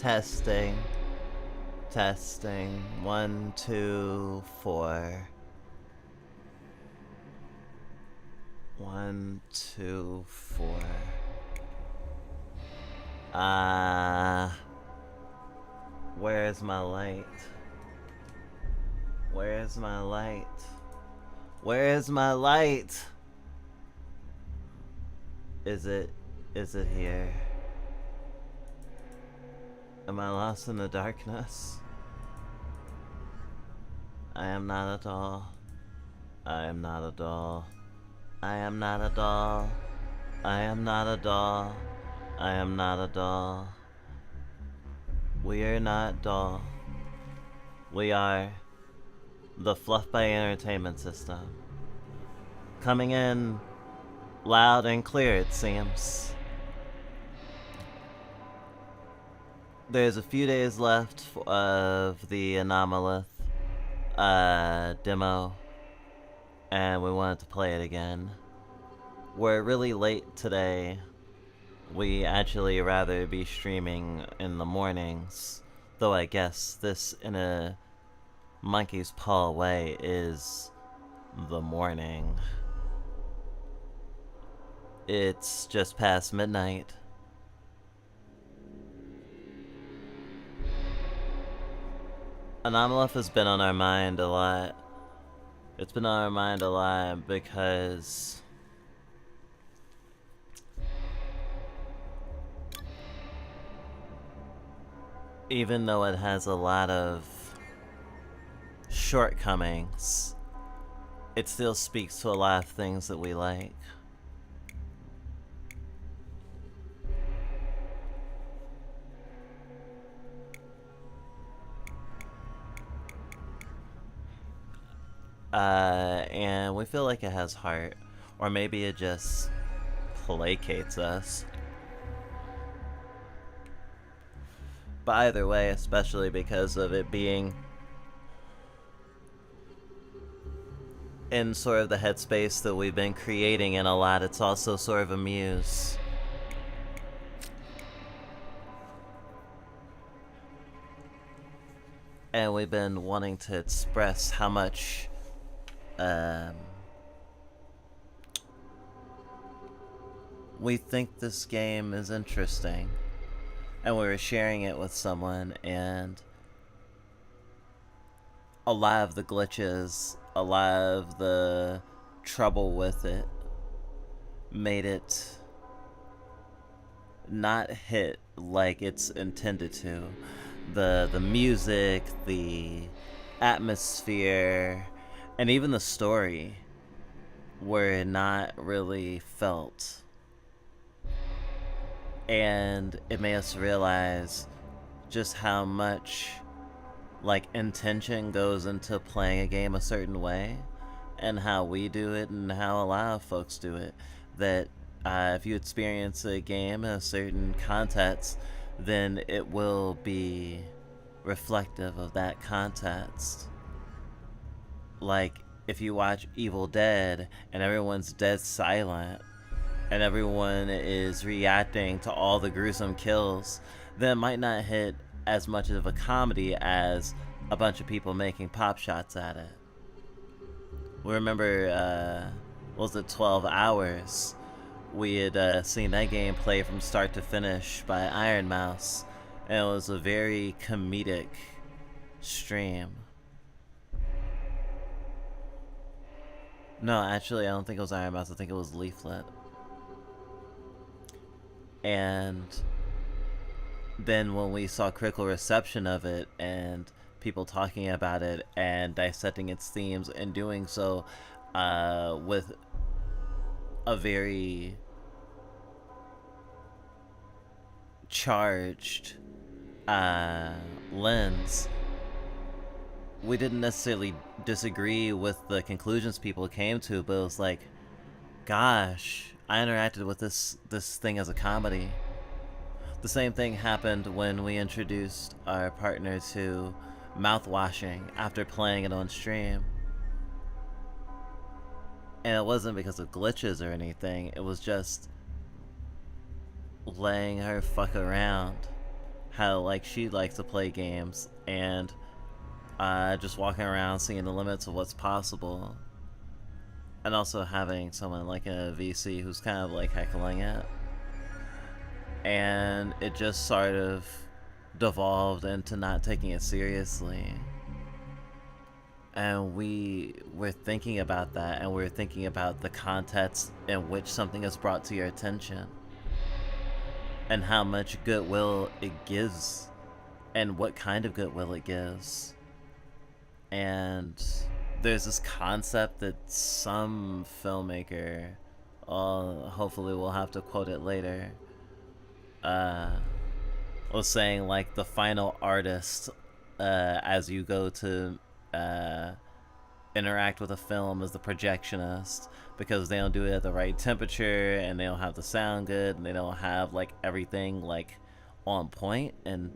Testing. Testing. 1, 2, 4. 1, 2, 4. Where's my light? Where's my light? Where's my light? Is it here? Am I lost in the darkness? I am not a doll. I am not a doll. I am not a doll. I am not a doll. I am not a doll. We are not doll. We are the Fluff by Entertainment System. Coming in loud and clear, it seems. There's a few days left of the ANOMALITH demo, and we wanted to play it again. We're really late today. We actually rather be streaming in the mornings, though I guess this, in a monkey's paw way, is the morning. It's just past midnight. ANOMALITH has been on our mind a lot. It's been on our mind a lot because even though it has a lot of shortcomings, it still speaks to a lot of things that we like. And we feel like it has heart, or maybe it just placates us. But either way, especially because of it being in sort of the headspace that we've been creating in a lot, it's also sort of a muse. And we've been wanting to express how much we think this game is interesting. And we were sharing it with someone, and a lot of the glitches, a lot of the trouble with it made it not hit like it's intended to. The music, the atmosphere, and even the story were not really felt. And it made us realize just how much intention goes into playing a game a certain way, and how we do it and how a lot of folks do it. That if you experience a game in a certain context, then it will be reflective of that context. Like if you watch Evil Dead and everyone's dead silent and everyone is reacting to all the gruesome kills, then it might not hit as much of a comedy as a bunch of people making pop shots at it. We remember, 12 Hours? We had seen that game play from start to finish by Iron Mouse, and it was a very comedic stream. No, actually, I don't think it was Iron Mouse. I think it was Leaflet. And then when we saw critical reception of it and people talking about it and dissecting its themes and doing so with a very charged lens, we didn't necessarily disagree with the conclusions people came to, but it was like, gosh, I interacted with this thing as a comedy. The same thing happened when we introduced our partner to mouthwashing after playing it on stream. And it wasn't because of glitches or anything, it was just letting her fuck around how like she likes to play games and just walking around seeing the limits of what's possible, and also having someone like a VC who's kind of like heckling it, and it just sort of devolved into not taking it seriously. And we were thinking about that, and we were thinking about the context in which something is brought to your attention and how much goodwill it gives and what kind of goodwill it gives. And there's this concept that some filmmaker, hopefully we'll have to quote it later, was saying like the final artist, as you go to interact with a film, is the projectionist, because they don't do it at the right temperature, and they don't have the sound good, and they don't have like everything like on point. And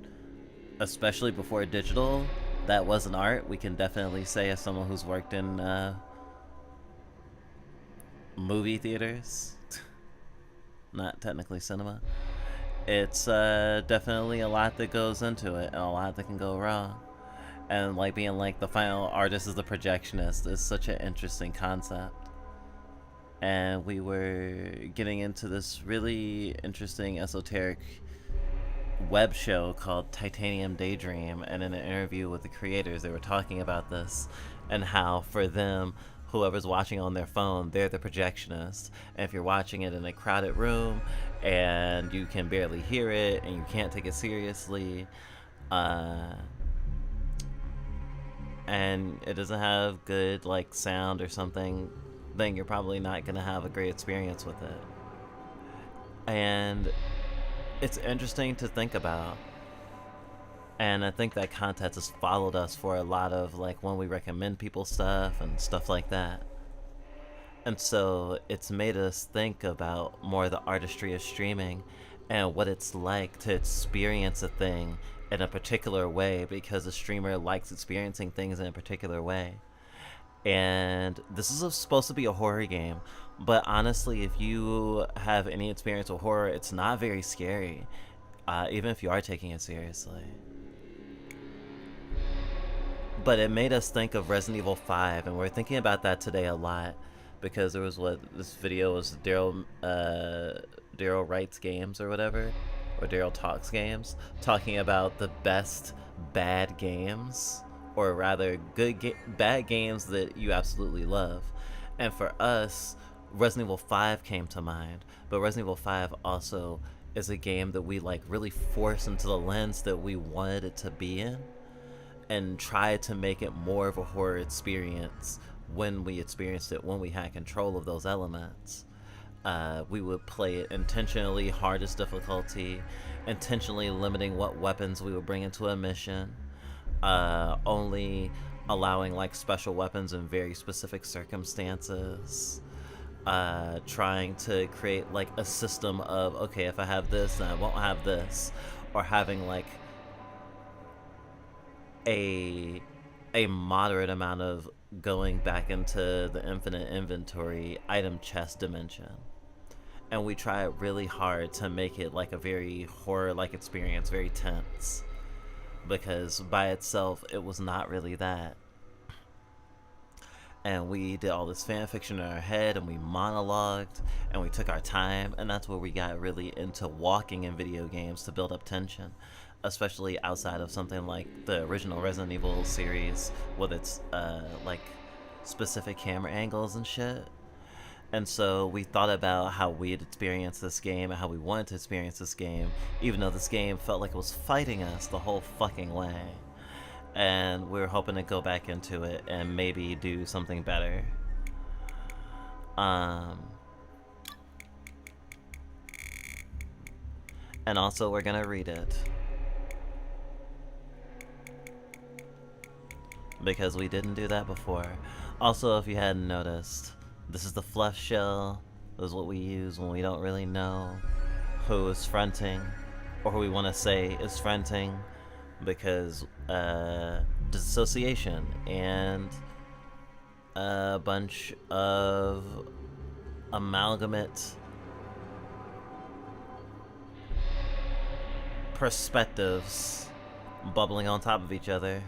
especially before digital, that was an art. We can definitely say, as someone who's worked in movie theaters, not technically cinema, it's definitely a lot that goes into it and a lot that can go wrong. And like being like the final artist is the projectionist is such an interesting concept. And we were getting into this really interesting esoteric web show called Titanium Daydream, and in an interview with the creators, they were talking about this and how for them, whoever's watching on their phone, they're the projectionist. And if you're watching it in a crowded room and you can barely hear it and you can't take it seriously, and it doesn't have good like sound or something, then you're probably not gonna have a great experience with it. And it's interesting to think about, and I think that context has followed us for a lot of like when we recommend people stuff and stuff like that. And so it's made us think about more the artistry of streaming and what it's like to experience a thing in a particular way, because a streamer likes experiencing things in a particular way. And this is supposed to be a horror game, but honestly, if you have any experience with horror, it's not very scary, even if you are taking it seriously. But it made us think of Resident Evil 5, and we're thinking about that today a lot, because there was this video was Daryl Wrights Games or whatever, or Daryl Talks Games, talking about the best bad games, or rather bad games that you absolutely love. And for us, Resident Evil 5 came to mind, but Resident Evil 5 also is a game that we like really forced into the lens that we wanted it to be in, and tried to make it more of a horror experience when we experienced it, when we had control of those elements. We would play it intentionally hardest difficulty, intentionally limiting what weapons we would bring into a mission, only allowing like special weapons in very specific circumstances, trying to create like a system of, okay, if I have this, then I won't have this, or having like a moderate amount of going back into the infinite inventory item chest dimension. And we try it really hard to make it like a very horror-like experience, very tense, because by itself it was not really that. And we did all this fan fiction in our head, and we monologued, and we took our time, and that's where we got really into walking in video games to build up tension, especially outside of something like the original Resident Evil series with its like specific camera angles and shit. And so we thought about how we had experienced this game and how we wanted to experience this game, even though this game felt like it was fighting us the whole fucking way. And we were hoping to go back into it and maybe do something better. And also we're gonna read it, because we didn't do that before. Also, if you hadn't noticed, this is the fluff shell. This is what we use when we don't really know who is fronting, or who we want to say is fronting, because disassociation and a bunch of amalgamate perspectives bubbling on top of each other.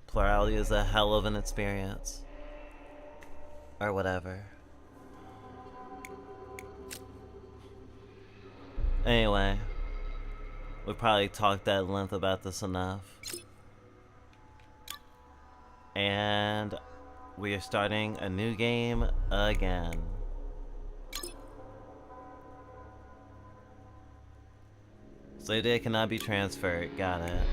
Plurality is a hell of an experience. Or whatever. Anyway, we probably talked at length about this enough. And we are starting a new game again. So data cannot be transferred. Got it.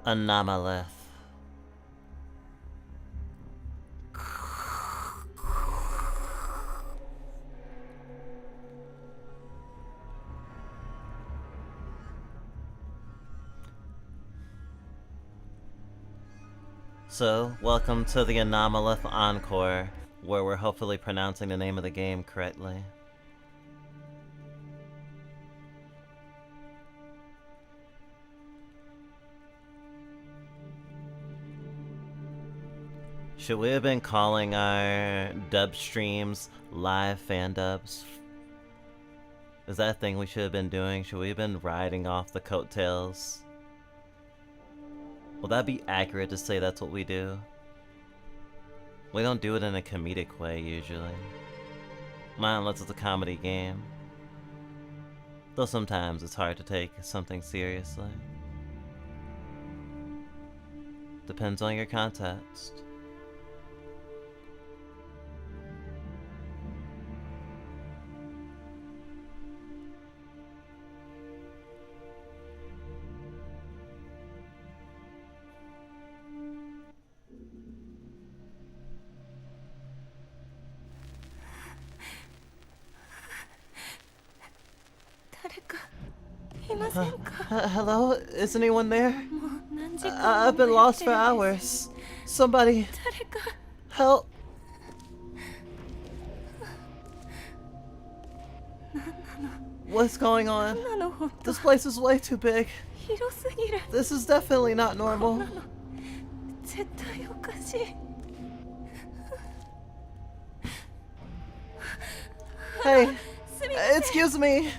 ANOMALITH. So, welcome to the ANOMALITH Encore, where we're hopefully pronouncing the name of the game correctly. Should we have been calling our dub streams live fan dubs? Is that a thing we should have been doing? Should we have been riding off the coattails? Will that be accurate to say that's what we do? We don't do it in a comedic way, usually. Not unless it's a comedy game. Though sometimes it's hard to take something seriously. Depends on your context. Hello? Is anyone there? I've been lost for hours. Somebody... help! What's going on? This place is way too big. This is definitely not normal. Hey! Excuse me!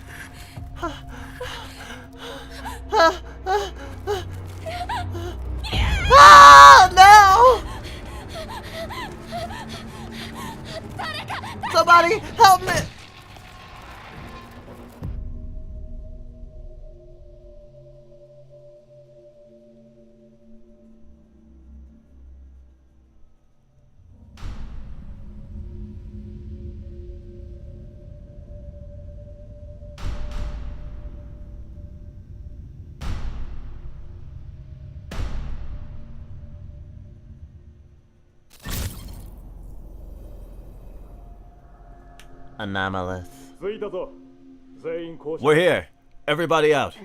Ah, no! Somebody help me! ANOMALITH. We're here. Everybody out.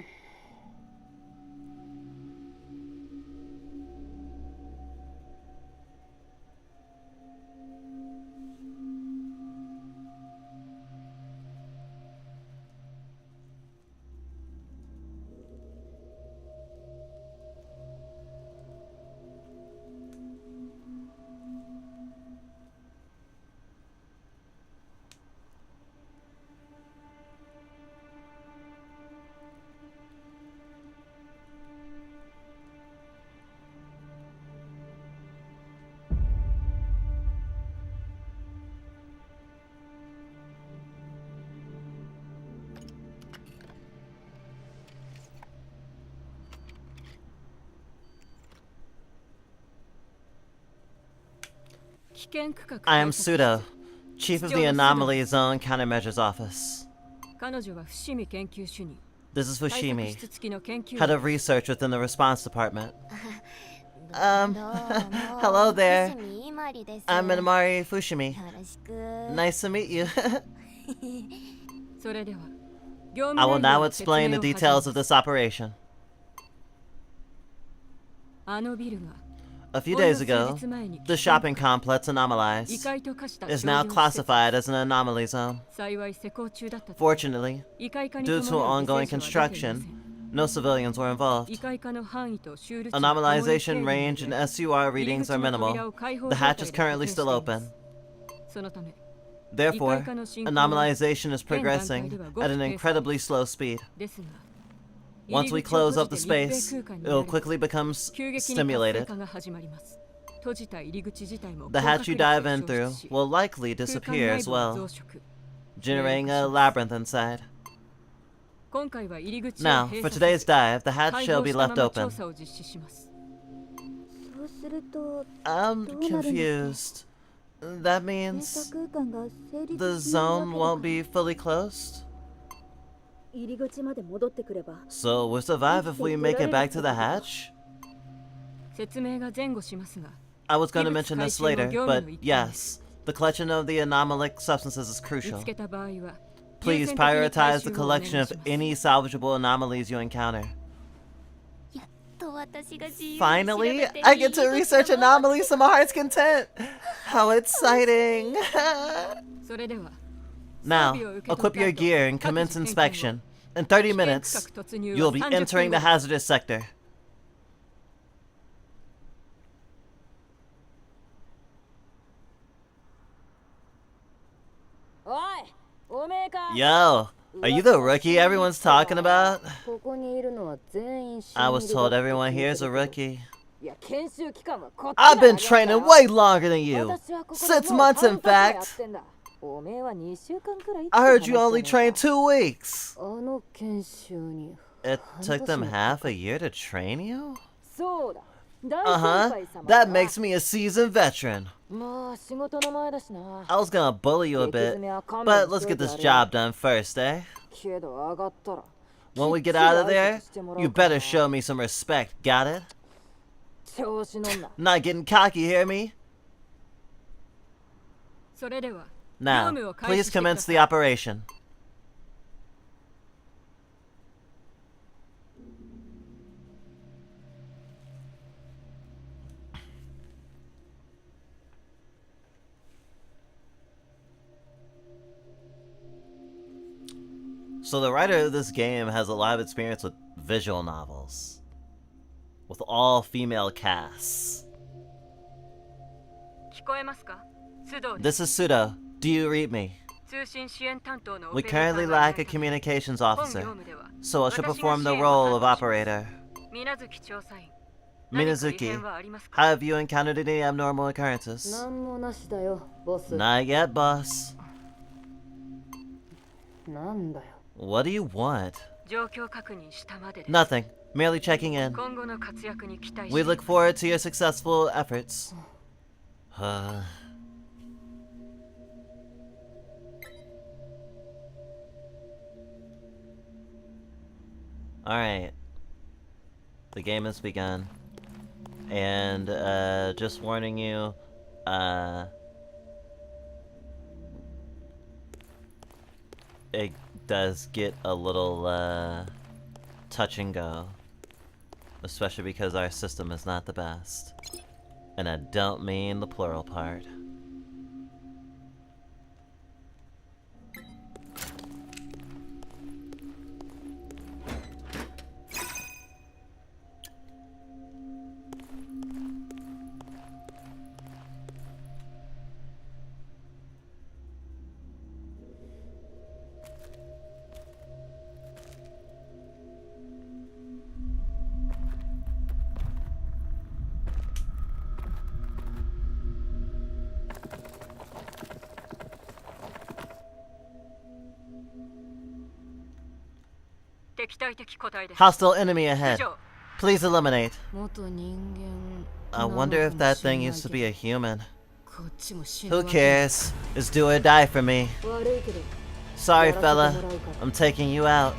I am Pseudo, Chief of the Anomaly Zone Countermeasures Office. This is Fushimi, Head of Research within the Response Department. Hello there. I'm Minamari Fushimi. Nice to meet you. I will now explain the details of this operation. A few days ago, the shopping complex ANOMALITH is now classified as an anomaly zone. Fortunately, due to ongoing construction, no civilians were involved. Anomalization range and SUR readings are minimal. The hatch is currently still open. Therefore, anomalization is progressing at an incredibly slow speed. Once we close up the space, it will quickly become stimulated. The hatch you dive in through will likely disappear as well, generating a labyrinth inside. Now, for today's dive, the hatch shall be left open. I'm confused. That means the zone won't be fully closed? So we'll survive if we make it back to the hatch? I was going to mention this later, but yes, the collection of the anomalous substances is crucial. Please prioritize the collection of any salvageable anomalies you encounter. Finally, I get to research anomalies to my heart's content! How exciting! Now, equip your gear and commence inspection. In 30 minutes, you'll be entering the hazardous sector. Yo, are you the rookie everyone's talking about? I was told everyone here is a rookie. I've been training way longer than you. 6 months, in fact. I heard you only trained 2 weeks. It took them half a year to train you? Uh-huh. That makes me a seasoned veteran. I was gonna bully you a bit, but let's get this job done first, eh? When we get out of there, you better show me some respect, got it? Not getting cocky, hear me? Now, please commence the operation. So the writer of this game has a lot of experience with visual novels, with all female casts. This is Pseudo. Do you read me? We currently lack a communications officer, so I shall perform the role of operator. Minazuki, have you encountered any abnormal occurrences? Not yet, boss. What do you want? Nothing. Merely checking in. We look forward to your successful efforts. Alright. The game has begun. And, just warning you, it does get a little, touch and go. Especially because our system is not the best. And I don't mean the plural part. Hostile enemy ahead. Please eliminate. I wonder if that thing used to be a human. Who cares? It's do or die for me. Sorry, fella. I'm taking you out.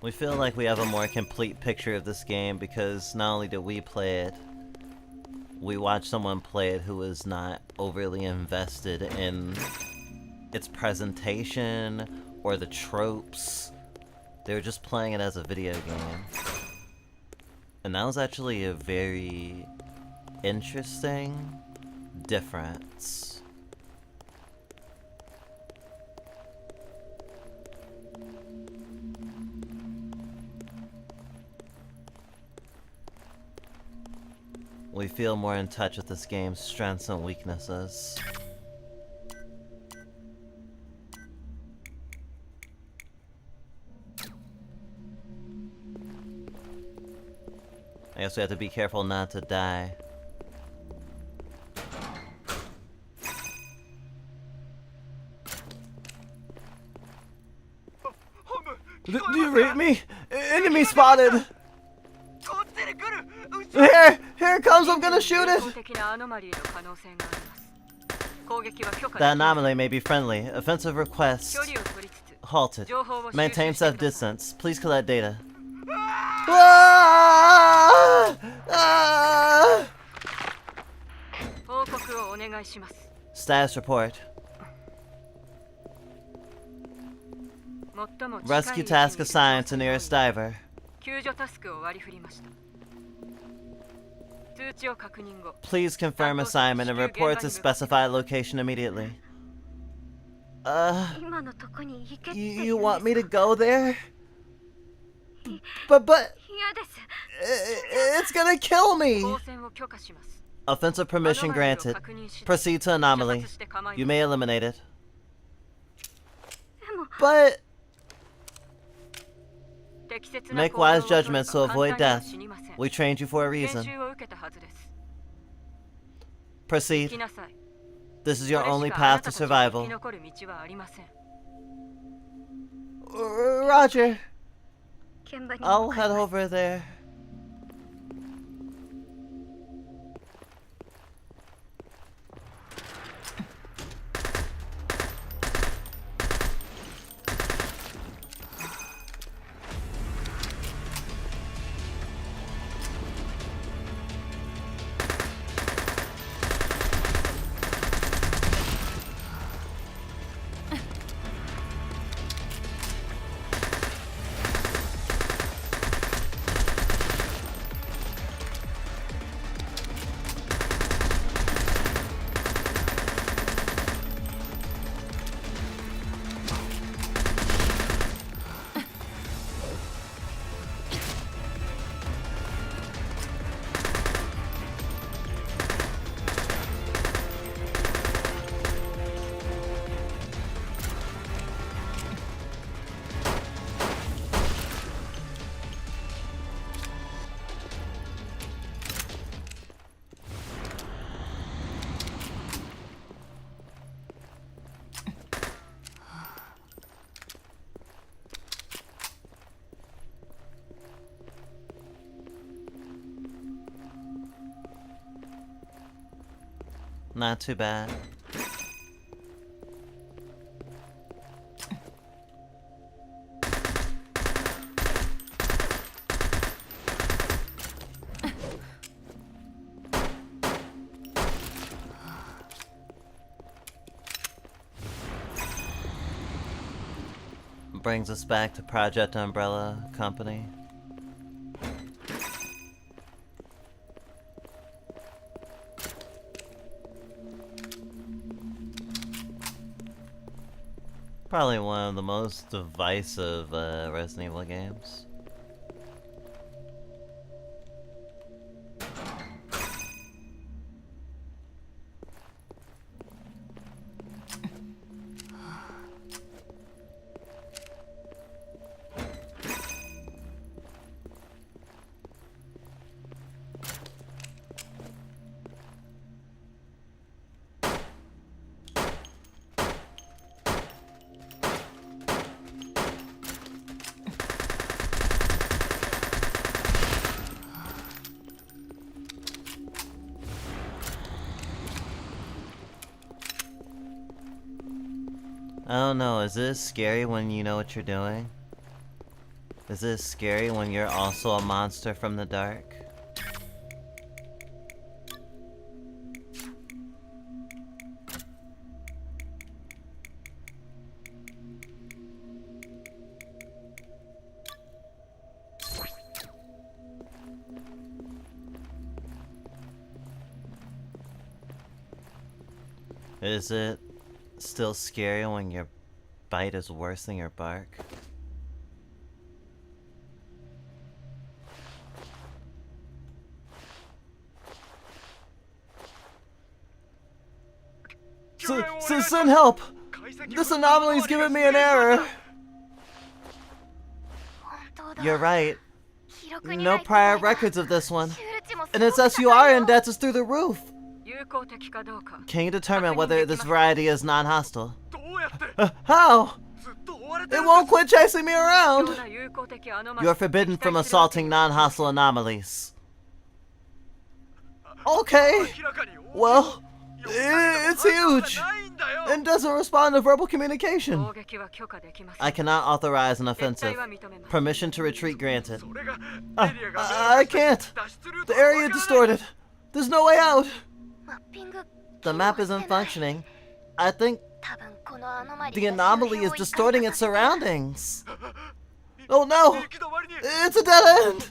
We feel like we have a more complete picture of this game because not only did we play it, we watched someone play it who was not overly invested in its presentation or the tropes. They were just playing it as a video game. And that was actually a very interesting difference. We feel more in touch with this game's strengths and weaknesses. I guess we have to be careful not to die. Do you read me? Enemy spotted! Here it comes, I'm gonna shoot it! The anomaly may be friendly. Offensive request halted. Maintain safe distance. Please collect data. Ah! Ah! Status report. Rescue task assigned to nearest diver. Please confirm assignment and report to specified location immediately. You want me to go there? But it's gonna kill me! Offensive permission granted. Proceed to anomaly. You may eliminate it. But make wise judgments to avoid death. We trained you for a reason. Proceed. This is your only path to survival. Roger. I'll head over there. Not too bad. Brings us back to Project Umbrella Company. Probably one of the most divisive Resident Evil games. I don't know, is this scary when you know what you're doing? Is it scary when you're also a monster from the dark? Is it still scary when your bite is worse than your bark? Send help! This anomaly is giving me an error! You're right. No prior records of this one. And its SUR index is through the roof. Can you determine whether this variety is non-hostile? How? It won't quit chasing me around! You are forbidden from assaulting non-hostile anomalies. Okay. Well, it's huge and doesn't respond to verbal communication. I cannot authorize an offensive. Permission to retreat granted. I can't. The area is distorted. There's no way out. The map isn't functioning. I think the anomaly is distorting its surroundings. Oh no! It's a dead end!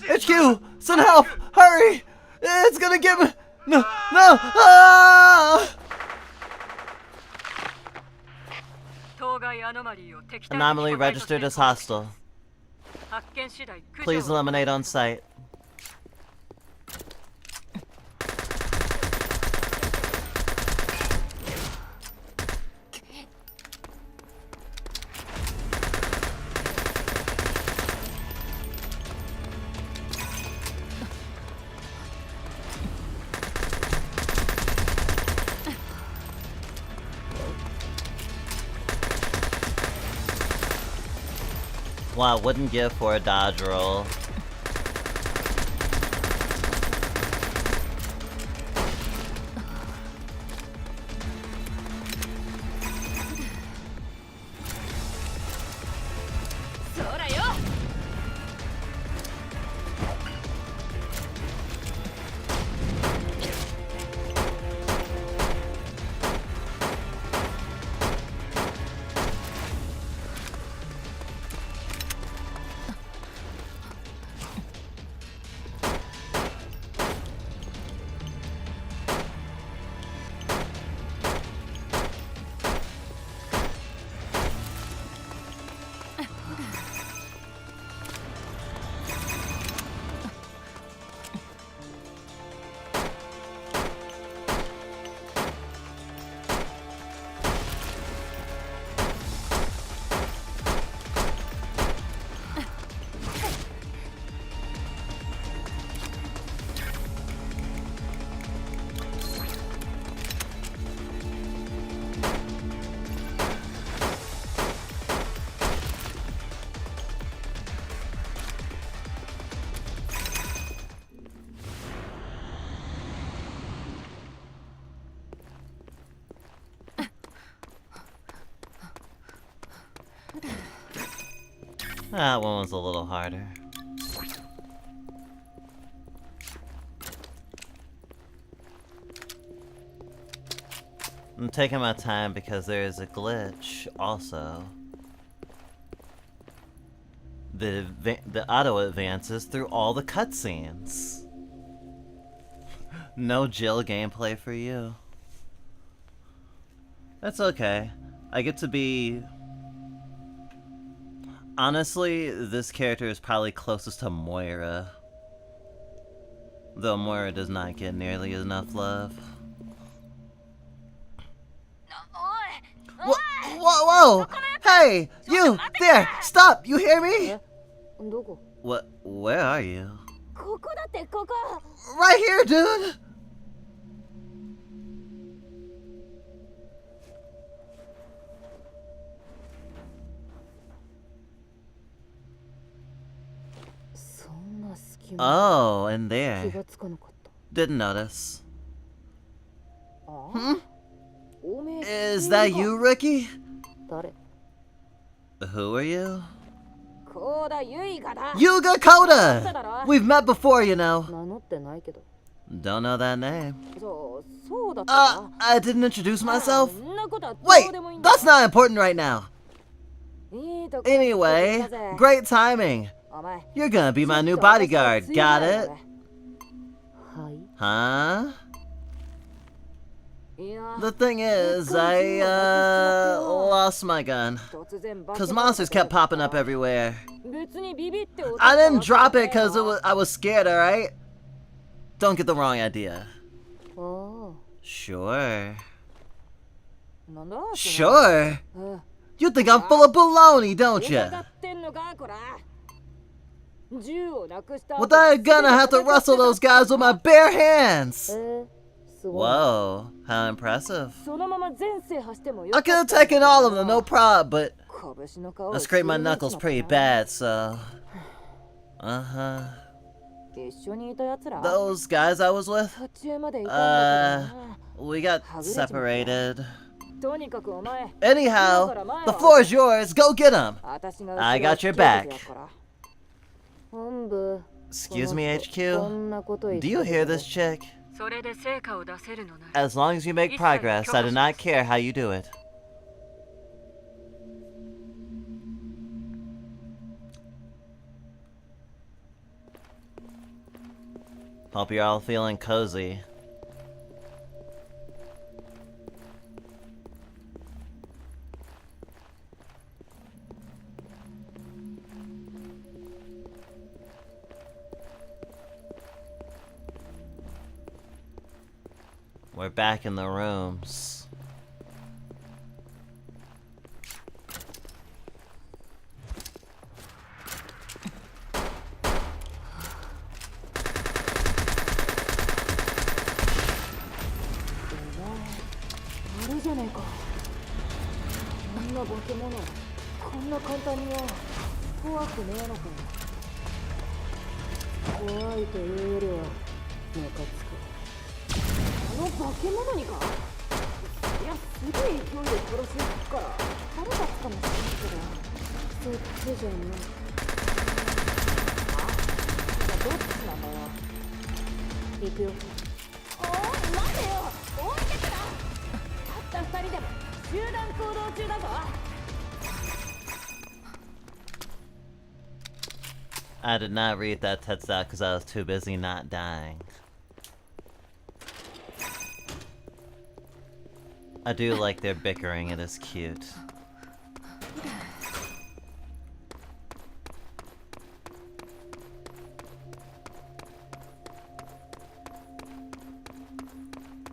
HQ! Send help! Hurry! It's gonna give me... No! Ah! Anomaly registered as hostile. Please eliminate on site. Well, I wouldn't give for a dodge roll. That one was a little harder. I'm taking my time because there is a glitch also. The auto advances through all the cutscenes. No Jill gameplay for you. That's okay. I get to be... Honestly, this character is probably closest to Moira. Though Moira does not get nearly enough love. Whoa! Hey! You! There! Stop! You hear me? What? Where are you? Right here, dude! Oh, and there. Didn't notice. Hmm? Is that you, Ricky? Who are you? Yuga Koda! We've met before, you know. Don't know that name. I didn't introduce myself? Wait, that's not important right now. Anyway, great timing. You're gonna be my new bodyguard, got it? Huh? The thing is, I lost my gun. Cause monsters kept popping up everywhere. I didn't drop it cause I was scared, alright? Don't get the wrong idea. Sure. Sure? You think I'm full of baloney, don't you? With that gun, I have to wrestle those guys with my bare hands! Whoa, how impressive. I could have taken all of them, no problem, but I scraped my knuckles pretty bad, so... Those guys I was with? We got separated. Anyhow, the floor is yours, go get them! I got your back. Excuse me, HQ? Do you hear this chick? As long as you make progress, I do not care how you do it. Hope you're all feeling cozy. We're back in the rooms. I did not read that text out because I was too busy not dying. I do like their bickering, it is cute.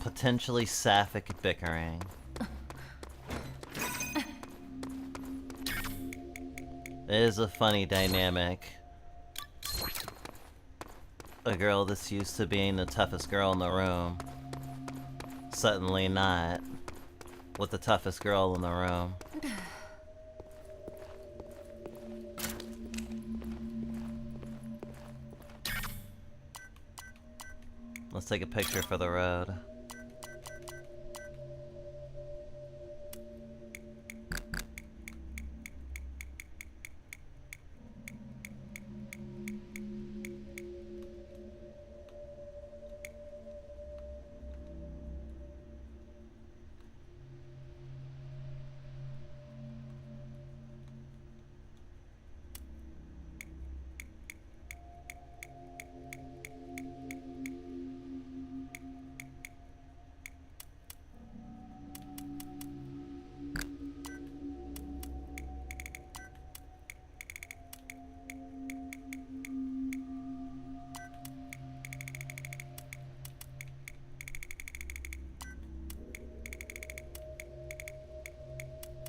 Potentially sapphic bickering. It is a funny dynamic. A girl that's used to being the toughest girl in the room. Suddenly not. With the toughest girl in the room. Let's take a picture for the road.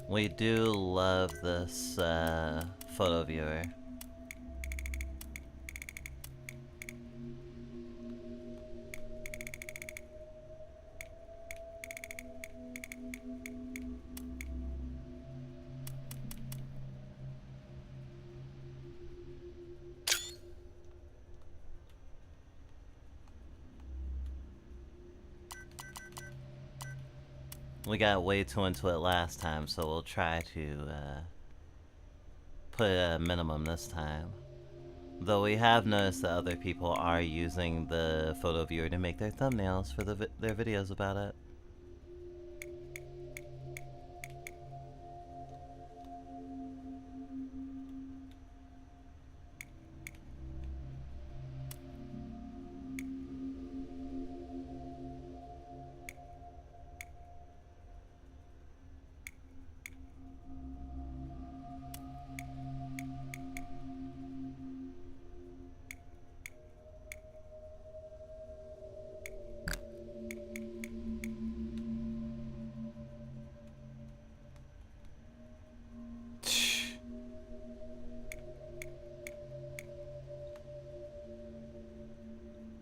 We do love this photo viewer. We got way too into it last time, so we'll try to put it at a minimum this time. Though we have noticed that other people are using the photo viewer to make their thumbnails for their videos about it.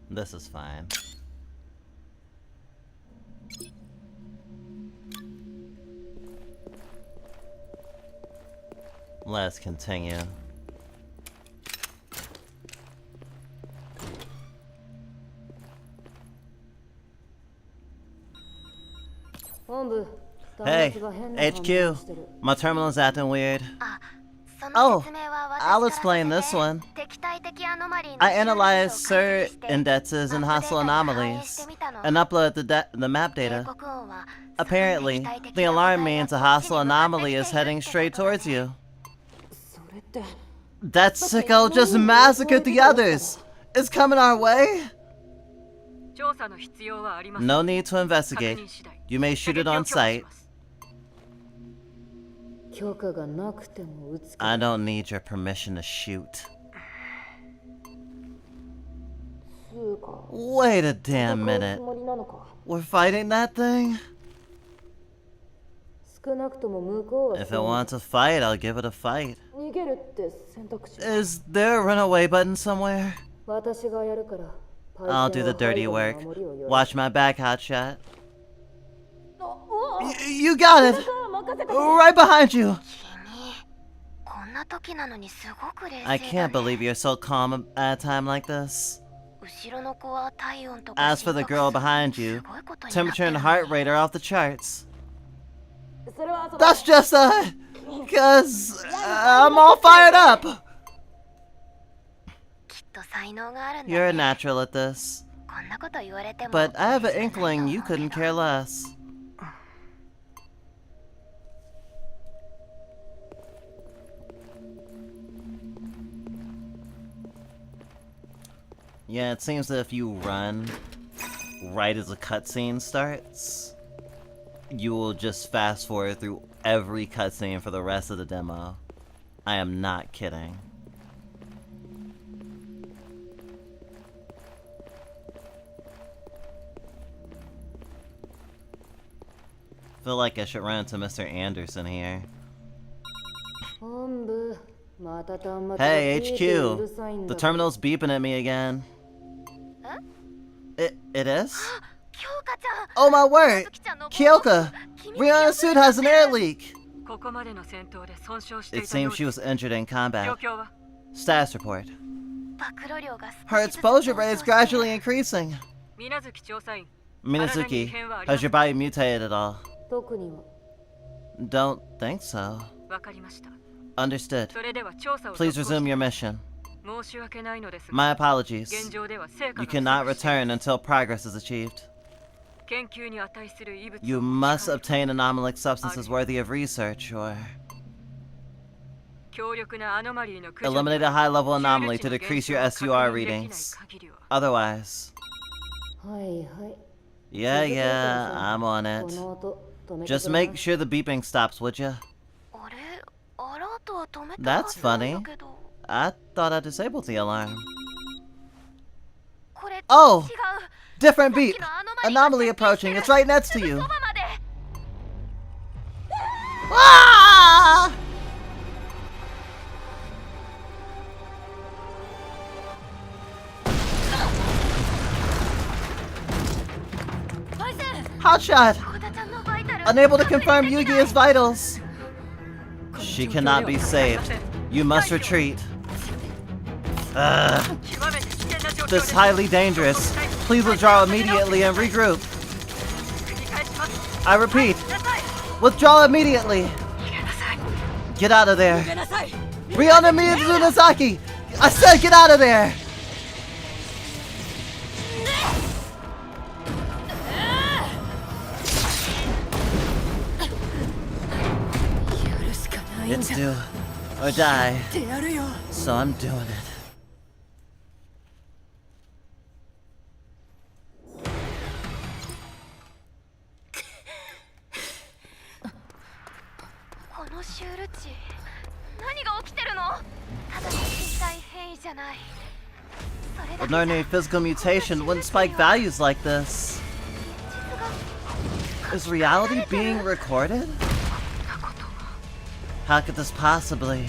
This is fine. Let's continue. Hey, HQ. My terminal's acting weird. Oh, I'll explain this one. I analyzed SIR indexes and hostile anomalies, and uploaded the map data. Apparently, the alarm means a hostile anomaly is heading straight towards you. That sicko just massacred the others! It's coming our way! No need to investigate. You may shoot it on sight. I don't need your permission to shoot. Wait a damn minute. We're fighting that thing? If it wants a fight, I'll give it a fight. Is there a runaway button somewhere? I'll do the dirty work. Watch my back, hotshot. You got it! Right behind you! I can't believe you're so calm at a time like this. As for the girl behind you, temperature and heart rate are off the charts. That's just cause I'm all fired up! You're a natural at this. But I have an inkling you couldn't care less. Yeah, it seems that if you run right as a cutscene starts, you will just fast forward through every cutscene for the rest of the demo. I am not kidding. Feel like I should run into Mr. Anderson here. Hey, HQ! The terminal's beeping at me again. It is? Oh my word! Kyoka! Rihanna's suit has an air leak! It seems she was injured in combat. Status report. Her exposure rate is gradually increasing. Minazuki, has your body mutated at all? Don't think so. Understood. Please resume your mission. My apologies. You cannot return until progress is achieved. You must obtain anomalic substances worthy of research, or eliminate a high-level anomaly to decrease your SUR readings. Otherwise... Yeah, I'm on it. Just make sure the beeping stops, would ya? That's funny. I thought I disabled the alarm. Oh! Different beep! Anomaly approaching, it's right next to you! Ah! Hotshot! Unable to confirm Yugi's vitals! She cannot be saved. You must retreat. This is highly dangerous. Please withdraw immediately and regroup. I repeat, withdraw immediately. Get out of there. Rihanna Miyazaki! I said get out of there! It's do or die, so I'm doing it. Ordinary physical mutation wouldn't spike values like this. Is reality being recorded? How could this possibly?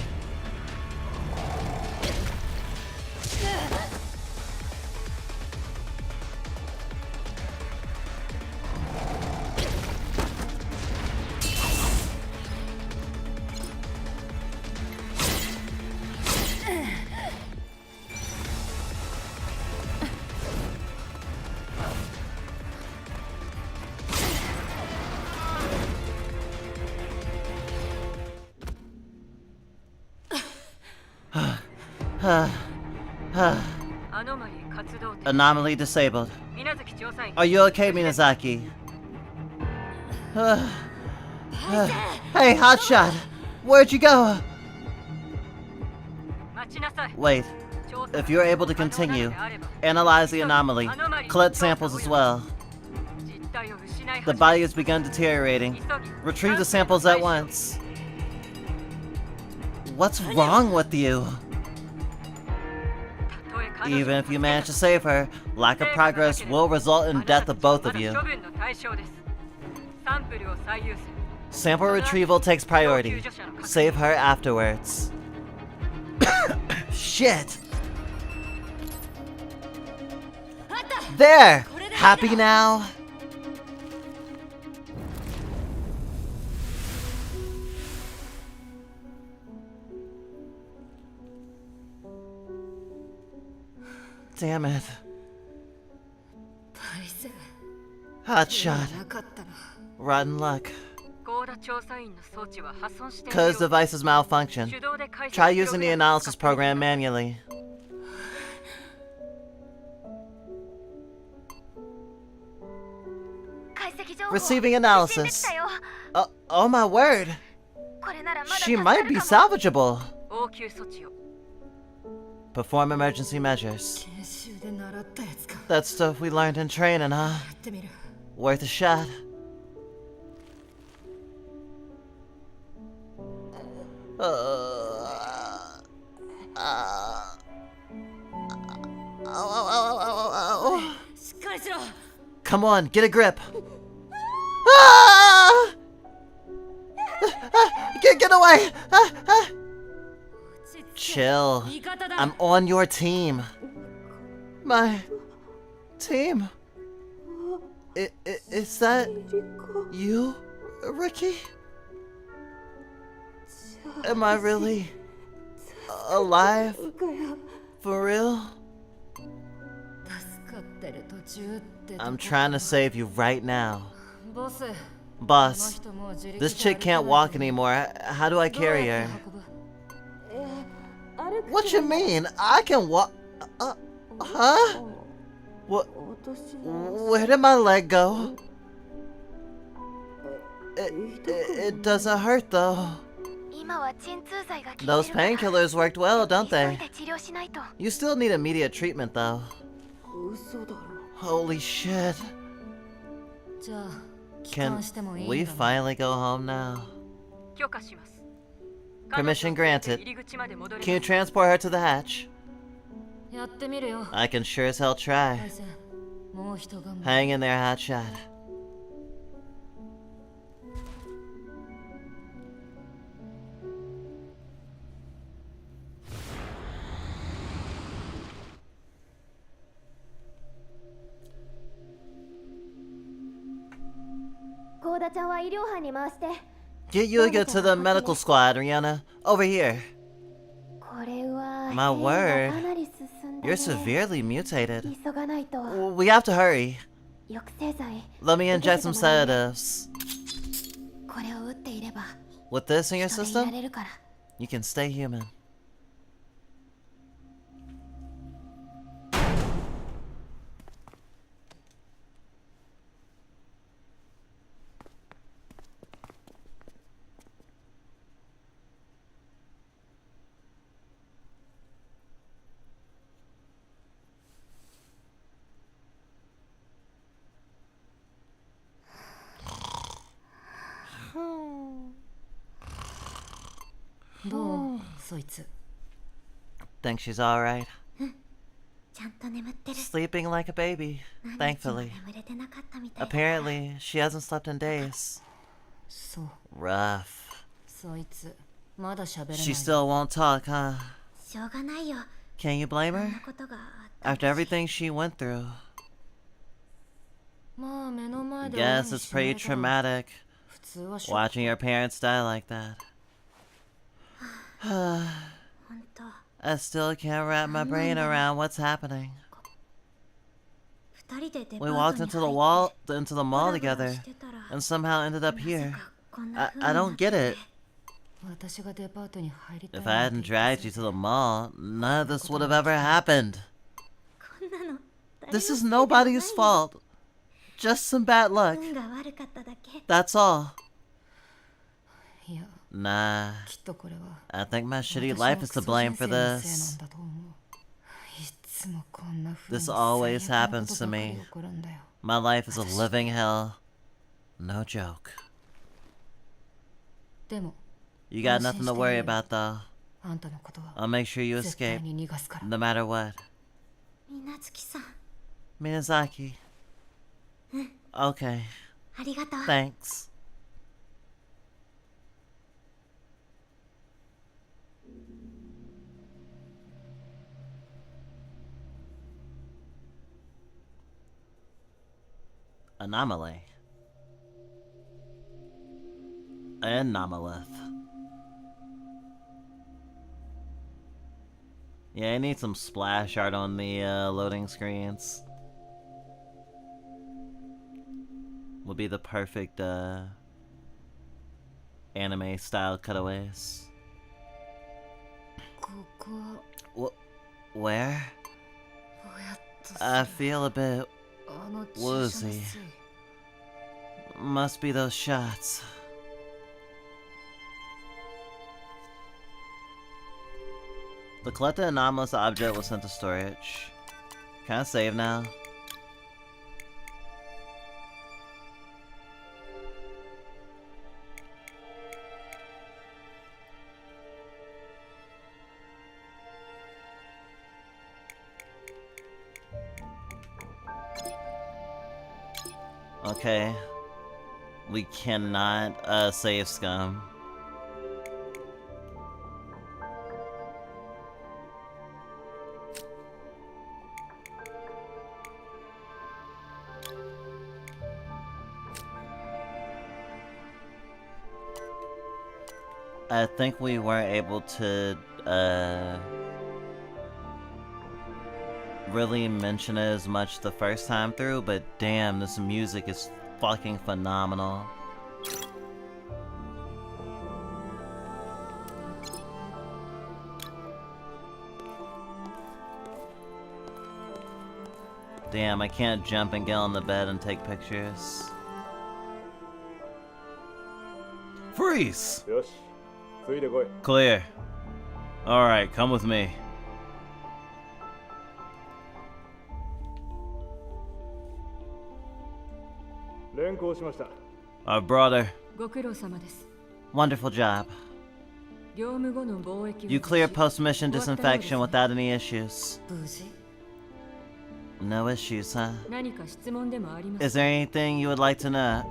Anomaly disabled. Are you okay, Minazaki? Hey, Hotshot! Where'd you go? Wait. If you're able to continue, analyze the anomaly. Collect samples as well. The body has begun deteriorating. Retrieve the samples at once. What's wrong with you? Even if you manage to save her, lack of progress will result in death of both of you. Sample retrieval takes priority. Save her afterwards. Shit! There! Happy now? Damn it. Hotshot. Rotten luck. Cause devices malfunction. Try using the analysis program manually. Receiving analysis. Oh my word. She might be salvageable. Perform emergency measures. That stuff we learned in training, huh? Worth a shot. Come on, get a grip. Ah! Get away! Chill. I'm on your team. My team? Is that you, Ricky? Am I really alive? For real? I'm trying to save you right now. Boss, this chick can't walk anymore. How do I carry her? What you mean? I can walk? Huh? What? Where did my leg go? It doesn't hurt though. Those painkillers worked well, don't they? You still need immediate treatment though. Holy shit. Can we finally go home now? Permission granted. Can you transport her to the hatch? I can sure as hell try. Hang in there, Hotshot. Get Yuga to the medical squad, Rihanna. Over here. My word. You're severely mutated. We have to hurry. Let me inject some sedatives. With this in your system, you can stay human. そいつ。 Think she's alright? ちゃんと眠ってる。 Sleeping like a baby, 何日も thankfully. 眠れてなかったみたいだから。 Apparently, she hasn't slept in days. そう。 Rough. そいつまだ喋れない。 She still won't talk, huh? しょうがないよ。 Can you blame こん her? なことがあったし。 After everything she went through. まあ目の前で Guess it's pretty traumatic 普通はショック。 watching your parents die like that. 本当。 I still can't wrap my brain around what's happening. 二人でデパ We ー walked トに into 入 the って mall together してたら and somehow ended up まさ here. かこんな風に I な don't って get it. 私がデパートに入りたい If I hadn't dragged you to the mall, none of this would have ever happened. こんなの This is nobody's fault. Just some bad luck. 運が悪かっただけ。 That's all. いや、 Nah, きっとこれは I think my 私 shitty の life is to クソ blame 人 for 生のせい this. なんだと思う。いつもこんな風に This always 最悪な happens こと to ばかり me. 起こるんだよ。 My life is a living hell. No joke. でも You got nothing to worry about though. あんたのことは I'll make sure you 絶対 escape, に逃がすから。 no matter what. みなつきさん、 Minazaki. Okay, ありがとう。 thanks. Anomaly. ANOMALITH. Yeah, I need some splash art on the loading screens. Would be the perfect anime style cutaways. ここは Where? ぼやっとする。 I feel a bit あの注射の woozy. せい。 Must be those shots. The collected anomalous object was sent to storage. Can I save now? Okay. We cannot save scum. I think we weren't able to really mention it as much the first time through, but damn, this music is fucking phenomenal. Damn, I can't jump and get on the bed and take pictures. Freeze! よし、ついてこい。 Clear. Alright, come with me. 連行しました。 Our brother. ご苦労様です。 Wonderful job. 業務後の貿易は You cleared post-mission 終わったようですね。 disinfection without any issues. 無事。 No issues, huh? 何か質問でもあります Is there anything you would like to know?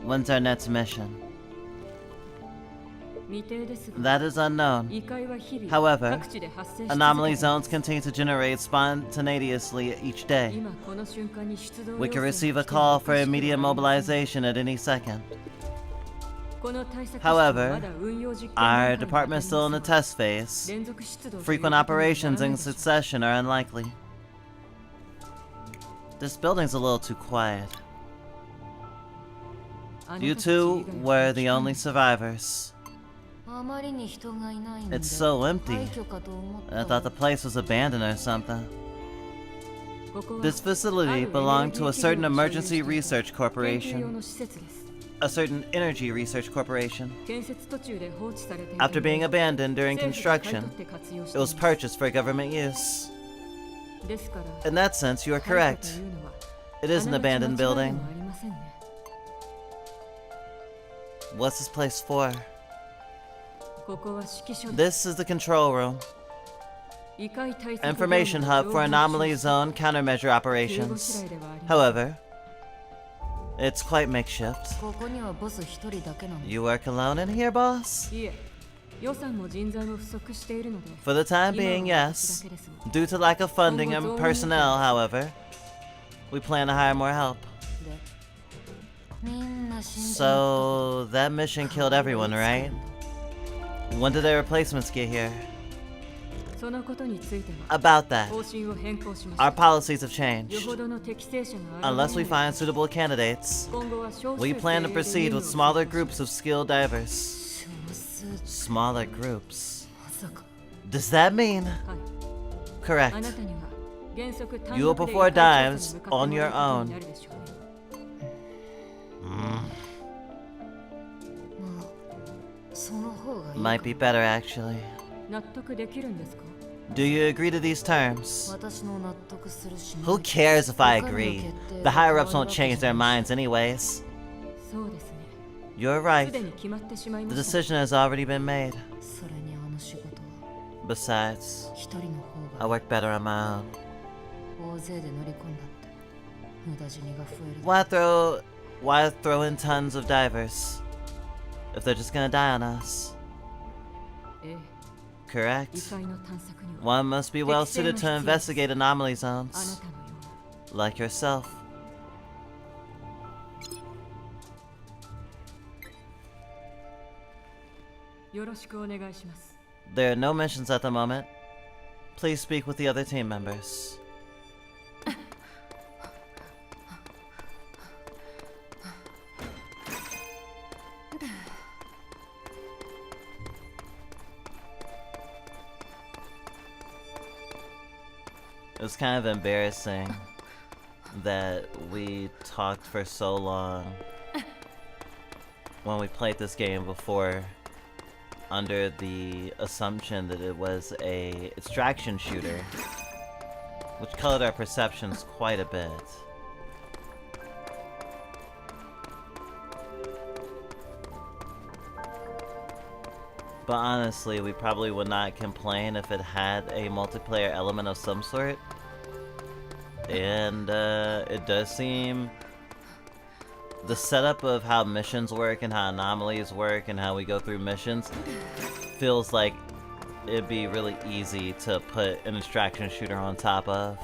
When's our next mission? 未定ですが、 That is unknown. 異界は日々 However, 各地で発生し続けてい Anomaly ます zones continue to generate spontaneously each day. 今この瞬間に出動 We can 要請 receive が a 来て call も for おかしく immediate はありません mobilization at any second. この対策室 However, はまだ運用実験 Our 段階に department is still in the あります test が phase. 連続出動という Frequent ことにはなら operations ない in でしょう succession are unlikely. This building's a little too quiet. あの You 時 two 以外 were は the only survivors. あまりに人がいないので It's so empty. 廃墟かと思った I thought the place was abandoned or something. ここは This facility belonged to a certain emergency research corporation. A certain energy research corporation. After being abandoned during construction, it was purchased for government use. In that sense, you are correct. It is an abandoned building. What's this place for? This is the control room. Information hub for anomaly zone countermeasure operations. However, it's quite makeshift. ここにはボス一人だけなの。 You work alone in here, boss? いえ、予算も人材も不足しているので。 For the time being, yes. Due to lack of funding and personnel, however, we plan to hire more help. みんな死んで So, that mission killed everyone, right? When did their replacements get here? そのことについては About that, 方針を変更しました。 our policies have よ changed. ほどの適正者が Unless we 現れない find suitable candidates, 今後は少数 we plan to 精鋭で proceed 任務 with を smaller groups of skilled divers. 少数 Smaller groups. まさか Does that mean? はい。あ Correct. なたには原則単 You will 独で perform 異界調査 dives に向かって on もら your うこと own. になるでしょうね。まあその方がいいか Might be better, actually. 納得できるんですか？ Do you agree to these terms? 私の納得するしない Who cares if I agree? The higher-ups won't change their minds anyways. そうですね。 You're す right. でに決まってしまい The ました。 decision has already been made. それにあの仕事は Besides, 一人の I 方が work better on my own. 大勢で乗り込んだって無駄死にが増える Why throw in tons of divers? If they're just gonna die on us. ええ、異 Correct. 界の探索には One must be well suited to investigate anomaly あな zones. たのような Like yourself. よろしくお願いします。 There are no missions at the moment. Please speak with the other team members. It was kind of embarrassing that we talked for so long when we played this game before under the assumption that it was a extraction shooter, which colored our perceptions quite a bit. But honestly, we probably would not complain if it had a multiplayer element of some sort. And it does seem the setup of how missions work and how anomalies work and how we go through missions feels like it'd be really easy to put an extraction shooter on top of.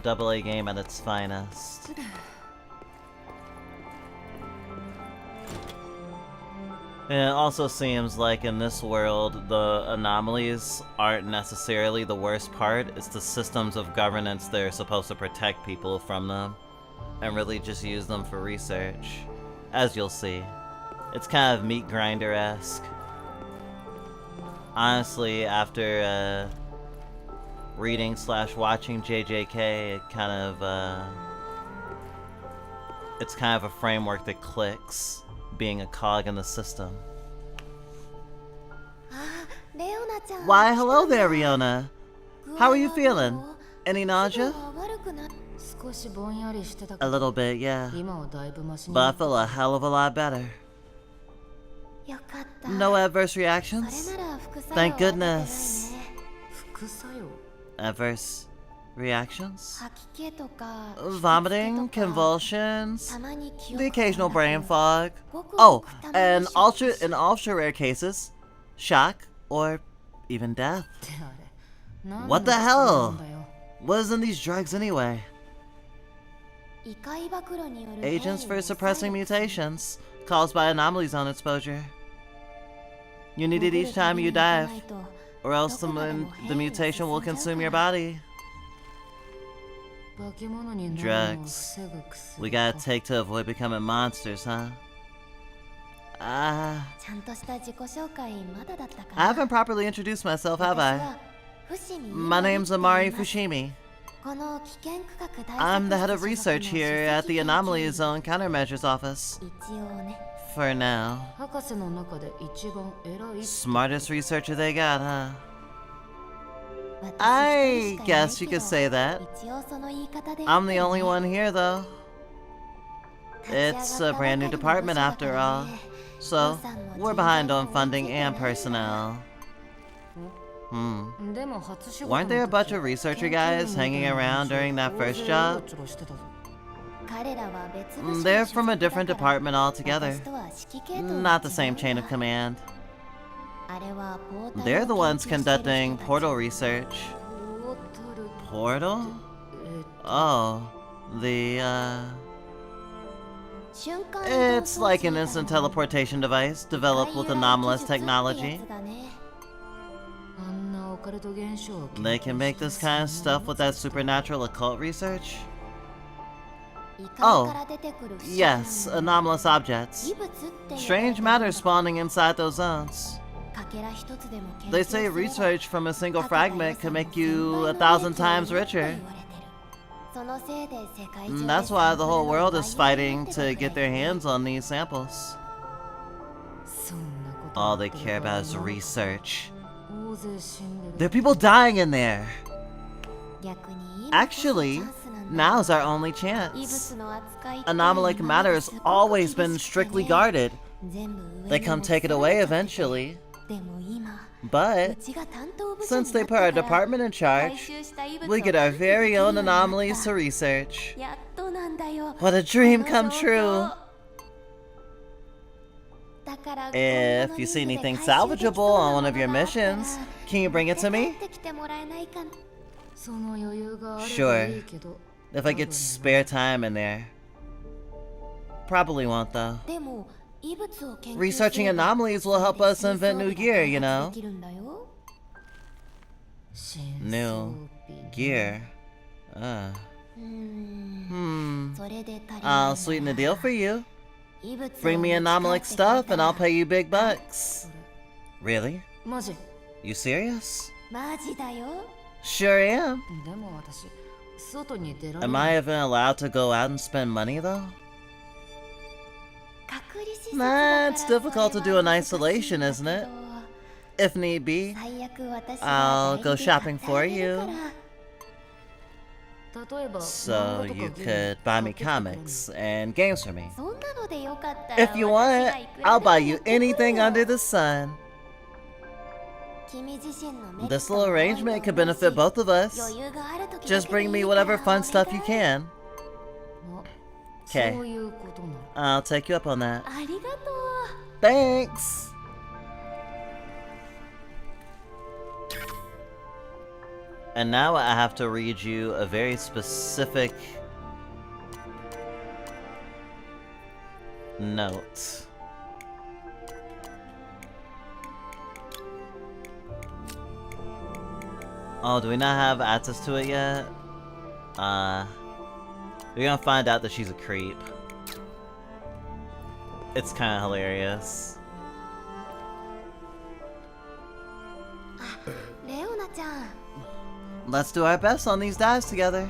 AA game at its finest. And it also seems like in this world, the anomalies aren't necessarily the worst part. It's the systems of governance that are supposed to protect people from them and really just use them for research. As you'll see. It's kind of meat grinder-esque. Honestly, after reading/watching JJK, it's kind of a framework that clicks, being a cog in the system. Why, hello there, Riona. How are you feeling? Any nausea? 少しぼんやりしてたけ A ど little bit, yeah. 今はだいぶマシに But な I った feel a hell of a lot better. よかった。 No adverse それ reactions? なら副作用 Thank は出てない goodness. ね。副作用 Adverse reactions? 吐き気とか、 Vomiting, 引きつけとか、 convulsions, たまに記憶 the occasional が brain なく fog. ごく Oh, ごくたまに and ショック in ultra rare cases, shock or even death. ってあれ何 What the の薬な hell? んだよ What is in these drugs anyway? 異界暴露による Agents 変 for 異の suppressing サイド mutations caused by anomaly zone exposure. You need it each time you dive, or else the mutation will consume your body. 化け物になるのを Drugs 防ぐ薬 We gotta take to avoid becoming monsters, huh? ちゃんとした自己紹介まだだったか I な。 haven't properly introduced myself, have 私 I? は伏見 My name's Amari Fushimi. I'm the head of research here at the Anomaly Zone Countermeasures Office. 一応ね。 For now. 博士の中で一番偉い Smartest researcher they got, huh? 私 I 一人しかいない guess you け could ど say that. 一応その言い方で I'm the only ね one here, though. It's a brand new department after all. So, we're behind on funding and personnel. でも初仕事 Weren't there a bunch of researcher guys hanging around during that first job? 彼らは別部署 They're の from a 所属だから different department altogether. 私とは指揮系統 Not が the same 違う chain な of command. あれはポータル They're the を ones 研究してる人 conducting たち portal research. ポータル Portal? Oh, the, 瞬間移動 It's like an 装 instant 置みたいな teleportation device developed with anomalous technology. あんなオカルト現象を They can make this kind of stuff with that supernatural occult research? Oh, yes, anomalous objects. Strange matter spawning inside those zones. They say research from a single fragment can make you 1,000 times richer. That's why the whole world is fighting to get their hands on these samples. そんなこと All they care about is research. 大勢死んでる There are people dying in there. 逆に Actually, 今こそチャンスなんだ now's our only 異 chance. 物の扱いって Anomalic 今ま matter で has すごく always 厳 been しくて strictly ね guarded. 全部上 They に come も take it そ away れてて eventually. でも今 But うちが担当部署 since に they な put our ってから department in 回 charge, 収した異物 we を get our 管理 very できるよ own うになった anomalies to research. やっとなんだよ What a dream この come 状 true. 況だから If you see anything salvageable on one of your missions, can you bring it to me? 帰ってきてもらえないかなその余裕があれば Sure. いいけど If I get spare time in there. Probably won't though. でも異物を研究 Researching すれば anomalies will help us invent new gear, you know? できるんだよ New gear. それで足りない I'll sweeten the deal for you. 異物を Bring me 持ち帰 anomalic ってくれ stuff た and ら I'll pay you big bucks. Really? マジ You serious? マジだよ Sure am. でも私外に出られ Am ない I even allowed to go out and spend money though? 隔離施設だから That's difficult to do in それは難しいん isolation, だ isn't け it? ど If need be, 最悪私 I'll が go 代理で shopping 買って for あげる you. から例えば So you could buy me comics and games for me. そんなのでよかったら If you 私 want, がいくら I'll でも buy you やってくる anything よ under the sun. 君自身のメリッ This トも little 多い arrangement と could 思うし benefit both of us. 余裕がある時 Just だけでい bring い me から whatever fun stuff you お願い can. そ Okay, ういうことな I'll take you up on that. ありがとう Thanks! And now I have to read you a very specific note. Oh, do we not have access to it yet? We're gonna find out that she's a creep. It's kinda hilarious. レオナちゃん Let's do our best on these dives together.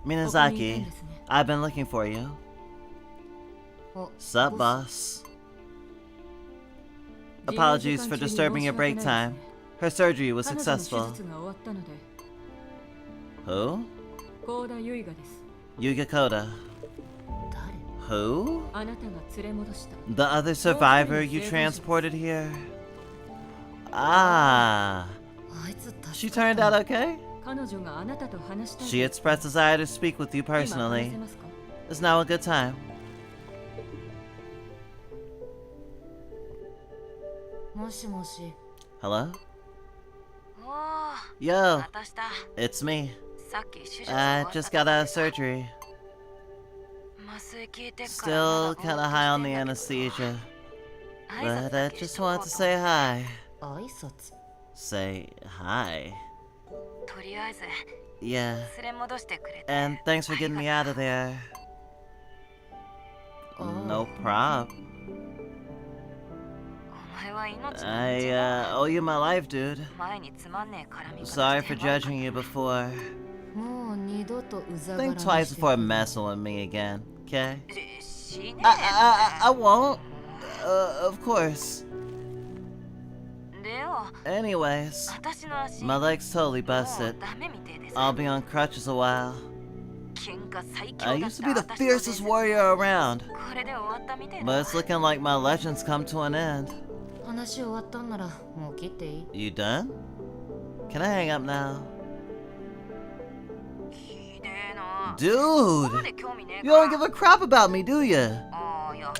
Minazaki, I've been looking for you. の Sup, boss? Apologies for disturbing your break time. Her surgery was successful. Who? 高田結衣がです Yuga Koda. 誰 Who? あなたが連れ戻した The other survivor you transported here? Ah. あいつ She 助かっ turned た out okay? 彼女があなたと話したい She expressed desire to speak with you 今話 personally. せますか Is now a good time? もしもし Hello? おお、 Yo, 私だ。 it's me. さっき手術終 I わった just got out of surgery. 麻酔効いてっから Still まだぼーっと kinda high on the してんだけど anesthesia. 挨拶 But だ I け just しとこ want う to と say hi. 挨拶 Say hi. とりあえず Yeah. 連れ戻してくれて And thanks for getting me out of there. No prob. お前は命の I 道だ owe you my life, dude. 前につまんねえ絡み方 Sorry して for judging you before. もう二度とうざがら Think みして twice く before る messing with me again, okay? 死ねえ I won't. Of course. でよ Anyways, 私の足 my leg's totally も busted. うダメみてえでさ I'll be on crutches a while. 喧嘩最強 I だっ used to た be the 私の伝説 fiercest warrior around, これで終わったみてえ but だ it's looking like my legend's come to an end. 話終わったんならもう切っていい You done? Can I hang up now? ひでえな Dude! ここで興味ねえ You か don't give a crap about me, do you? ああいや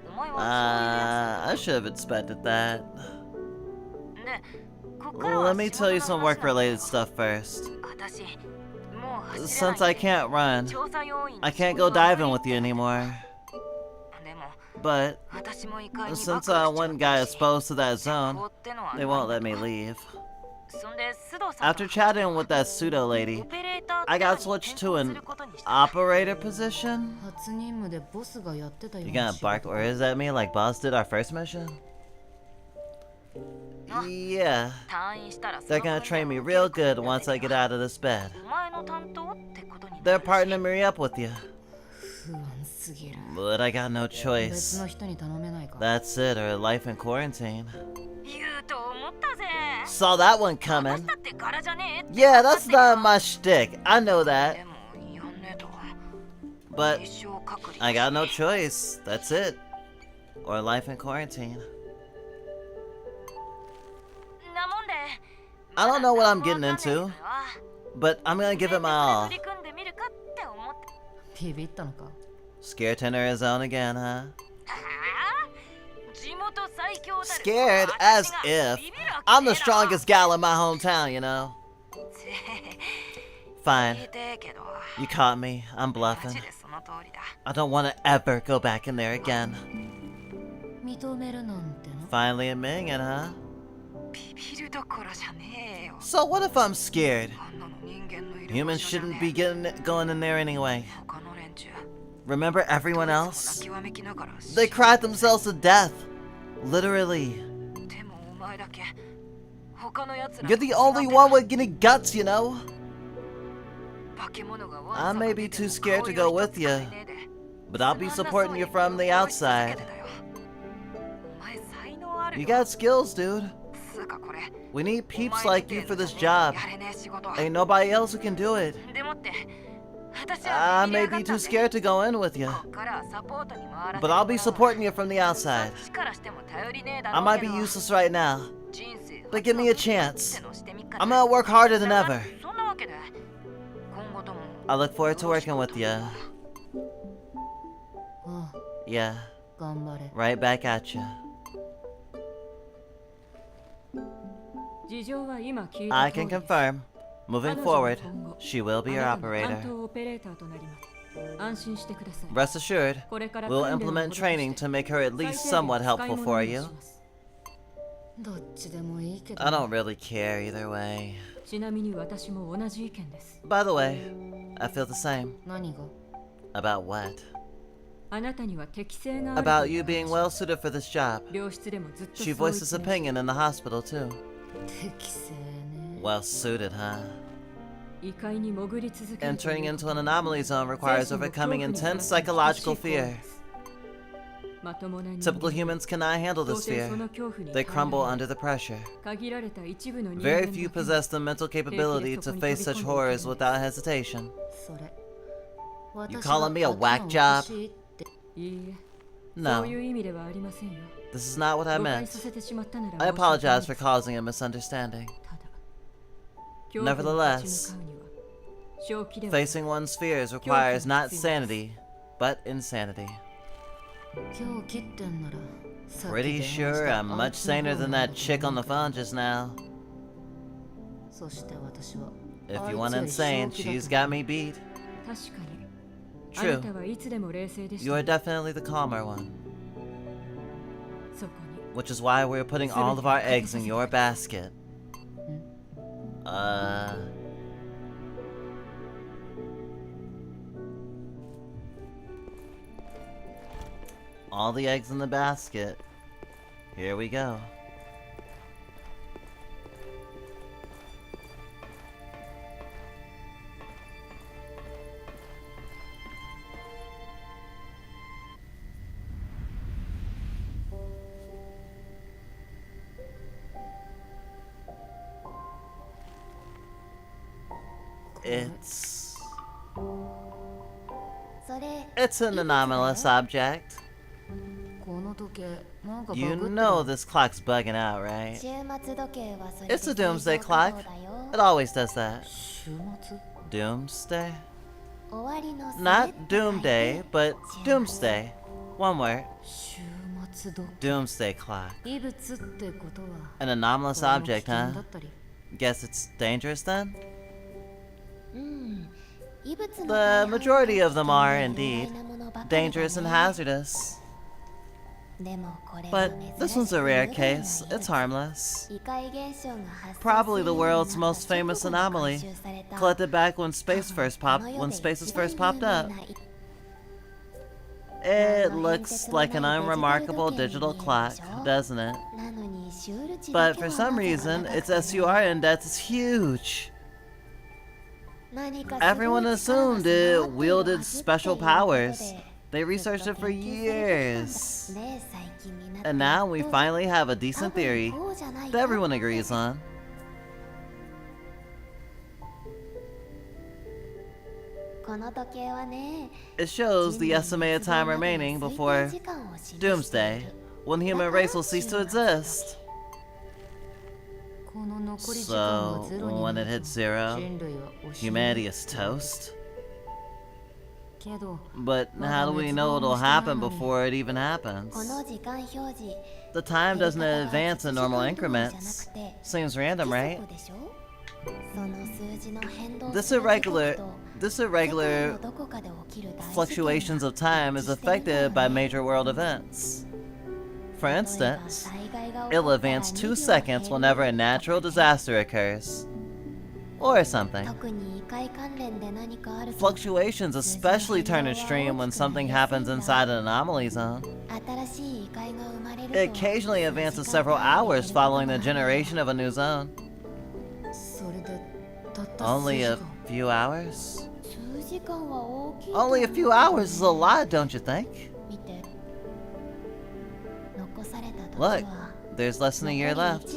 お前は I should have expected that. そういうやつでこっからは Let me tell you 仕事 some の話 work なんだよ related stuff first. 私もう走れない Since I can't run, 調査要員 I can't go diving with you anymore. でも But 私も異界に since 暴 one 露しちま got ったし exposed to that zone, こうってのは they won't let me leave. そんで須藤さんと After chatting with that pseudo lady, オペレーター I っての got に switched 転 to 向 an することにした operator position. 初任務でボスがやってたよ You うな gonna 仕 bark 事 orders at me like boss did our first mission? Yeah, 退院したらそ they're の gonna 訓 train 練 me を受ける real ことに good なる once I け get ど out of this bed. お前の担当ってことにな They're るし partnering me up with you, 不安すぎる but I got no 別 choice. の人に頼めないか That's it, or life in quarantine. 言うと思ったぜ Saw that one 私 coming. だって柄じゃねえって Yeah, 分か that's ってるよ not my shtick. I know で that, もやんねえと but 一生隔離 I got no choice. That's it, or life in quarantine. なもんで I don't know what I'm まだ getting 何もわかんねえけど into, よ but I'm gonna give it my all. 取り組んでみるかって思ってビビったのか Scared to enter his zone again, huh? はあ地元最強たる Scared 私 as が if ビビるわけ I'm ね the えだろ strongest gal in my hometown, you know? Fine, 聞いてえけど you caught me. I'm マ bluffing. ジでその通りだ I don't want to ever go back in there again. 認めるなんての Finally admitting it, huh? ビビるどころじゃねえよ So what if I'm scared? あんなの人間のいる Humans 場所じゃ shouldn't ね be え going in there anyway. 他の連中 Remember everyone どいつも else? 泣きわめきながら They cried themselves to death. Literally. でもお前だけ他の奴ら You're the only one with getting guts, you know? 化け物が I may be too scared to go with you, but I'll be supporting you from the outside. You got skills, dude. We need peeps like you for this job. Ain't nobody else who can do it. I may be too scared to go in with you, but I'll be supporting you from the outside. I might be useless right now, but give me a chance. I'm gonna work harder than ever. I look forward to working with you. ああ Yeah, 頑張れ right back at you. 事情は今聞いた I 通り can です confirm. Moving 彼女 forward, は今後 she will be your あなたの operator. 担当オペレーターとなります安心してください Rest assured, これから we'll 訓練を implement 施 training して to make her at least 最低 somewhat 限使い helpful 物 for に you. しますどっちでもいいけど I don't really care either way. ちなみに私も同じ意見です By the way, I feel the same. 何が About what? あなたには適性がある About you being well suited for this job. 病室でもずっと She そう言 voiced って this ました opinion in the hospital too. 適正ね Well suited, huh? 異界に潜り続ける Entering という into an anomaly zone requires 精神の overcoming 恐怖に intense さらされた psychological 厳しい行為 fear. ですまともな人 Typical 間 humans cannot handle 到 this 底 fear. その恐怖に They 耐えられ crumble ない under the pressure. 限られた一部の人間 Very だ few け possess the mental capability to face such horrors without hesitation. それ You 私 calling me a が whack 頭お job? かしいって いいえ No, そういう意味ではありませんよ this is not what I 誤解 meant. させてしまったなら I 申し訳ない apologize for causing a misunderstanding. ただ恐怖に Nevertheless, 立ち向かうには正気では Facing one's fears requires not sanity, but insanity. 今日切ってんならさっき Pretty 電話した sure I'm あい much つの saner 方 than が that chick on the phone just now. そして私は If あい you つ want より insane, 正気だ she's と got me beat. 確かに True. あなたはいつでも冷静でし You た are definitely the calmer one, そこに which is why we're putting all of our eggs in your basket. All the eggs in the basket. Here we go. It's an anomalous object. You know this clock's bugging out, right? It's a doomsday clock. It always does that. Doomsday? Not doomday, but doomsday. One word. Doomsday clock. An anomalous object, huh? Guess it's dangerous then? The majority of them are, indeed, dangerous and hazardous. But this one's a rare case. It's harmless. Probably the world's most famous anomaly, collected back when spaces first popped up. It looks like an unremarkable digital clock, doesn't it? But for some reason, its SUR index is huge. Everyone assumed it wielded special powers. They researched it for years. And now we finally have a decent theory that everyone agrees on. It shows the estimated time remaining before Doomsday, when the human race will cease to exist. So, when it hits zero, humanity is toast? But how do we know it'll happen before it even happens? The time doesn't advance in normal increments. Seems random, right? This irregular fluctuations of time is affected by major world events. For instance, it'll advance 2 seconds whenever a natural disaster occurs. Or something. Fluctuations especially turn extreme when something happens inside an anomaly zone. It occasionally advances several hours following the generation of a new zone. Only a few hours? Only a few hours is a lot, don't you think? Look, there's less than a year left.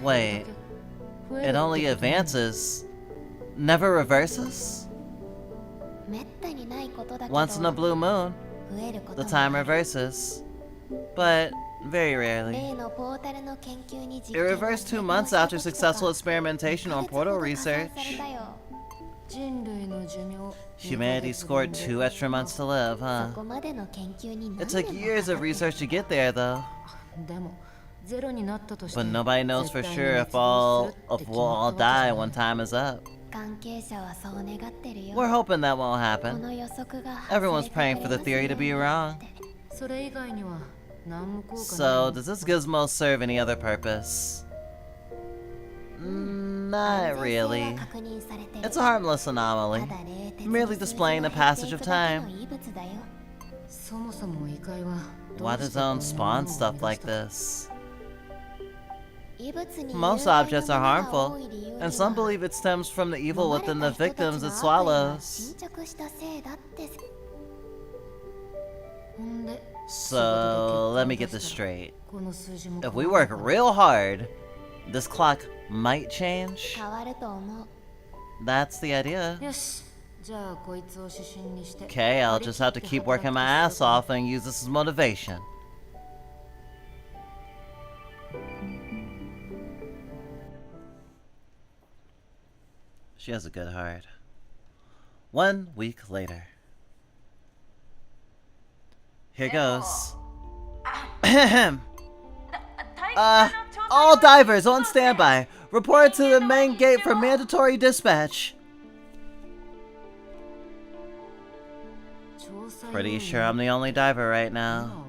Wait, it only advances, never reverses? Once in a blue moon, the time reverses, but very rarely. It reversed 2 months after successful experimentation on portal research. Humanity scored 2 extra months to live, huh? It took years of research to get there, though. But nobody knows for sure if we'll all die when time is up. We're hoping that won't happen. Everyone's praying for the theory to be wrong. So, does this gizmo serve any other purpose? Not really. It's a harmless anomaly, merely displaying the passage of time. Why does Zone spawn stuff like this? Most objects are harmful, and some believe it stems from the evil within the victims it swallows. So, let me get this straight. If we work real hard, this clock might change? That's the idea. Okay, I'll just have to keep working my ass off and use this as motivation. She has a good heart. 1 week later. Here goes. All divers on standby. Report to the main gate for mandatory dispatch. Pretty sure I'm the only diver right now.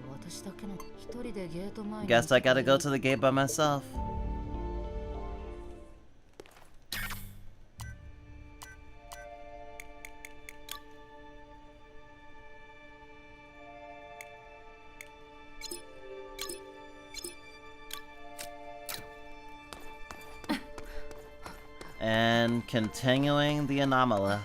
Guess I gotta go to the gate by myself. begin continuing the ANOMALITH.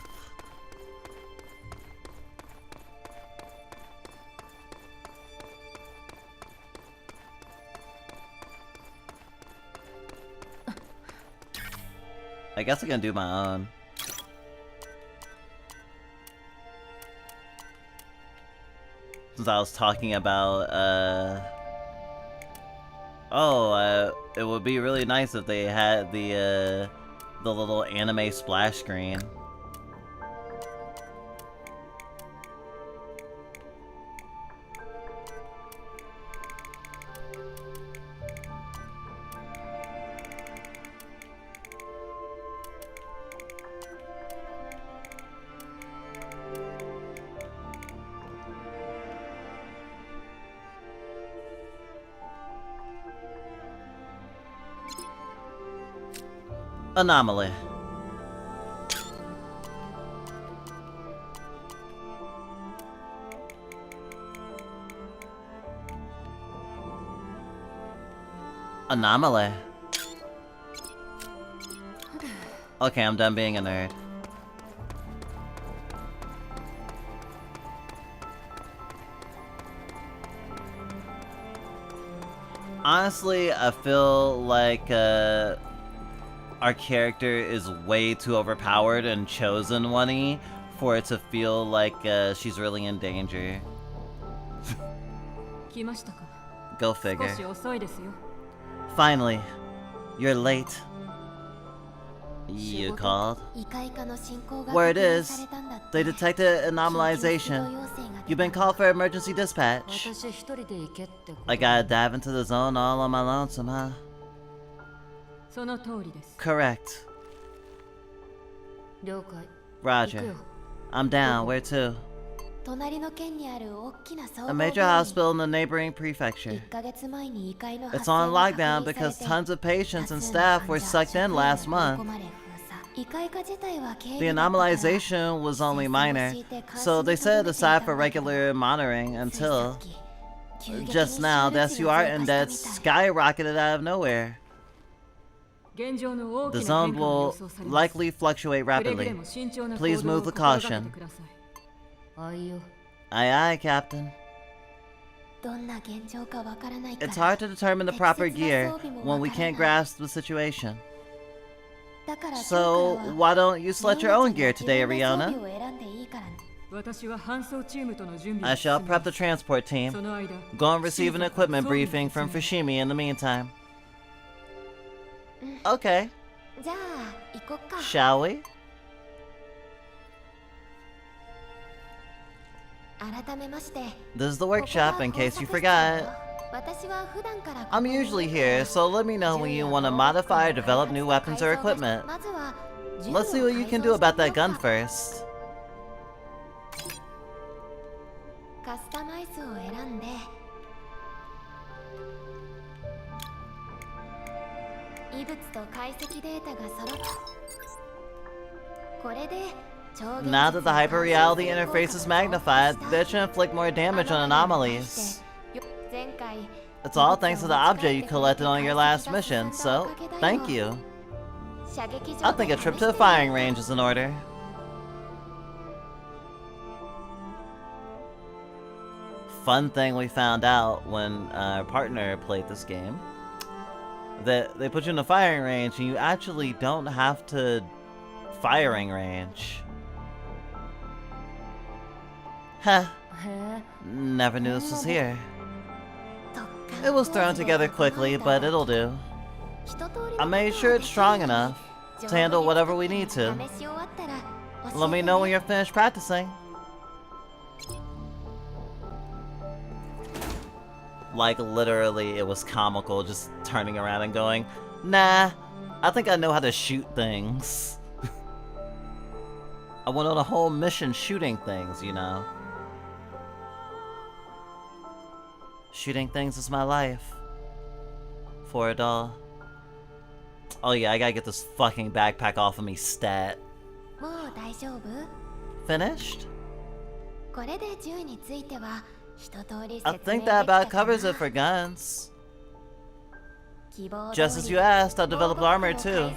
I guess I can do my own. Since I was talking about, it would be really nice if they had the little anime splash screen. Anomaly. Anomaly. Okay, I'm done being a nerd. Honestly, I feel like, our character is way too overpowered and chosen one-y for it to feel like she's really in danger. Go figure. Finally, you're late. You called? Word is, they detected anomalization. You've been called for emergency dispatch. I gotta dive into the zone all on my lonesome, huh? Correct. Roger. I'm down. Where to? A major hospital in the neighboring prefecture. It's on lockdown because tons of patients and staff were sucked in last month. The anomalization was only minor, so they set it aside for regular monitoring until... just now, the SUR index skyrocketed out of nowhere. The zone will likely fluctuate rapidly. Please move with caution. Aye aye, Captain. It's hard to determine the proper gear when we can't grasp the situation. So, why don't you select your own gear today, Riona? I shall prep the transport team. Go and receive an equipment briefing from Fushimi in the meantime. Okay. Shall we? This is the workshop, in case you forgot. I'm usually here, so let me know when you want to modify or develop new weapons or equipment. Let's see what you can do about that gun first. Now that the hyper-reality interface is magnified, that should inflict more damage on anomalies. It's all thanks to the object you collected on your last mission, so thank you. I think a trip to the firing range is in order. Fun thing we found out when our partner played this game, that they put you in the firing range and you actually don't have to firing range. Huh. Never knew this was here. It was thrown together quickly, but it'll do. I made sure it's strong enough to handle whatever we need to. Let me know when you're finished practicing. Like, literally, it was comical just turning around and going, nah, I think I know how to shoot things. I went on a whole mission shooting things, you know. Shooting things is my life. For a doll. Oh yeah, I gotta get this fucking backpack off of me, stat. Finished? I think that about covers it for guns. Just as you asked, I developed armor too.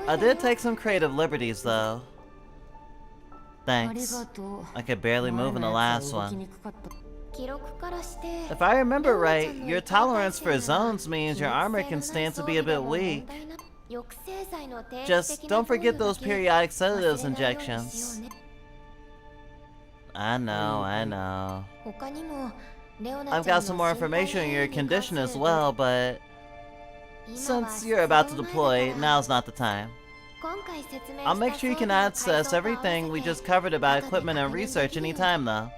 I did take some creative liberties though. Thanks. I could barely move in the last one. If I remember right, your tolerance for zones means your armor can stand to be a bit weak. Just don't forget those periodic sedatives injections. I know. I've got some more information on your condition as well, but since you're about to deploy, now's not the time. I'll make sure you can access everything we just covered about equipment and research anytime though.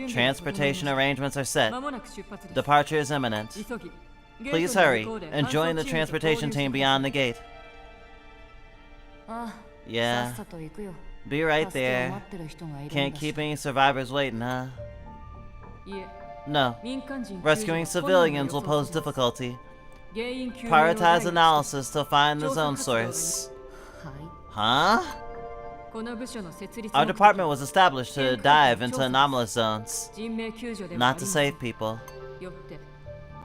Transportation arrangements are set. Departure is imminent. Please hurry and join the transportation team beyond the gate. Yeah. Be right there. Can't keep any survivors waiting, huh? No. Rescuing civilians will pose difficulty. Prioritize analysis to find the zone source. Huh? Our department was established to dive into anomalous zones, not to save people.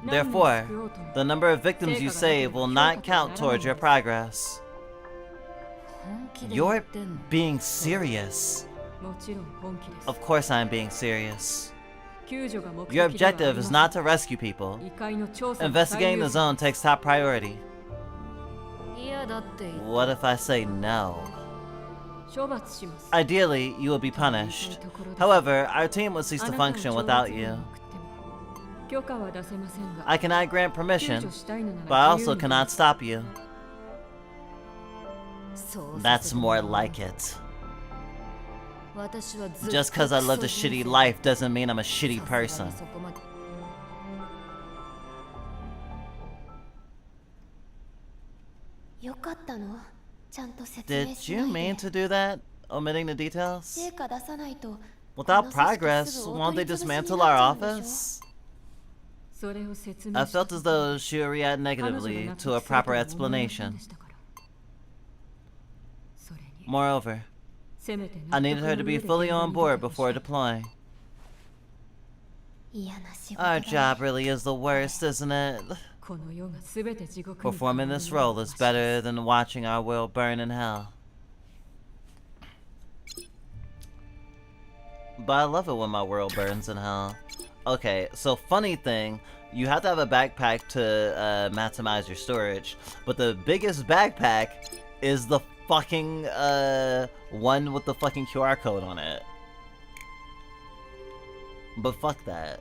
Therefore, the number of victims you save will not count towards your progress. You're being serious. Of course I'm being serious. Your objective is not to rescue people. Investigating the zone takes top priority. What if I say no? Ideally, you will be punished. However, our team will cease to function without you. I cannot grant permission, but I also cannot stop you. That's more like it. Just because I lived a shitty life doesn't mean I'm a shitty person. Did you mean to do that? Omitting the details? Without progress, won't they dismantle our office? I felt as though she would react negatively to a proper explanation. Moreover, I needed her to be fully on board before deploying. Our job really is the worst, isn't it? Performing this role is better than watching our world burn in hell. But I love it when my world burns in hell. Okay, so funny thing, you have to have a backpack to maximize your storage, but the biggest backpack is the fucking one with the fucking QR code on it. But fuck that.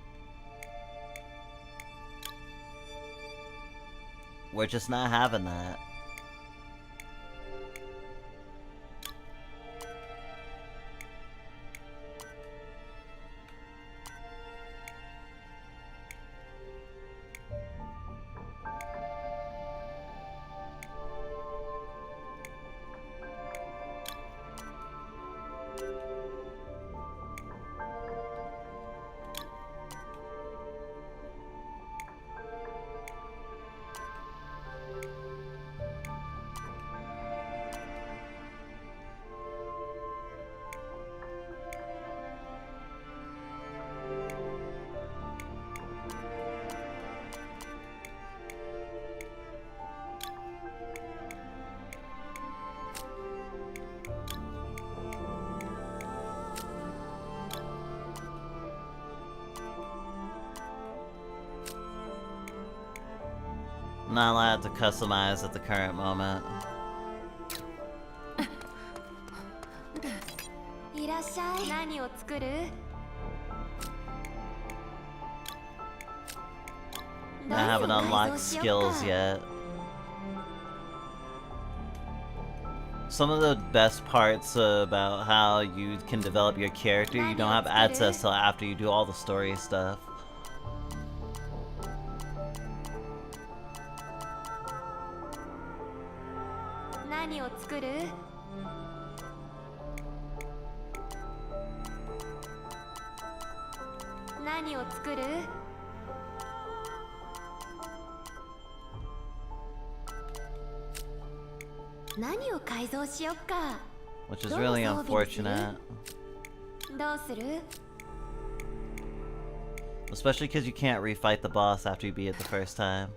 We're just not having that. Not allowed to customize at the current moment. I haven't unlocked skills yet. Some of the best parts about how you can develop your character, you don't have access till after you do all the story stuff. Which is really unfortunate. Especially because you can't refight the boss after you beat it the first time.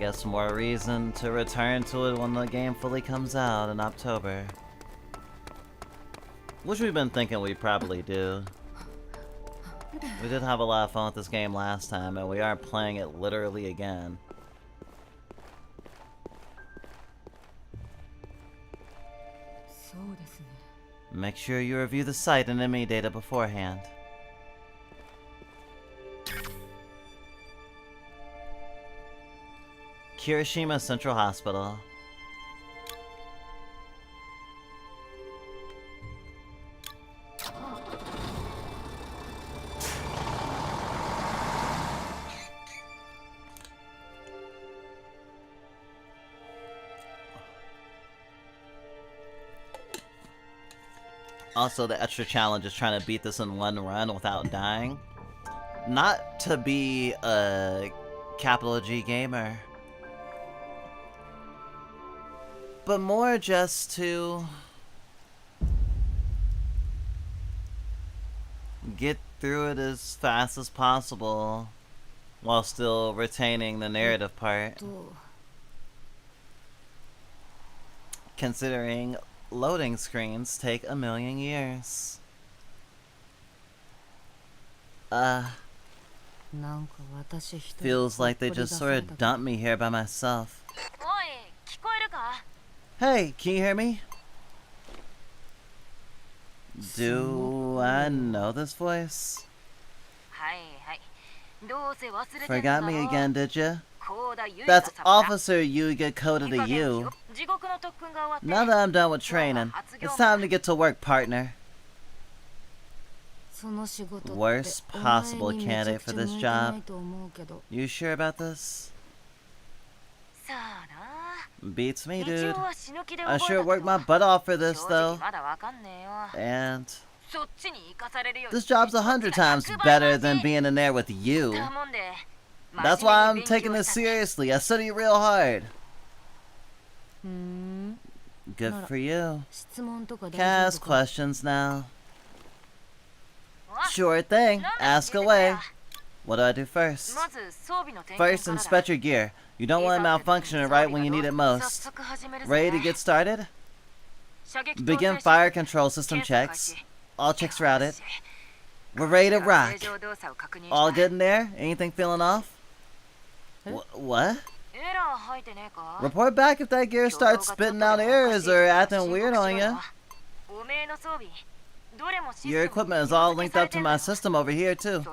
guess more reason to return to it when the game fully comes out in October. Which we've been thinking we'd probably do. We did have a lot of fun with this game last time, and we are playing it literally again. Make sure you review the site and enemy data beforehand. Kirishima Central Hospital. Also, the extra challenge is trying to beat this in one run without dying. Not to be a capital G gamer, but more just to get through it as fast as possible while still retaining the narrative part. Considering loading screens take 1,000,000 years. Feels like they just sort of dumped me here by myself. Hey, can you hear me? Do I know this voice? Forgot me again, did ya? That's Officer Yuiga Koda to you. Now that I'm done with training, it's time to get to work, partner. Worst possible candidate for this job. You sure about this? Beats me, dude. I sure worked my butt off for this, though. And this job's 100 times better than being in there with you. That's why I'm taking this seriously. I study real hard. Good for you. Can I ask questions now? Sure thing. Ask away. What do I do first? First, inspect your gear. You don't want it malfunctioning right when you need it most. Ready to get started? Begin fire control system checks. All checks routed. We're ready to rock. All good in there? Anything feeling off? What? Report back if that gear starts spitting out errors or acting weird on you. Your equipment is all linked up to my system over here too.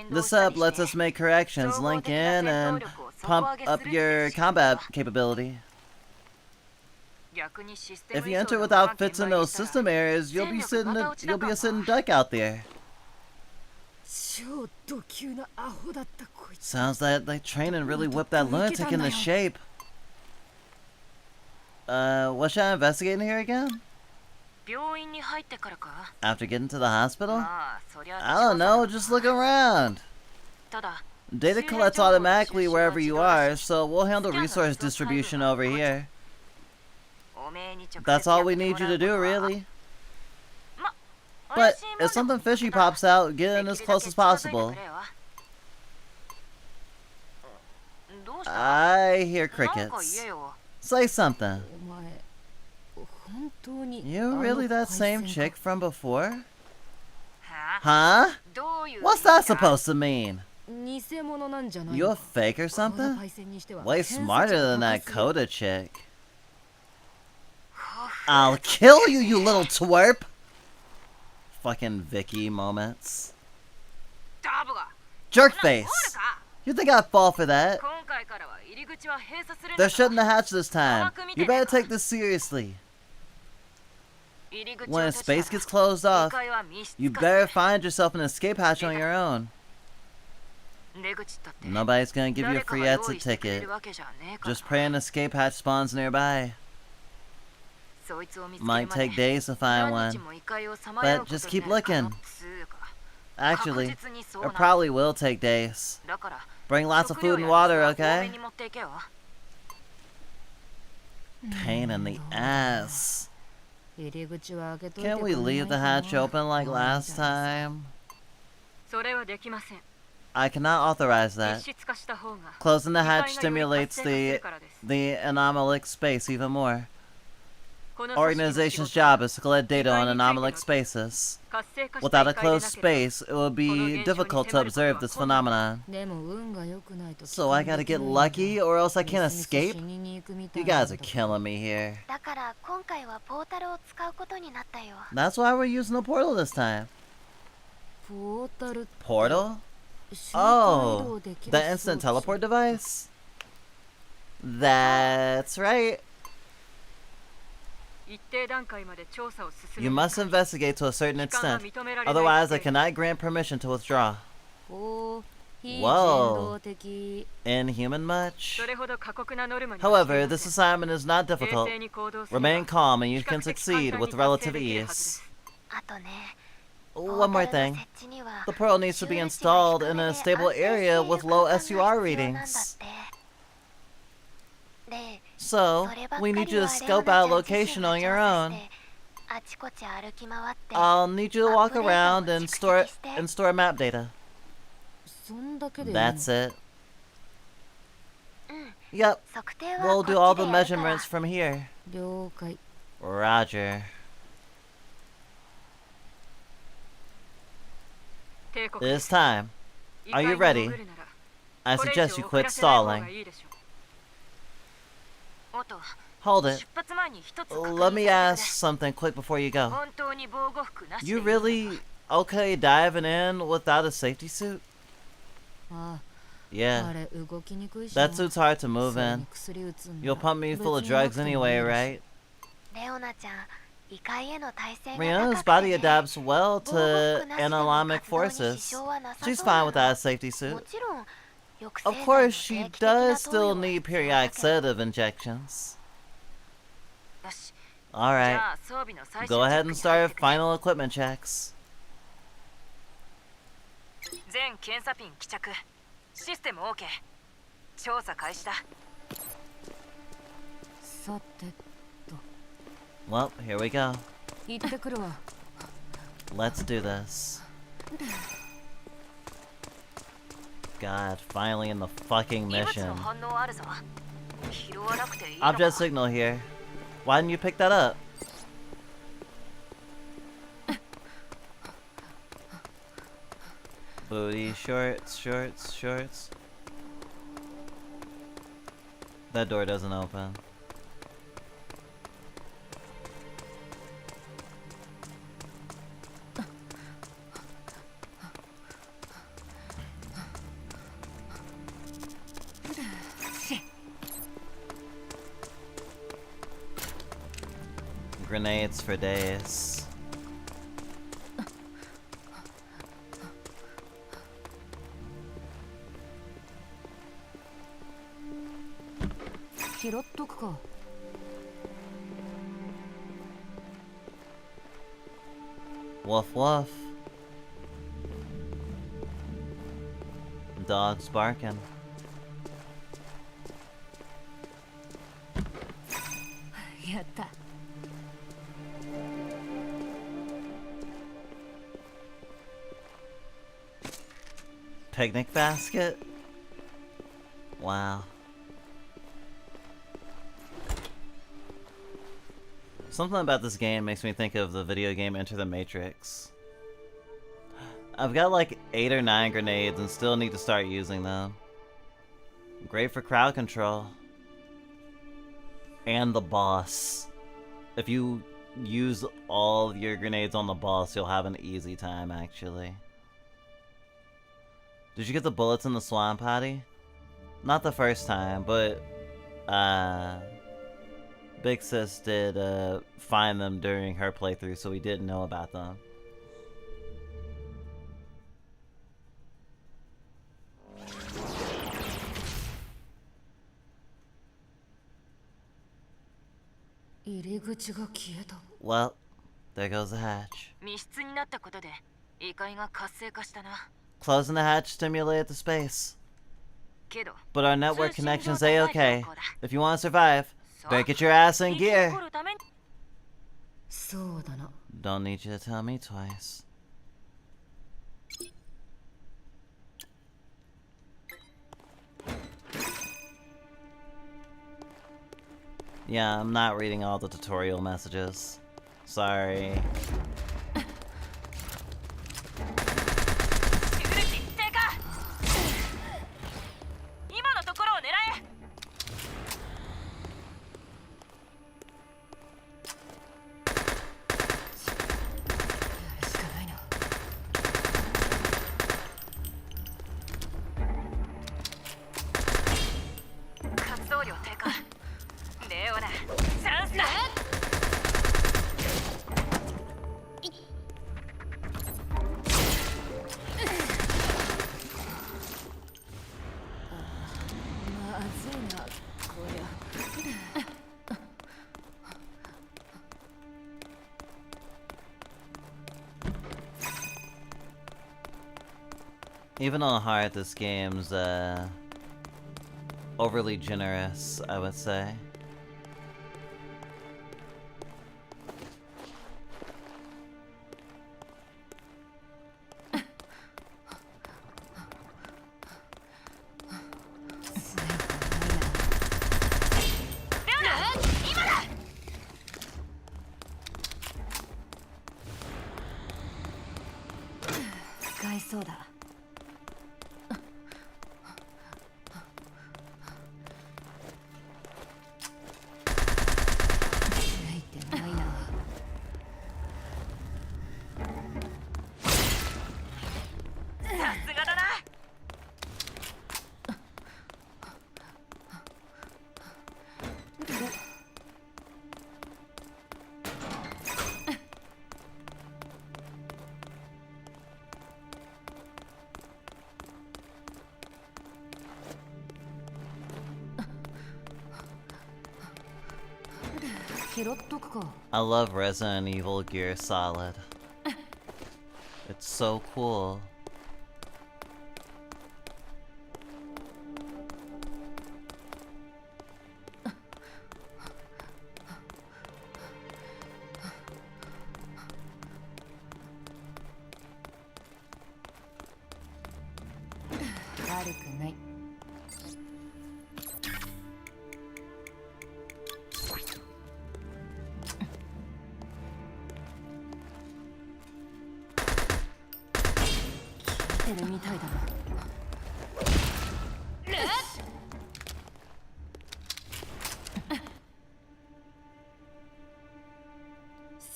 The setup lets us make corrections, link in, and pump up your combat capability. If you enter without fixing those system errors, you'll be a sitting duck out there. Sounds like training really whipped that lunatic into shape. What should I investigate in here again? After getting to the hospital? I don't know, just look around. Data collects automatically wherever you are, so we'll handle resource distribution over here. That's all we need you to do, really. But if something fishy pops out, get in as close as possible. I hear crickets. Say something. You really that same chick from before? Huh? What's that supposed to mean? You a fake or something? Way smarter than that Koda chick. I'll kill you, you little twerp! Fucking Vicky moments. Jerkface! You think I'd fall for that? They're shutting the hatch this time. You better take this seriously. When a space gets closed off, you better find yourself an escape hatch on your own. Nobody's gonna give you a free exit ticket. Just pray an escape hatch spawns nearby. Might take days to find one, but just keep looking. Actually, it probably will take days. Bring lots of food and water, okay? Pain in the ass. Can't we leave the hatch open like last time? I cannot authorize that. 密室化した方が Closing the 異 hatch 界がより stimulates 活性化する the からです the anomalic space even more. この組織の仕 Organization's 事は job is to collect data on anomalic spaces. 活性化した Without a 異界で closed なければ space, it will be difficult to observe this phenomenon. でも運が良くないと So I gotta get lucky, or else I can't escape? You guys are killing me here. だから今回はポータルを使うことになったよ。 That's why we're using the portal this time. ポータル Portal? Oh, the instant teleport device? That's right. 一定段階まで調査を進め You る must 限り investigate to a certain 期間が extent. 認められない Otherwise, I 規定 cannot grant permission to withdraw. お非人 Whoa. 道的 Inhuman much? それほど過酷なノルマには However, して this いません assignment is not 冷 difficult. 静に行動すれば Remain calm and you 比 can 較的 succeed 簡単 with に達 relative 成できるはずで ease. すあとね、 One more ポータル thing. の設置には The portal needs to be installed in a stable area with low SUR readings. で、 So, そればっ we か need り you は to レオ scope ナ out ちゃん location 自身が on your 調査 own. してあちこち歩き回って I'll need you to walk Upgrade aroundを and 蓄 store 積して and store map data. そんだけでいい That's it. うん Yep, 測定は we'll こ do っ all ち the でやるから measurements from here. 了解 Roger. 帝国 It is time. 異 Are 界 you に ready? 潜るなら I これ以 suggest 上 you 遅 quit らせない方が stalling. いいでしょう。おっと Hold it. 出発前に一つ確認 Let me させ ask て something quick before you くれ go. 本当に防護服なしでい You いのか really okay diving in without a safety suit? あ Yeah. あれ動きにくいし That な suit's hard to move それ in. に薬打つんだ You'll pump me full of 別にな drugs くてもいい anyway, でしょ right? レオナちゃん異界への耐性が Riona's 高くて body ね adapts well 防護 to 服なしでの anomic 活動に支 forces. 障はなさ She's そう fine な without a の safety も suit. ちろん抑 Of 制剤 course, の she 定期的な does 投 still 与は need 必要だ periodic けど sedative injections. よし Alright, じゃあ装備の最終 go チェ ahead ック and に入っ start てくれ final equipment checks. 全検査ピン帰着システム OK 調査開始ださて Well, here we go. 行ってくるわ Let's do this. God, finally in the fucking 異物 mission. の反応あるぞ拾わなくていいの Object か signal here. Why didn't you pick that up? Booty, shorts, shorts, shorts. That door doesn't open. Grenades for days. Woof woof. Dogs barking. Picnic basket? Wow. Something about this game makes me think of the video game Enter the Matrix. I've got like 8 or 9 grenades and still need to start using them. Great for crowd control. And the boss. If you use all your grenades on the boss, you'll have an easy time actually. Did you get the bullets in the swan potty? Not the first time, but Big Sis did find them during her playthrough, so we didn't know about them. Well, there goes the hatch. 密室になったことで異界が活性化したな Closing the hatch stimulated the space. けど But our network 通信 connection's 状態は A-okay. 良好だ If you want to survive, そう better get your ass in 生き gear. 残るために そうだな Don't need you to tell me twice. Yeah, I'm not reading all the tutorial messages. Sorry. シグルチ低下。今のところを狙え。やるしかないな。活動量低下。レオナ、チャンスだ。まずいな、こりゃ。Even on hard, this game's overly generous, I would say. I love Resident Evil Gear Solid. It's so cool.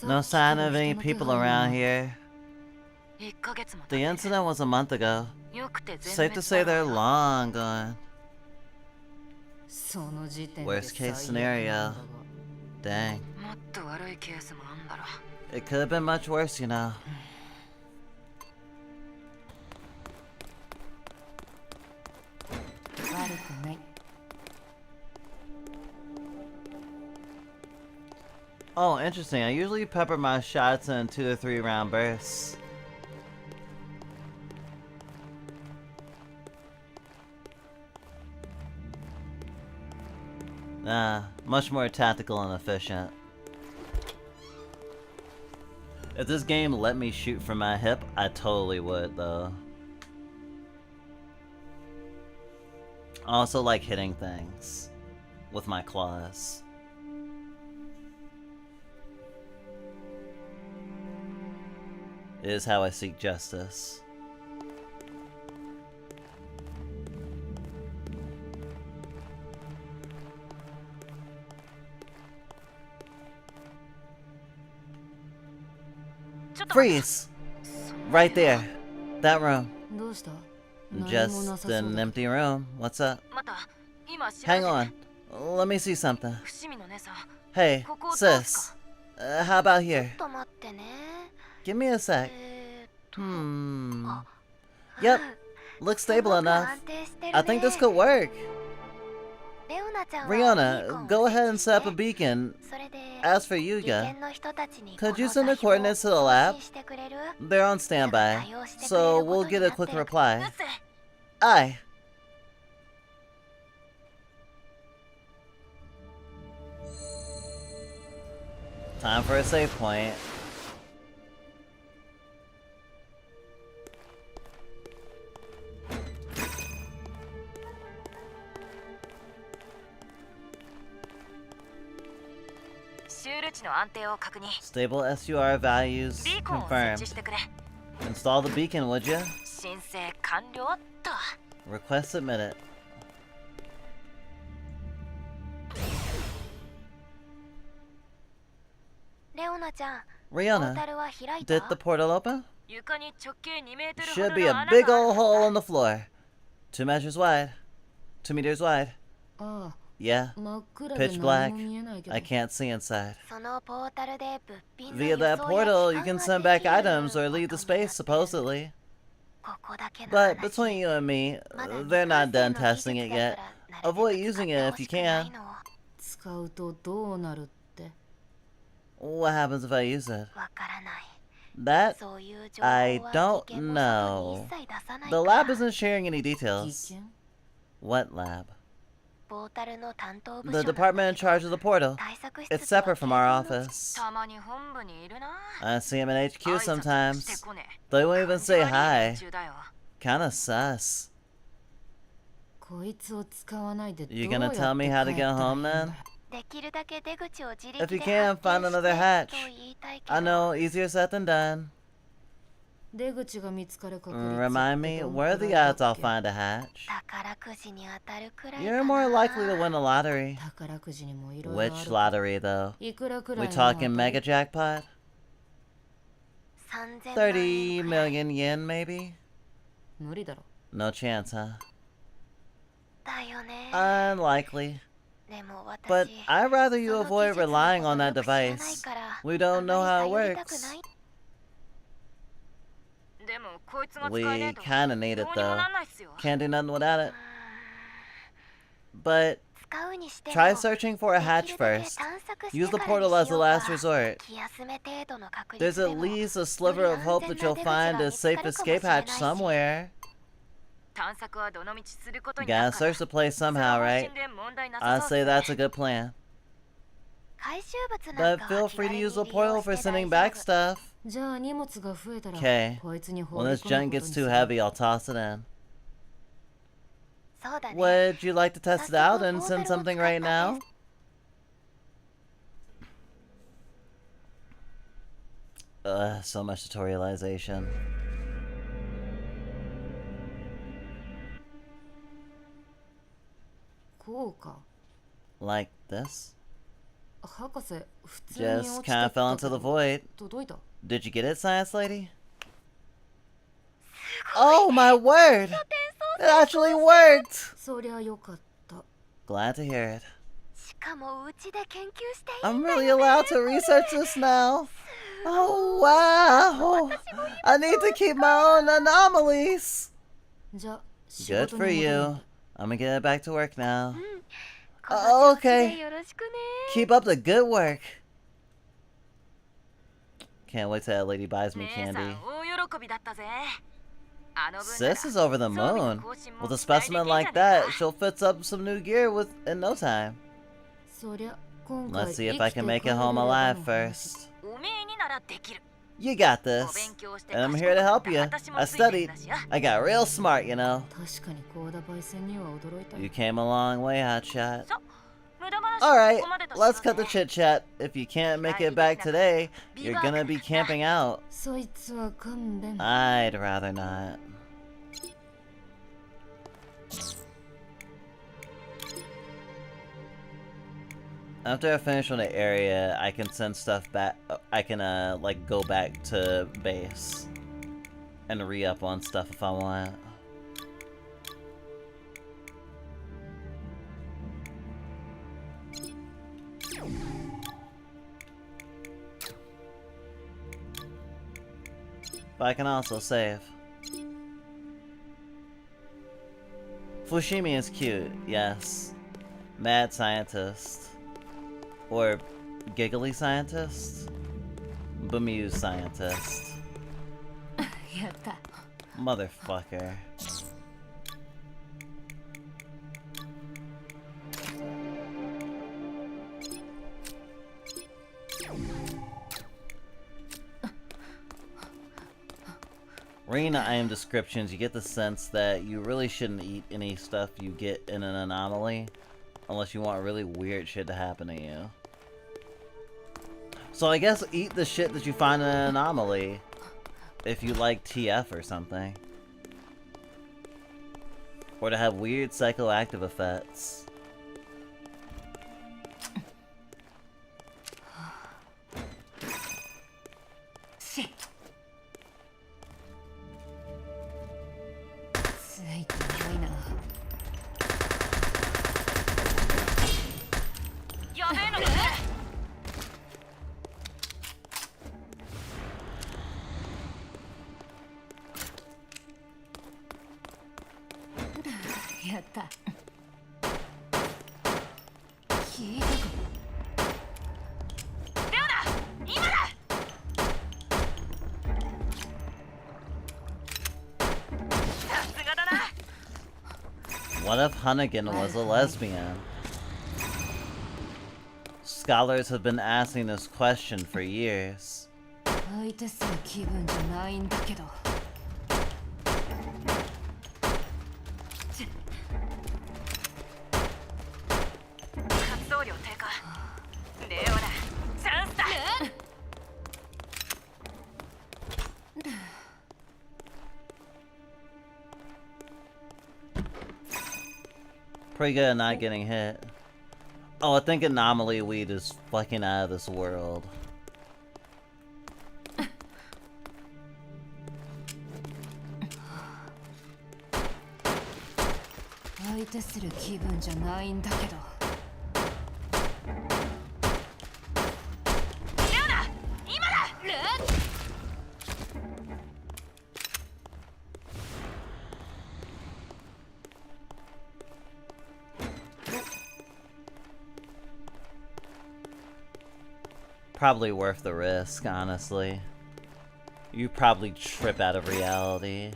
No sign of any people around here. The incident was a month ago. Safe to say they're long gone. Worst case scenario. Dang. It could have been much worse, you know. Oh, interesting. I usually pepper my shots in 2 to 3 round bursts. Much more tactical and efficient. If this game let me shoot from my hip, I totally would, though. I also like hitting things with my claws. It is how I seek justice. Freeze! Right there. That room. Just an empty room. What's up? Hang on. Let me see something. Hey, sis. How about here? Give me a sec. Yep. Looks stable enough. I think this could work. Rihanna, go ahead and set up a beacon. As for Yuga, could you send the coordinates to the lab? They're on standby, so we'll get a quick reply. Aye. Time for a save point. 周ル値の安定を確認。 Stable SUR values ビーコンを設 confirmed. 置してくれ。 Install the beacon, would you? 申請完了っと。 Request submitted. Leona ちゃん、ポー Rihanna, タルは開い did た the portal open? 床に直径2メートルほ Should ど be の a 穴 big が old hole in the floor. 2 measures wide. 2 meters wide. あ Yeah, あ、真っ暗で pitch 何 black. も見えないけど I can't see inside. そのポータルで物品の Via 輸 that 送 portal, や you 帰還 can は send で back きる items or こと leave に the なって space, る supposedly. ここだけの But 話 between you and me, まだ they're not 未完 done 成の技 testing 術 it だ yet. からなる Avoid べく使 using って it ほ if you しくない can. の。使うとどうなるって What happens if I use it? わからない。 That そういう情報 I は don't 危険も外に know. 一切出さない The から lab isn't sharing any 危 details. 険 What lab? ポータルの担当部 The 署なんだ department in けど charge of the portal. 対策室 It's とは separate from our 系統の office. たまに本部にいるな。 I see him in 挨 HQ 拶もして sometimes. こね。 They won't even say 感じ悪い hi. 連中だよ。 Kinda sus. こいつを使わないでどう You やって gonna tell me how to 帰ったら get いい home んだよ then? できるだけ出口を自 If 力 you で can, 発 find 見 another して hatch. と言いたいけ I ど know, easier said than done. 出口が見つかる確率 Remind って me, どん where are く the らい odds だ I'll っけ find a hatch? 宝くじに当たるくらいか You're な more likely to win a lottery. 宝くじにもいろいろある Which lottery, though? いくらくら We いの当た talking り mega jackpot? 3000万円 30くらい million yen, maybe? 無理だろ No chance, huh? だよね Unlikely. でも But 私 I'd rather そ you の avoid 技術の relying こと on that よく知らない device. から We あ don't ん know ま how り it 頼りたく works. ないでもこいつが使 We えねえと kinda need ど it うにも though. なんないっすよ。 Can't do nothing without it. But 使うにしても try searching for a で hatch きるだけ first. 探索して Use the から portal に as し the よう last か resort. 気休め程度の確 There's 率で at も least a sliver of hope that you'll find a safe escape hatch somewhere. 探索はどの道することに You な gotta るから。 search the place その somehow, 方 right? 針で問題な I'd さそう say っす that's a ね。 good plan. 回収物なん But か feel は気 free 軽 to に use the 利 portal 用 for して sending 大 back 丈夫 stuff. じゃあ荷物が増えたら Okay. こいつに放 When り this 込む junk こと gets に too する heavy, I'll toss it in. そうだね Would you like to test it out and send something right now? So much tutorialization. こうか Like this? 博士普通に Just 落ちて kinda った fell け into the ど void. 届いた Did you get it, science lady? Oh my word! It actually worked! そりゃよかった Glad to hear it. しかもうちで研究していい I'm んだよ really allowed to research this now. Oh wow! I need to keep my own anomalies. じゃあ仕 Good 事 for に戻 you. るんだ I'm gonna get back to work now. この調子 Okay. でよろしくね Keep up the good work. Can't wait till that lady buys me 姉さ candy. ん大喜びだったぜ。あの分なら Sis is over the 装備の moon. 更新も With a 期待できん specimen じゃね like えか that, she'll fix up some new gear in no time. そりゃ今回 Let's 生 see き if I て can 帰 make れ it れば home の alive 話 first. おめえにならできる。 You got お this. 勉強して And I'm 賢 here く to なっ help た you. 私も I ついてるん studied. だしよ。 I got real smart, you know. 確かに高田焙煎には驚いた You came a long way, hotshot. そう無駄話 Alright, ここまでとし let's よう cut the ぜ chit chat. If you can't make it back today, you're gonna be camping out. そいつは勘弁 I'd rather not. After I finish on the area, I can send stuff back. I can like go back to base and re-up on stuff if I want. But I can also save. Fushimi is cute, yes. Mad scientist. Or giggly scientist? Bemused scientist. やった Motherfucker. Reading the item descriptions, you get the sense that you really shouldn't eat any stuff you get in an anomaly unless you want really weird shit to happen to you. So I guess eat the shit that you find in an anomaly. If you like TF or something. Or to have weird psychoactive effects. Shit. ついてないな。やべえのだね。やった。聞いたか。レオナ、今だ。さすがだな。 What if Hunnigan was a lesbian? Scholars have been asking this question for years. 相手する気分じゃないんだけど。活動量低下。レオナ、チャンスだ。Pretty good at not getting hit. Oh, I think anomaly weed is fucking out of this world. 相手する気分じゃないんだけど。レオナ、今だ。 Probably worth the risk, honestly. You probably trip out of reality.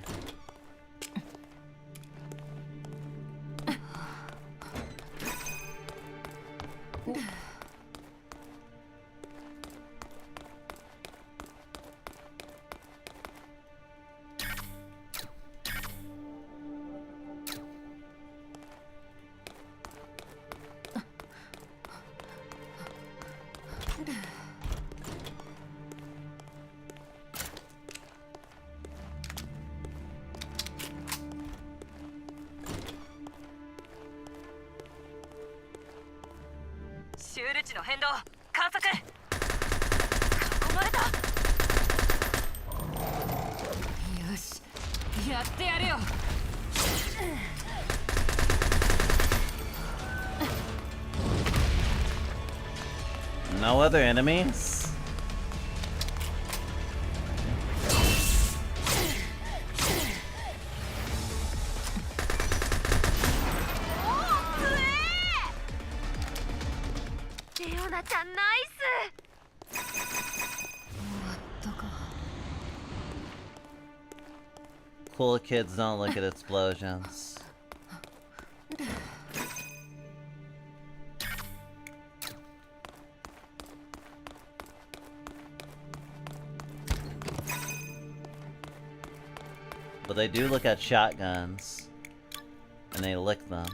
No other enemies? Cool kids don't look at explosions. But they do look at shotguns, and they lick them.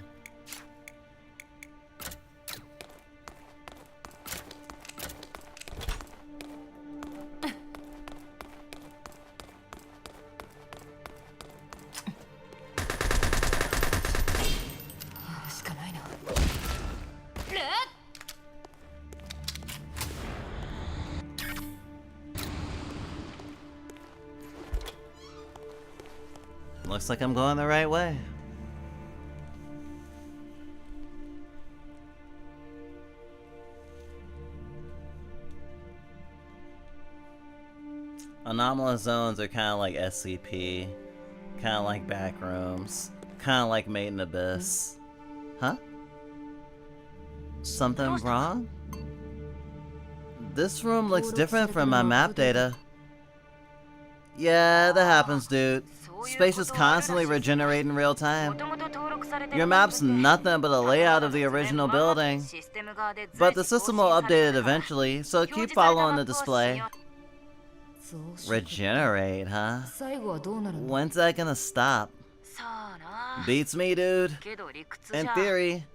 Looks like I'm going the right way. Anomalous zones are kind of like SCP, kind of like Backrooms, kind of like Made in Abyss. Huh? Something wrong? This room looks different from my map data. Yeah, that happens, dude. Space is constantly regenerating in real time. Your map's nothing but a layout of the original building. But the system will update it eventually, so keep following the display. Regenerate, huh? When's that gonna stop? Beats me, dude. In theory,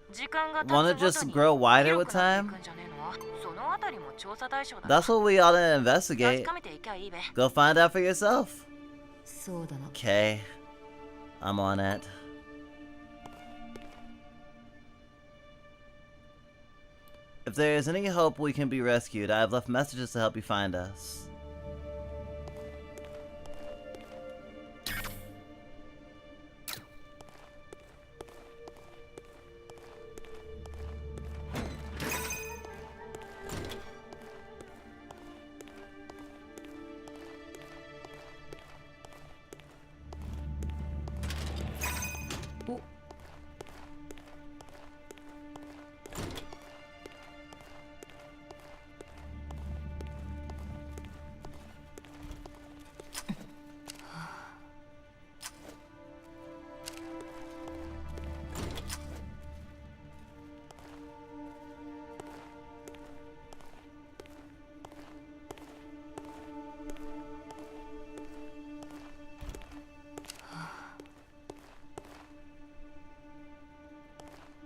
won't it just grow wider with time? よりも調査対象だ。 That's what we ought to 確 investigate. かめていきゃいいべ。 Go find out for yourself. そうだな。 Okay. I'm on it. If there is any hope we can be rescued, I have left messages to help you find us.「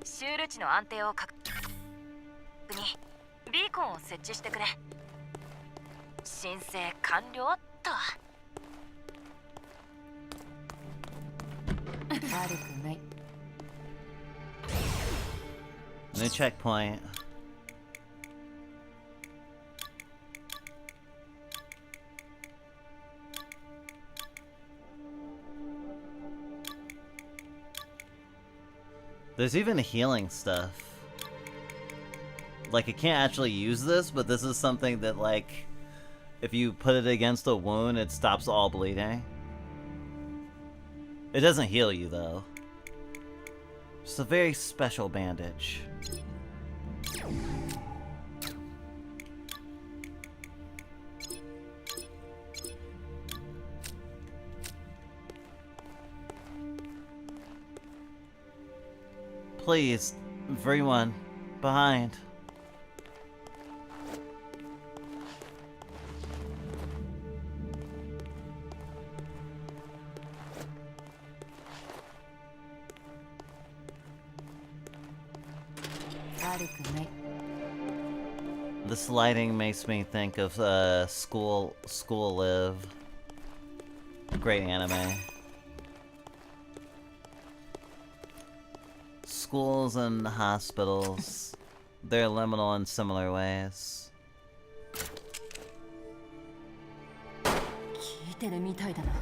シュール値の安定を確認。ビーコンを設置してくれ。申請完了っと。 悪くない。 New checkpoint. There's even healing stuff. Like, I can't actually use this, but this is something that, like, if you put it against a wound, it stops all bleeding. It doesn't heal you, though. Just a very special bandage. Please, everyone, behind. This lighting makes me think of School Live. Great anime. Schools and hospitals, they're liminal in similar ways. 聞いてるみたいだな。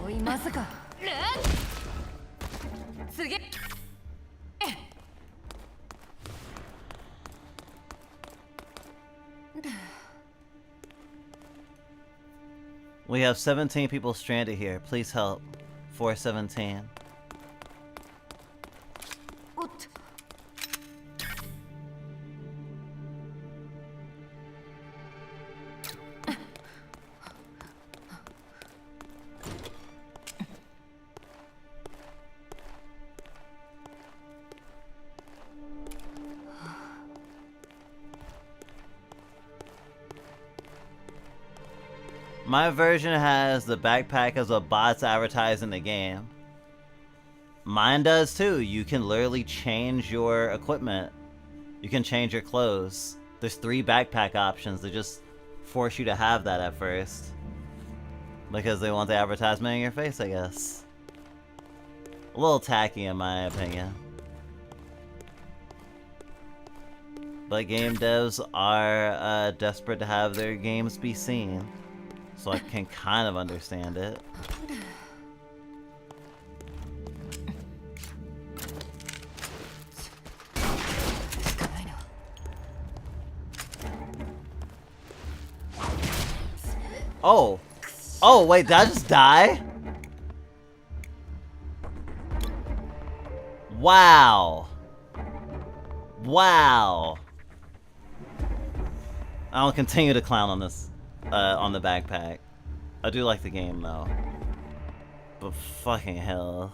おいおい、まさか。次。 We have 17 people stranded here. Please help. 417. おっと。 My version has the backpack as a bots advertised in the game. Mine does too. You can literally change your equipment. You can change your clothes. There's 3 backpack options. They just force you to have that at first. Because they want the advertisement in your face, I guess. A little tacky in my opinion. But game devs are desperate to have their games be seen. So I can kind of understand it. Oh! Oh, wait, did I just die? Wow! Wow! I'll continue to clown on this. On the backpack. I do like the game though. But fucking hell.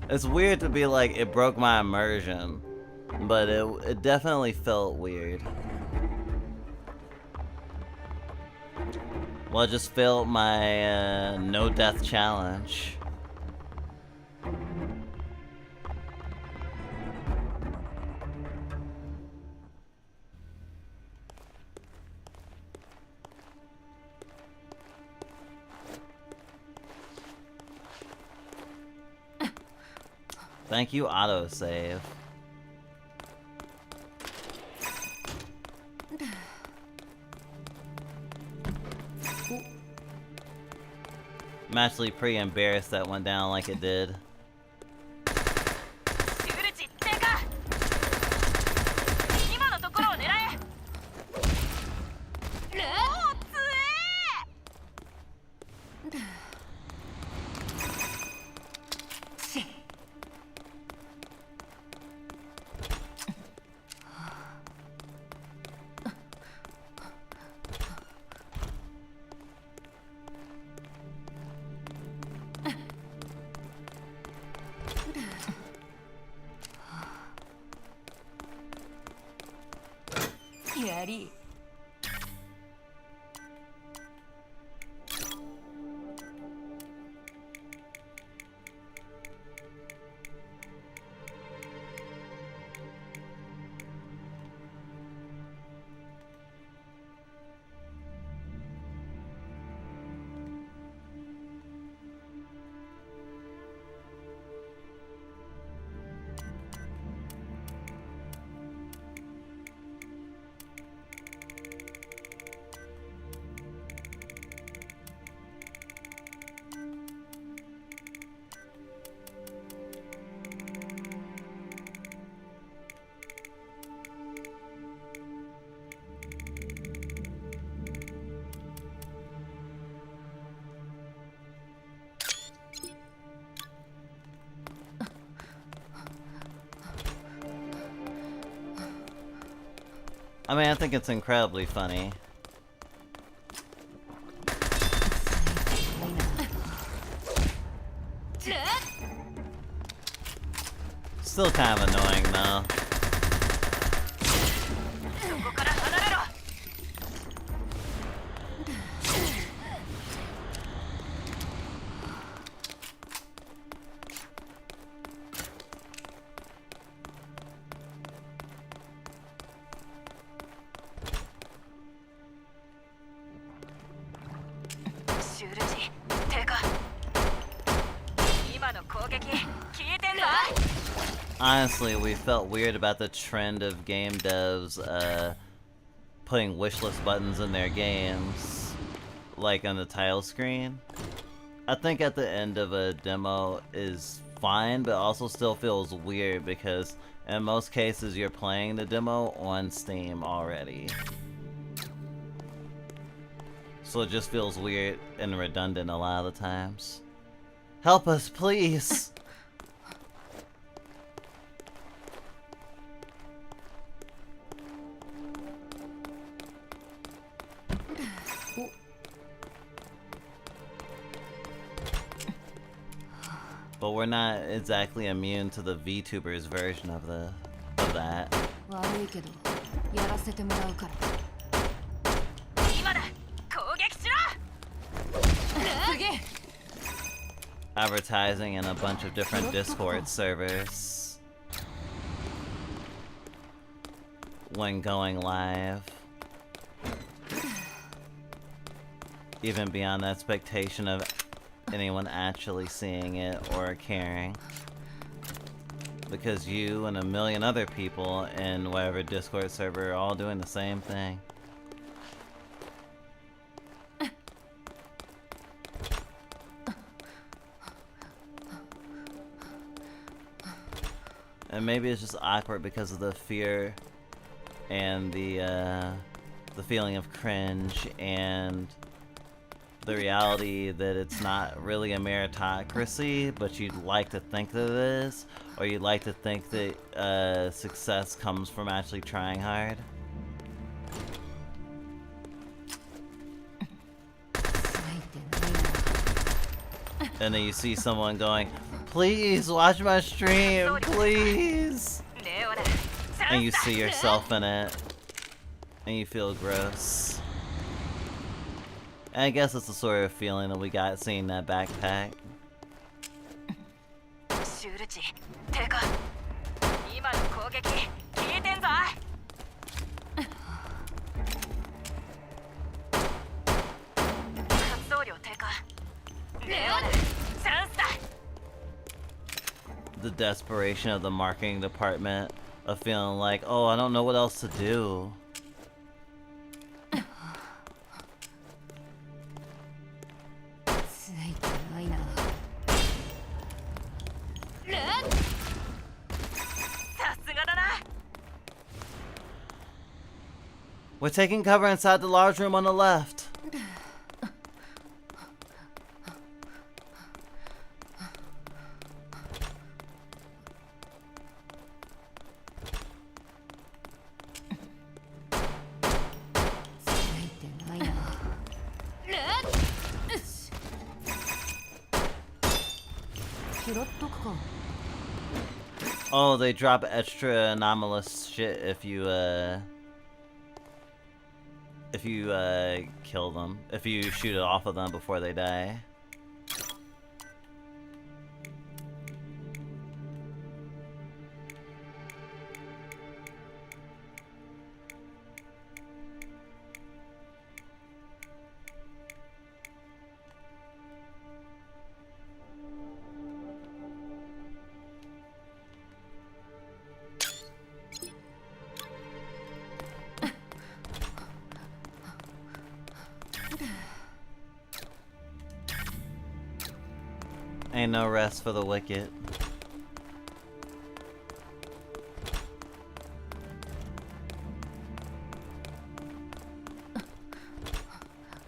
It's weird to be like, it broke my immersion. But it definitely felt weird. Well, I just failed my no death challenge. Thank you, autosave. I'm actually pretty embarrassed that went down like it did. Yari. I mean, I think it's incredibly funny. Still kind of annoying, though. Honestly, we felt weird about the trend of game devs putting wishlist buttons in their games, like on the title screen. I think at the end of a demo is fine, but also still feels weird because in most cases you're playing the demo on Steam already. So it just feels weird and redundant a lot of the times. Help us, please! But we're not exactly immune to the VTubers version of that. Advertising in a bunch of different Discord servers when going live. Even beyond the expectation of anyone actually seeing it or caring. Because you and a million other people in whatever Discord server are all doing the same thing. And maybe it's just awkward because of the fear and the feeling of cringe and the reality that it's not really a meritocracy, but you'd like to think that it is, or you'd like to think that success comes from actually trying hard. And then you see someone going, "Please watch my stream, please!" And you see yourself in it, and you feel gross. And I guess it's the sort of feeling that we got seeing that backpack. シュール値低下。今の攻撃効いてんぞ。発動量低下。レオネチャンスだ。The desperation of the marketing department of feeling like, oh, I don't know what else to do. ついてないな。さすがだな。 We're taking cover inside the large room on the left. Oh, they drop extra anomalous shit if you kill them. If you shoot it off of them before they die. Ain't no rest for the wicked.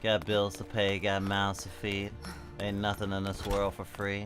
Got bills to pay, got mouths to feed. Ain't nothing in this world for free.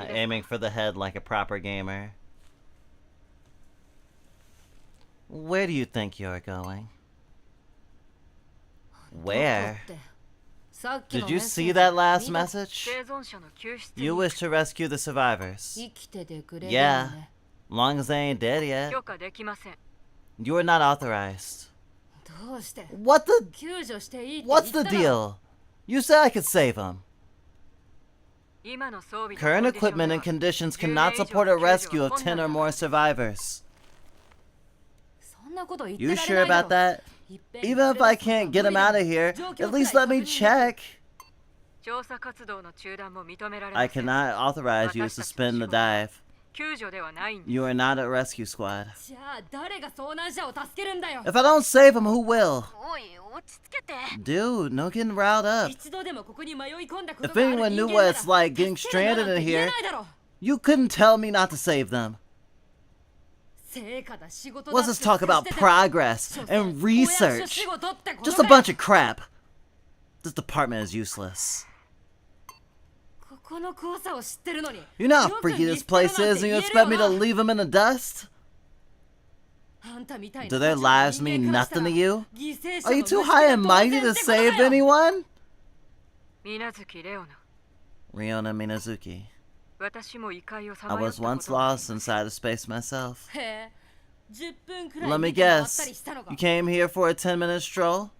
Aiming for the head like a proper gamer. Where do you think you're going? Where? Did you see that last message? You wish to rescue the survivors. Yeah, long as they ain't dead yet. You are not authorized. What's the deal? You said I could save them. Current equipment and conditions cannot support a rescue of 10 or more survivors. You sure about that? Even if I can't get him out of here, at least let me check. I cannot authorize you to suspend the dive. You are not a rescue squad. If I don't save him, who will? Dude, no getting riled up. If anyone knew what it's like getting stranded in here, you couldn't tell me not to save them. What's this talk about progress and research? Just a bunch of crap. This department is useless. You know how freaky this place is and you expect me to leave them in the dust? Do their lives mean nothing to you? Are you too high and mighty to save anyone? Riona Minazuki. I was once lost inside of space myself. Let me guess, you came here for a 10-minute stroll?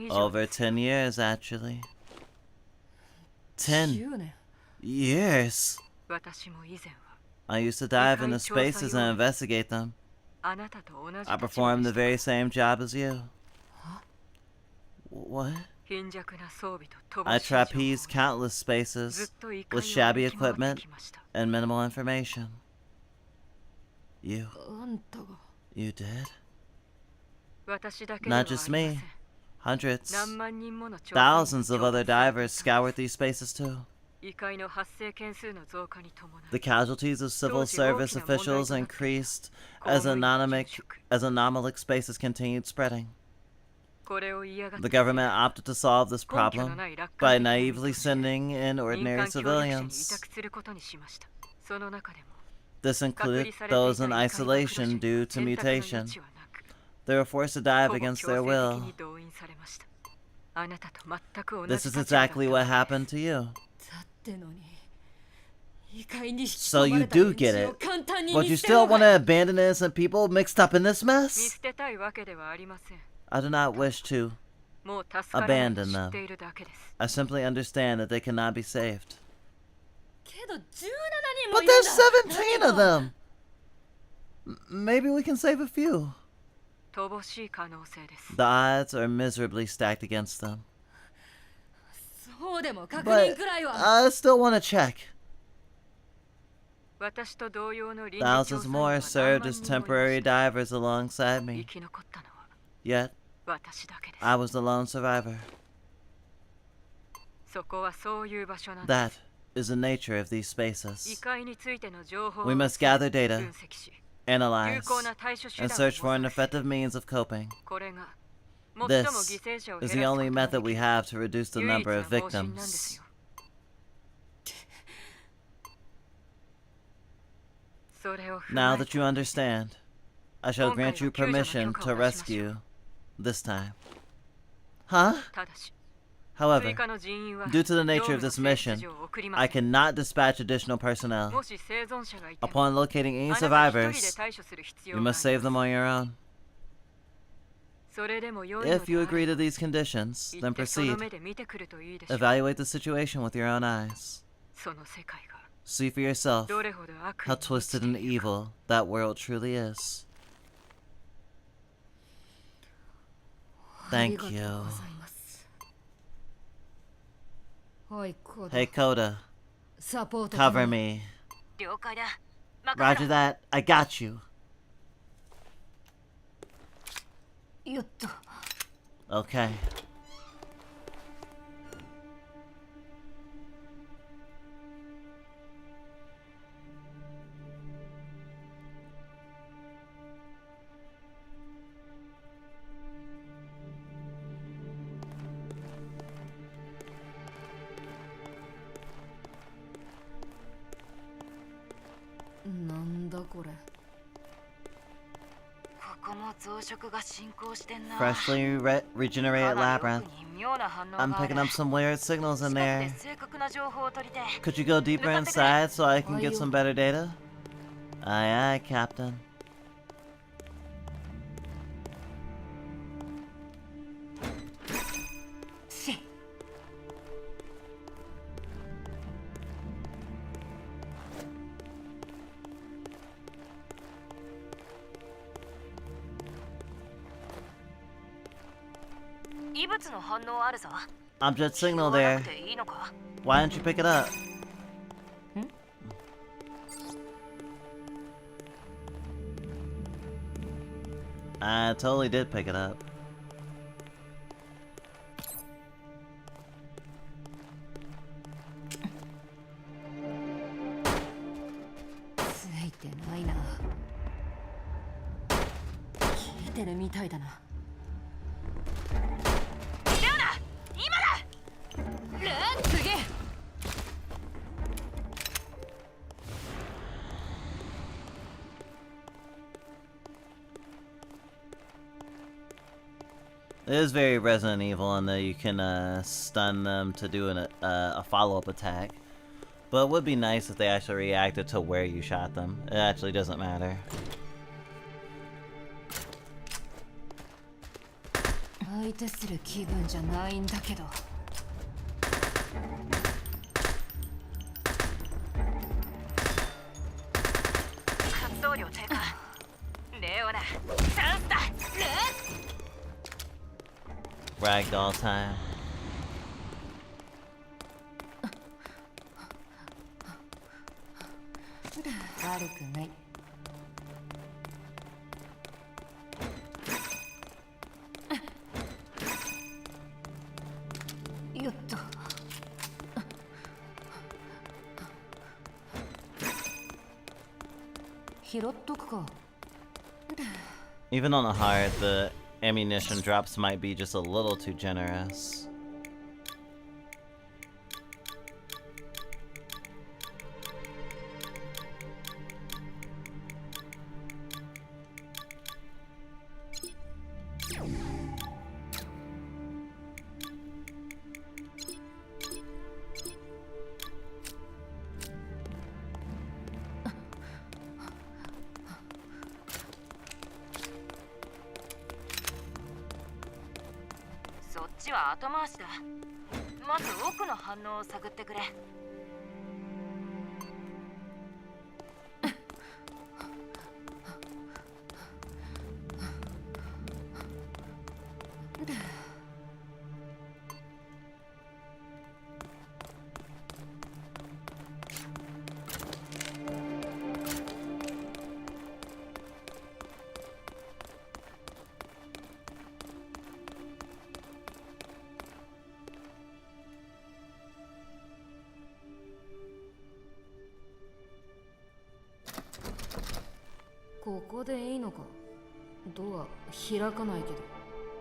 Over 10 years, actually. 10 years? I used to dive into spaces and investigate them. I performed the very same job as you. What? I trapezed countless spaces with shabby equipment and minimal information. You did? Not just me. Hundreds, thousands of other divers scoured these spaces too. The casualties of civil service officials increased as anomalic spaces continued spreading. The government opted to solve this problem by naively sending in ordinary civilians. This included those in isolation due to mutation. They were forced to dive against their will. This is exactly what happened to you. So you do get it, but you still want to abandon innocent people mixed up in this mess? I do not wish to abandon them. I simply understand that they cannot be saved. But there's 17 of them! Maybe we can save a few. The odds are miserably stacked against them. But I still want to check. Thousands more served as temporary divers alongside me. Yet, I was the lone survivor. That is the nature of these spaces. We must gather data, analyze, and search for an effective means of coping. This is the only method we have to reduce the number of victims. Now that you understand, I shall grant you permission to rescue this time. Huh? However, due to the nature of this mission, I cannot dispatch additional personnel. Upon locating any survivors, you must save them on your own. If you agree to these conditions, then proceed. Evaluate the situation with your own eyes. See for yourself how twisted and evil that world truly is. Thank you. Hey Coda, cover me. Roger that, I got you. Okay. Freshly regenerated labyrinth. I'm picking up some weird signals in there. Could you go deeper inside so I can get some better data? Aye aye, Captain. Object signal there. Why didn't you pick it up? I totally did pick it up. It is very Resident Evil in that you can stun them to do a follow-up attack. But it would be nice if they actually reacted to where you shot them. It actually doesn't matter. Ragdoll time. Even on the hard, the ammunition drops might be just a little too generous.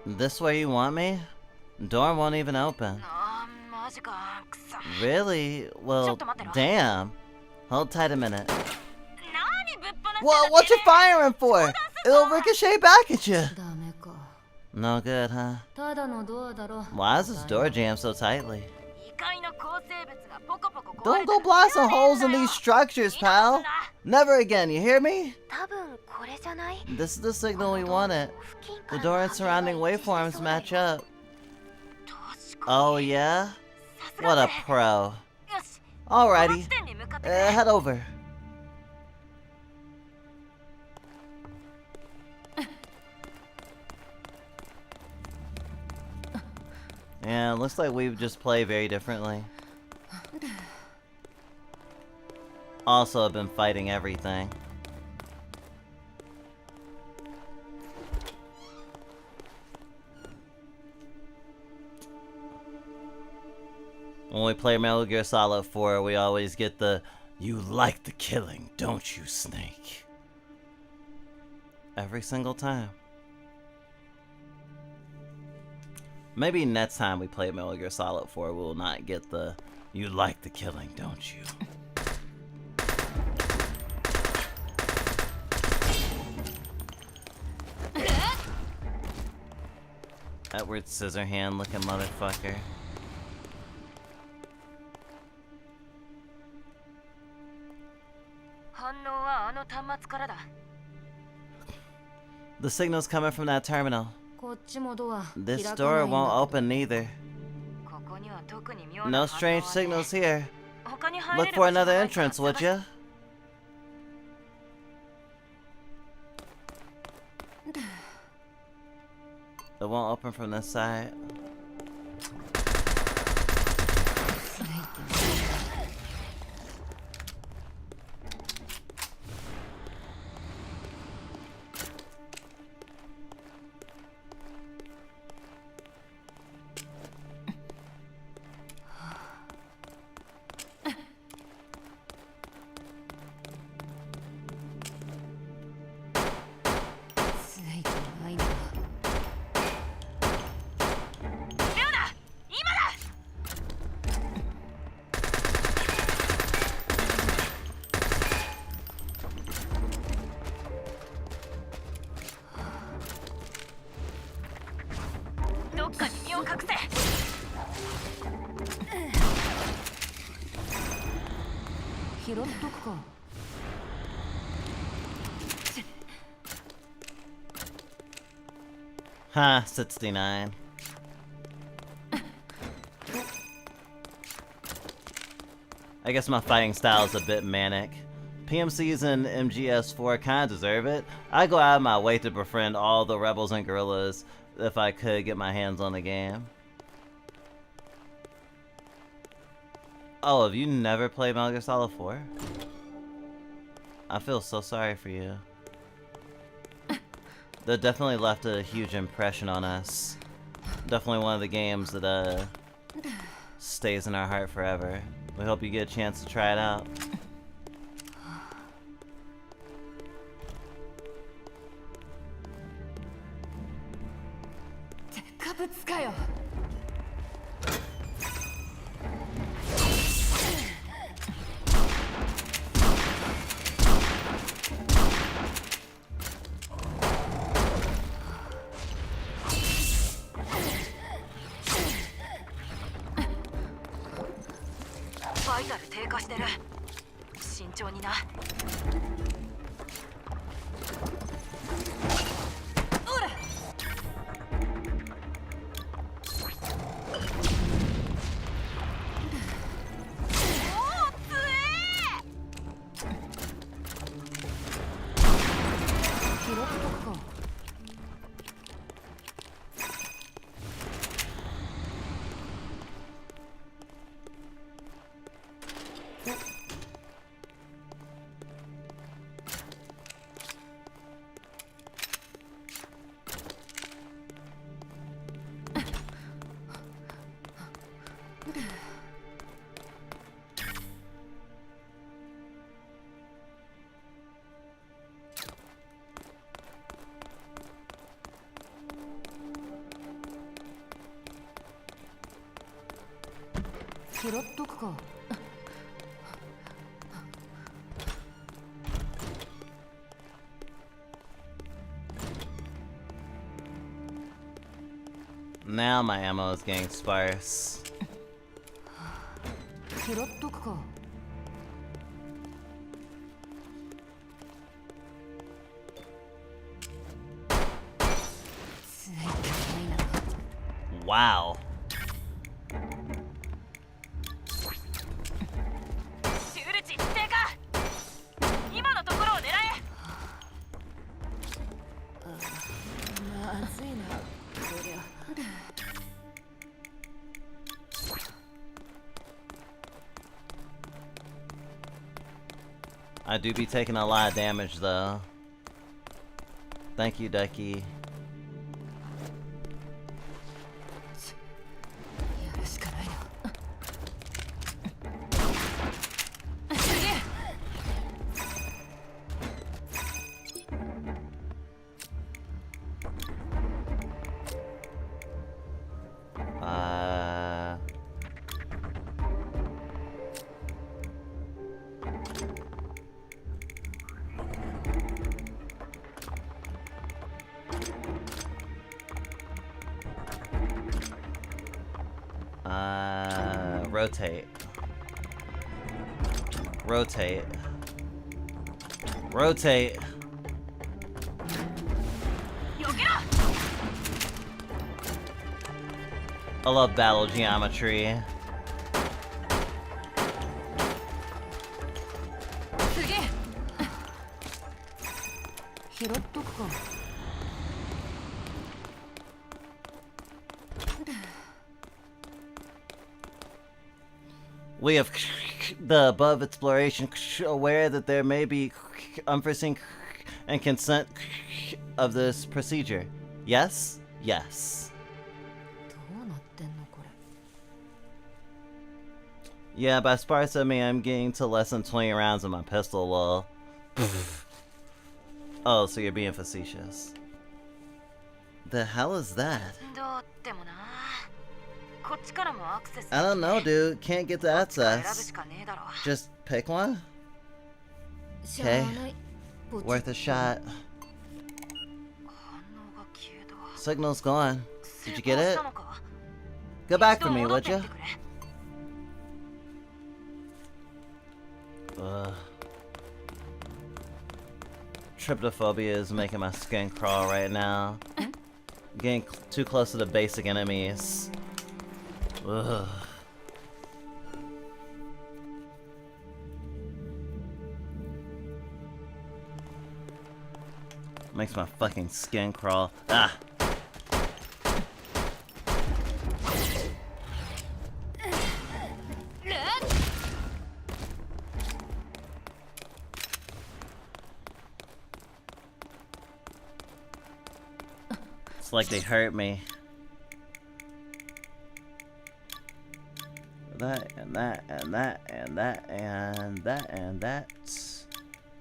This way you want me? Door won't even open. Really? Well, damn. Hold tight a minute. Whoa, what you firing for? It'll ricochet back at you. No good, huh? Why is this door jammed so tightly? Don't go blasting holes in these structures, pal. Never again, you hear me? This is the signal we wanted. The door and surrounding waveforms match up. Oh yeah? What a pro. Alrighty, head over. Yeah, looks like we just play very differently. Also, I've been fighting everything. When we play Metal Gear Solid 4, we always get the "You like the killing, don't you, Snake?" Every single time. Maybe next time we play Metal Gear Solid 4, we'll not get the "You like the killing, don't you?" Edward Scissorhand looking motherfucker. The signal's coming from that terminal. This door won't open neither. No strange signals here. Look for another entrance, would ya? It won't open from this side. Ha, 69. I guess my fighting style is a bit manic. PMCs and MGS4 kinda deserve it. I go out of my way to befriend all the rebels and guerrillas if I could get my hands on the game. Oh, have you never played Metal Gear Solid 4? I feel so sorry for you. That definitely left a huge impression on us. Definitely one of the games that stays in our heart forever. We hope you get a chance to try it out. かよ。バイタル低下してる。慎重にな。おら。拾っとくか。拾っとくか。Now my ammo is getting sparse. 拾っとくか。ついてないな。Wow. シュール値低下。今のところを狙え。まずいな。こりゃ。I do be taking a lot of damage though. Thank you, Ducky. やるしかないな。Rotate. Rotate. Rotate. 避けろ。 I love battle geometry. すげえ。拾っとくか。We have the above exploration aware that there may be unforeseen and consent of this procedure. Yes? Yes. どうなってんのこれ。 Yeah, by sparse I mean I'm getting to less than 20 rounds of my pistol, lol. Oh, so you're being facetious. The hell is that? どうってもな。こっちからもアクセス。 I don't know, dude. Can't get the 選ぶ access. しかねえだろ。 Just pick one? しゃあない。ポチ Worth a shot. 反応が消えた。 Signal's gone. Did you get 成功し it? たのか。 Go back 一 for 度 me, 戻っ would て you? みてくれ。 Ugh. Tryptophobia is making my skin crawl right now. Getting too close to the basic enemies. Ugh. Makes my fucking skin crawl. Ah! It's like they hurt me. That and that and that and that and that and that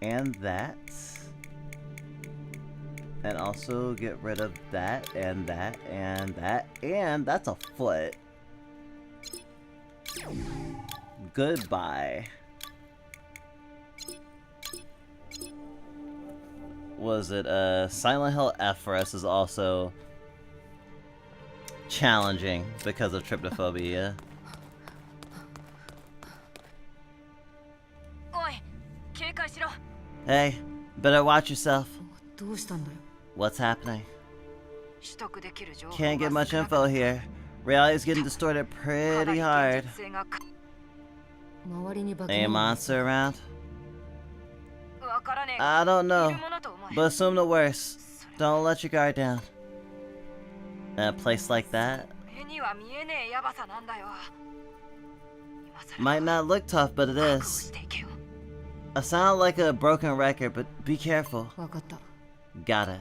and that. And also get rid of that, and that, and that, and that's a foot. Goodbye. Was it, Silent Hill F for us is also challenging because of tryptophobia. Hey, better watch yourself. どうしたんだよ。 What's happening? Can't get much info here. Reality's getting distorted pretty hard. 周りに化け Any 物が monster around? I don't know, but assume the worst. Don't let your guard down. In a place like that? Might not look tough, but it is. I sound like a broken record, but be careful. 分かった。 Got it.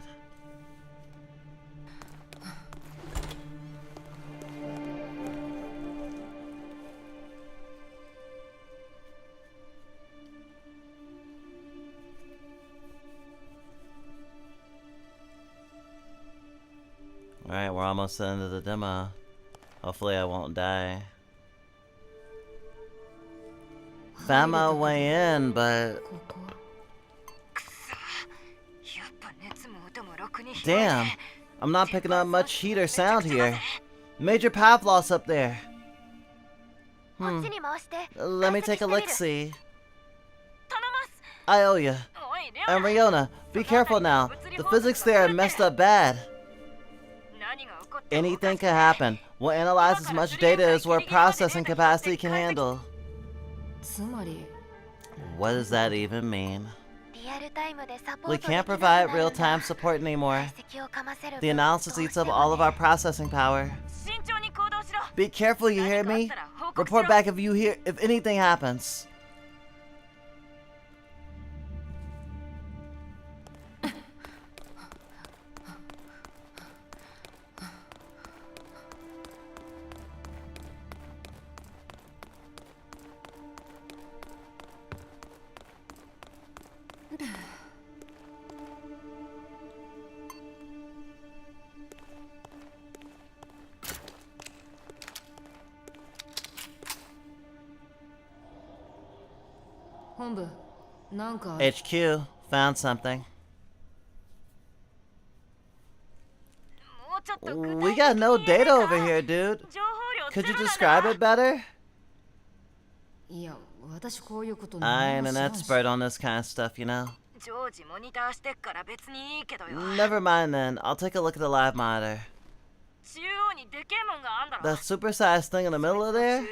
Alright, we're almost at the end of the demo. Hopefully I won't die. Found my way in, but... ここ。 Damn, I'm not picking up much heat or sound here. Major path loss up there. こっちに回して Let me take a 解析してみる look-see. I owe ya. And Riona, be careful now. The physics there are messed up bad. Anything can happen. We'll analyze as much data as our processing capacity can handle. つまり、 What does that even mean? リアルタイムでサポ We ートできな can't くな provide るんだ real-time support anymore. 解析をかませる The 分 analysis どう eats して up も all of ね our processing power. Be careful, you hear me? Report back if if anything happens. HQ, found something. We got no data over here, dude. Could you describe it better? いや、私こういうこと I 何 ain't も an 知らんし expert on this kind of stuff, you know. 常時モニターしてっから別にいいけどよ。 Never mind then. I'll take a look at the live monitor. 中央にでけえもんがあんだろ。 That supersized thing in the middle of there?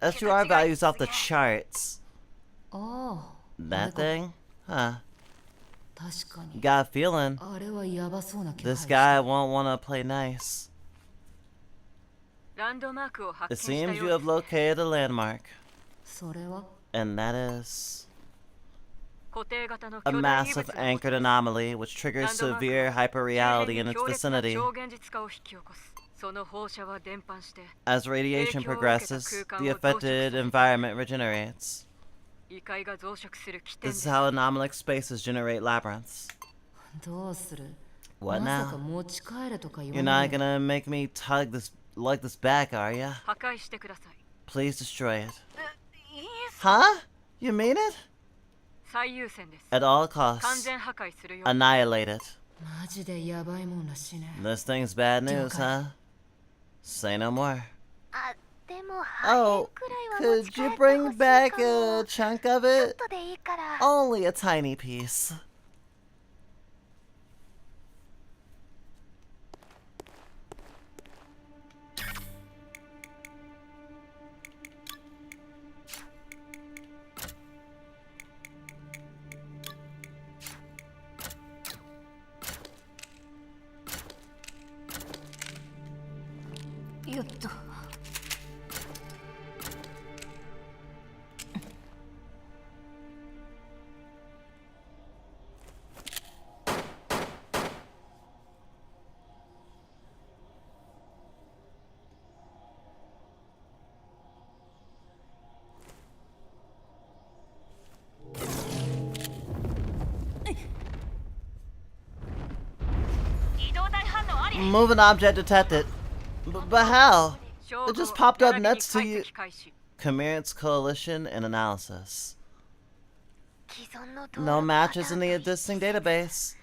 SUR values off the charts. ああ、 That thing? Huh. 確かに。 Got a feeling あれはやばそうな気が this す guy won't want to play nice. ランドマークを発 It 見した seems よ you う have located a landmark. それは And that is 固定型の a 巨大異物 massive の anchored anomaly which triggers severe hyperreality in its vicinity. 超現実化を引き起こす。その放射は伝播して As radiation progresses, the affected environment regenerates. 異界が増殖する起点 This で is how anomalic spaces generate labyrinths. どうする What まさか now? 持ち帰れとか言 You're わな not い gonna make me lug this back, are ya? 破壊してください。 Please destroy it. イエス Huh? You mean it? 最優先です。 At all 完 costs. 全破壊するよう Annihilate it. マジでやばいもんらしいね This thing's bad news, huh? Say no more. あでも破片 Oh, くらいは持ち could 帰 you って bring ほしい back かも a chunk of ちょっ it? とでいいから Only a tiny piece. Moving object detected. But how? It just popped up next to you. Coherence coalition and analysis. 既存の No 登録パタ matches ー in ン the と existing database.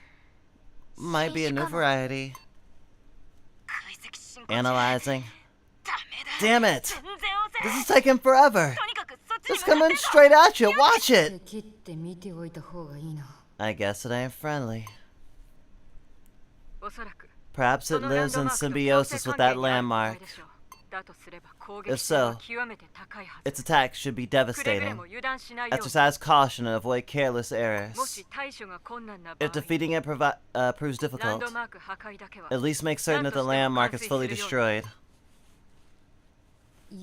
Might be a new variety. 解析進行中 Analyzing. ダメだ Damn it! 全然遅 This い is taking forever. とにかくそっちに It's 向かって coming straight at you. Watch it. 切って見ておいた方がいいな。 I guess it ain't friendly. おそらく Perhaps そ it のラン lives ド in マークと symbiosis 共 with 生 that 関係にある個 landmark. 体でしょう。だとすれば攻 If 撃性は so, 極めて高いはず。 its attack should be くれぐれ devastating. も油断しないように。 Exercise caution and avoid careless も errors. し対処が困難な場 If 合、 defeating it proves ラン difficult, ドマーク破壊だけは at least make certain that the landmark is fully destroyed.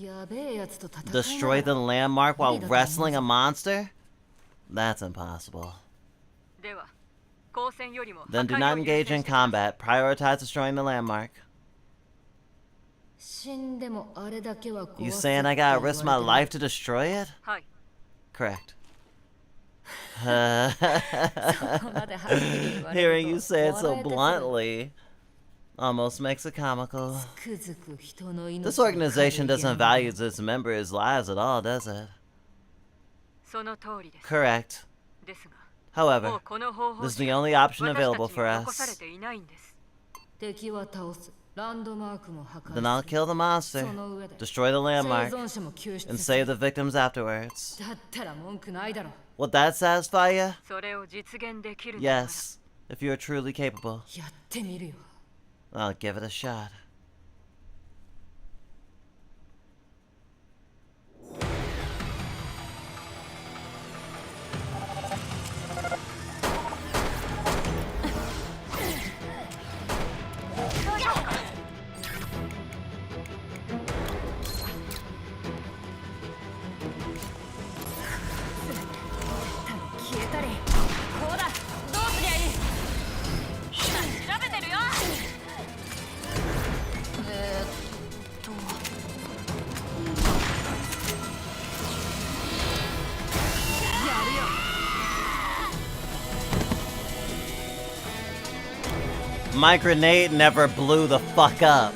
やべえやつと戦うな Destroy the ら landmark while wrestling a monster? That's impossible. では、交戦よりも Then do 破壊 not を優 engage 先 in してください。 combat. Prioritize destroying the landmark. 死んでもあれだけは壊 You す saying I って言わ gotta れ risk て my る life to destroy it? はい。 Correct. ここまではっきり言われ Hearing る you と say it so 笑えてくる bluntly almost makes it comical. つくづく人の命 This を organization 軽い doesn't や value its members' lives at all, does it? その通りです。 Correct. ですが、も However, うこの方法 this is し the か only option 私たち available に for は残され us. ていないんです。敵は倒すランドマークも破壊す Then る I'll kill the monster, その上で destroy the 生 landmark, 存者も救出 and する save the victims afterwards. だったら文句ないだろ Would that satisfy you? それを実現できるなら Yes, if you are truly capable. やってみるよ I'll give it a shot. My grenade never blew the fuck up.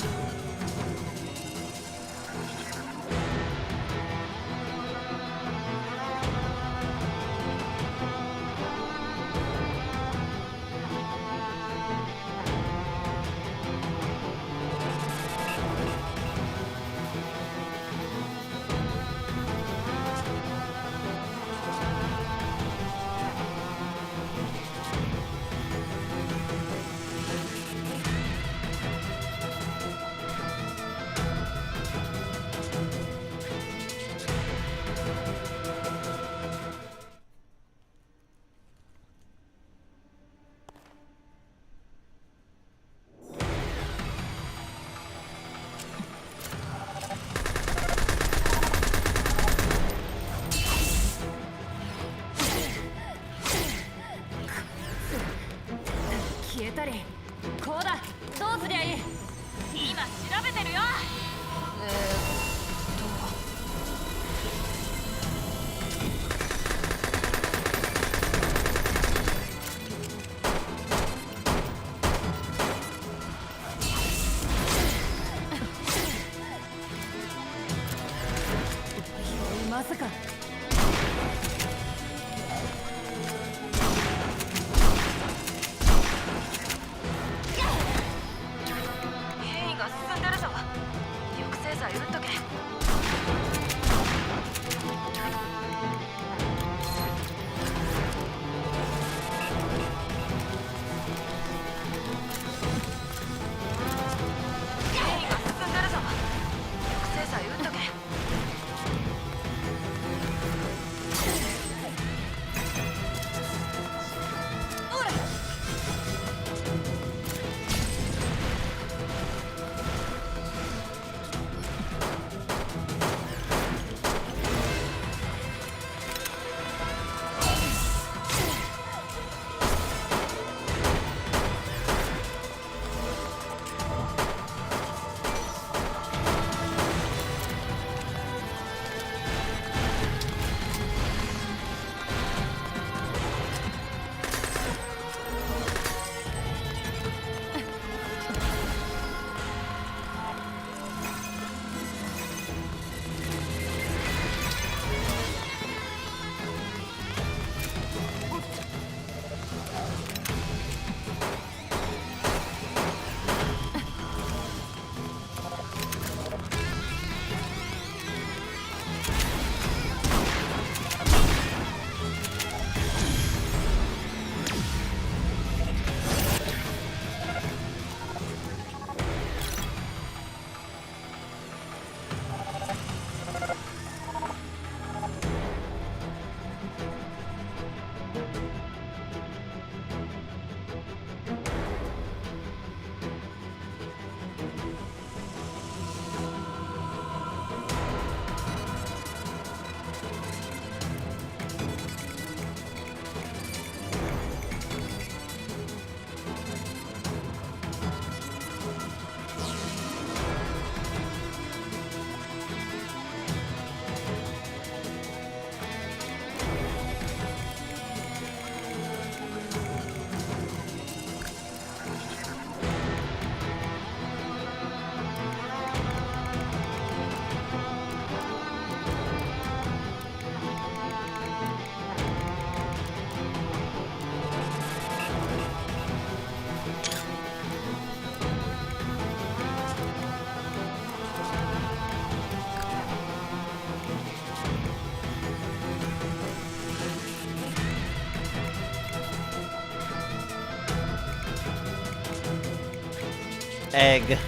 Egg.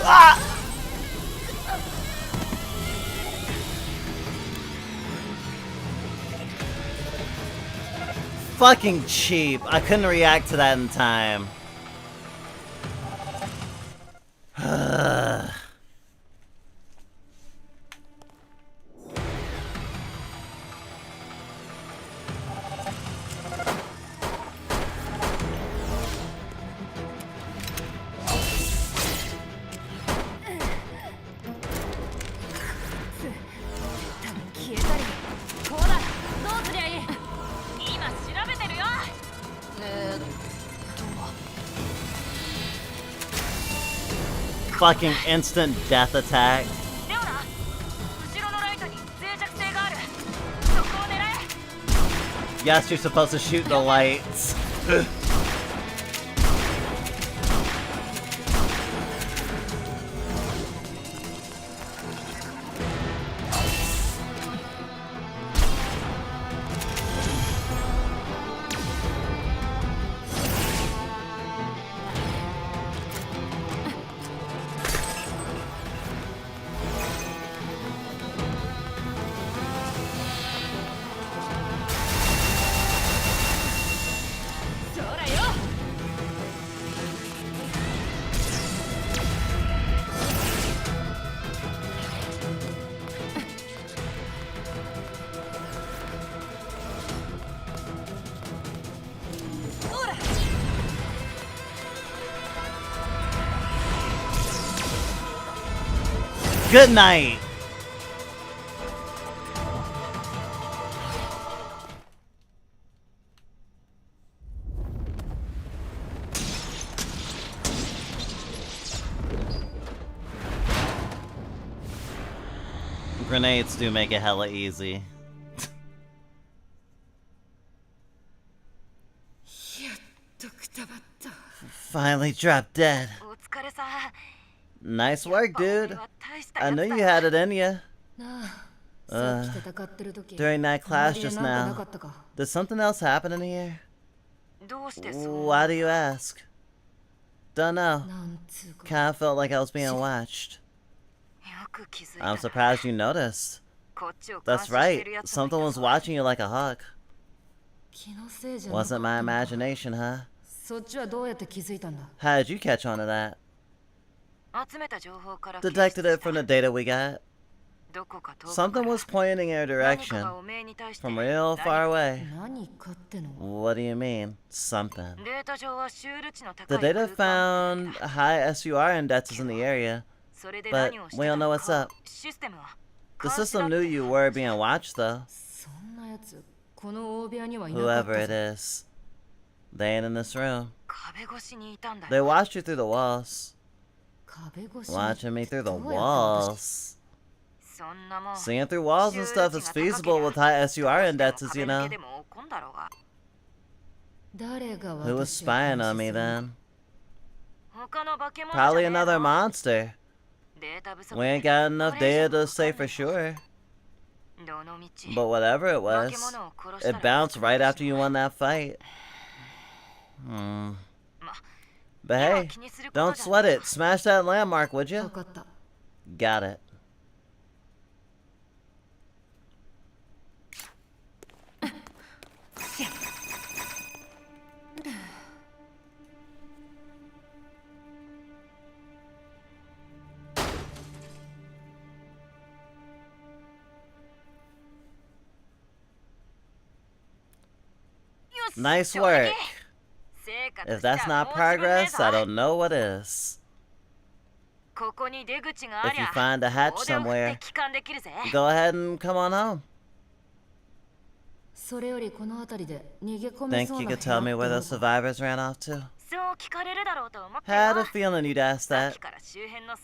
Ah! Fucking cheap. I couldn't react to that in time. Fucking instant death attack. Yes, you're supposed to shoot the lights. Good night. Grenades do make it hella easy. Finally dropped dead. Nice work, dude. I knew you had it in you. During that class just now, did something else happen in here? Why do you ask? Don't know. Kinda felt like I was being watched. I'm surprised you noticed. That's right, something was watching you like a hawk. Wasn't my imagination, huh? How did you catch on to that? Detected it from the data we got. Something was pointing in your direction. From real far away. What do you mean, something? The data found high SUR indexes in the area, but we don't know what's up. The system knew you were being watched, though. Whoever it is, they ain't in this room. They watched you through the walls. Watching me through the walls. Seeing through walls and stuff is feasible with high SUR indexes, you know. Who was spying on me then? Probably another monster. We ain't got enough data to say for sure. But whatever it was, it bounced right after you won that fight. But hey, don't sweat it. Smash that landmark, would you? Got it. Nice work. If that's not progress, I don't know what is. If you find a hatch somewhere, go ahead and come on home. Think you could tell me where those survivors ran off to? Had a feeling you'd ask that.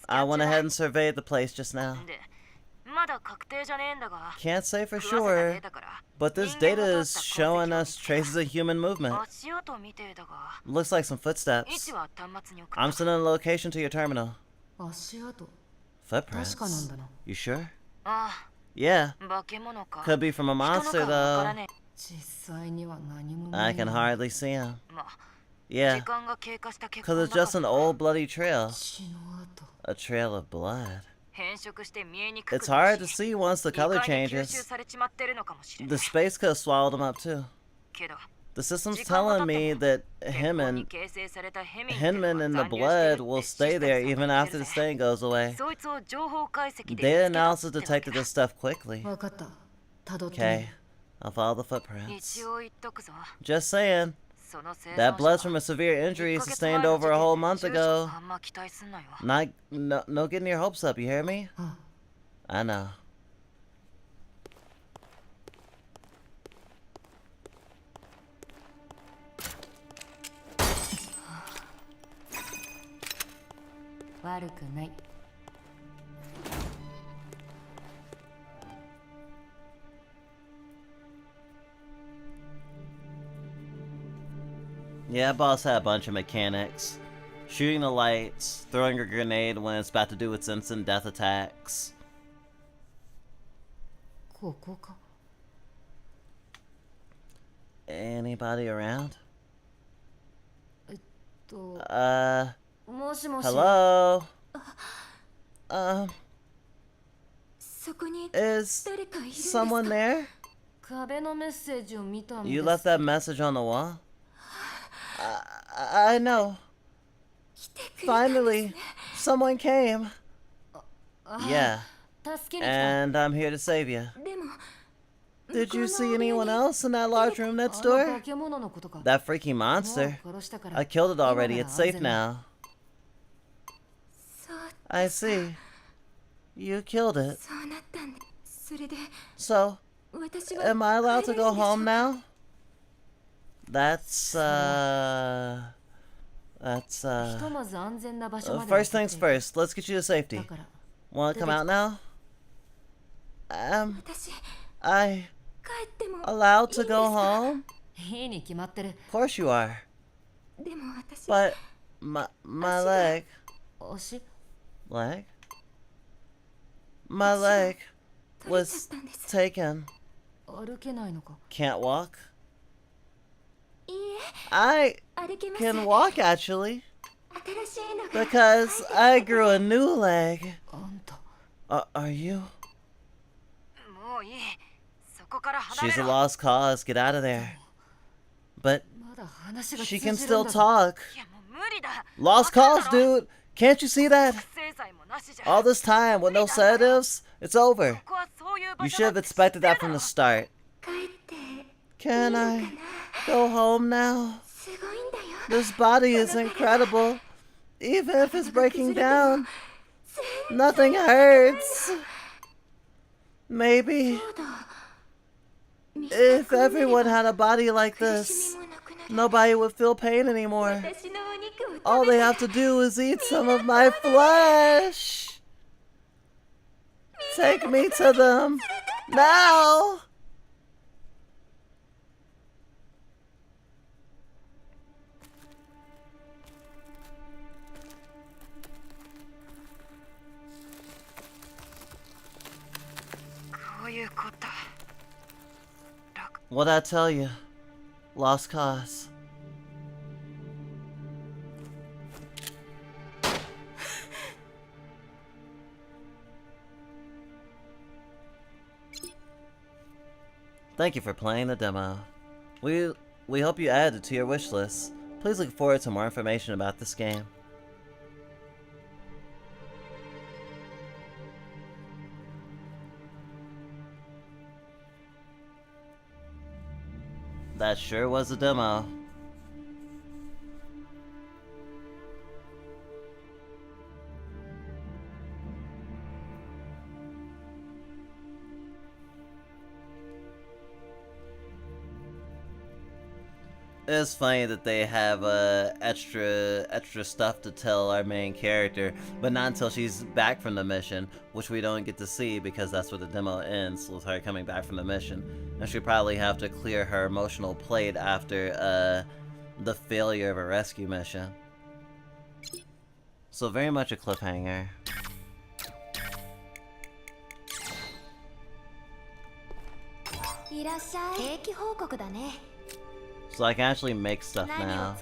I went ahead and surveyed the place just now. Can't say for sure, but this data is showing us traces of human movement. Looks like some footsteps. I'm sending a location to your terminal. Footprints? You sure? Yeah. Could be from a monster, though. I can hardly see him. Yeah, because it's just an old bloody trail. A trail of blood. It's hard to see once the color changes. The space could have swallowed him up too. The system's telling me that Hinman in the blood will stay there even after the stain goes away. Data analysis detected this stuff quickly. Okay, I'll follow the footprints. Just saying. That blood's from a severe injury sustained over a whole month ago. No getting your hopes up, you hear me? I know. Yeah, boss had a bunch of mechanics. Shooting the lights, throwing a grenade when it's about to do its instant death attacks. Anybody around? Hello? Is someone there? You left that message on the wall? I know. Finally, someone came. Yeah. And I'm here to save you. Did you see anyone else in that large room next door? That freaky monster. I killed it already. It's safe now. I see. You killed it. So, am I allowed to go home now? That's first things first, let's get you to safety. Wanna come out now? I allowed to go home? Of course you are. But my leg. My leg was taken. Can't walk? I can walk, actually, because I grew a new leg. Are you? She's a lost cause. Get out of there. But she can still talk. Lost cause, dude. Can't you see that? All this time with no sedatives, it's over. You should have expected that from the start. Can I go home now? This body is incredible. Even if it's breaking down, nothing hurts. Maybe if everyone had a body like this, nobody would feel pain anymore. All they have to do is eat some of my flesh. Take me to them now. What'd I tell you? Lost cause. Thank you for playing the demo. We hope you add it to your wish list. Please look forward to more information about this game. That sure was a demo. It's funny that they have extra stuff to tell our main character, but not until she's back from the mission, which we don't get to see because that's where the demo ends, with her coming back from the mission. And she'll probably have to clear her emotional plate after the failure of a rescue mission. So very much a cliffhanger. So I can actually make stuff now.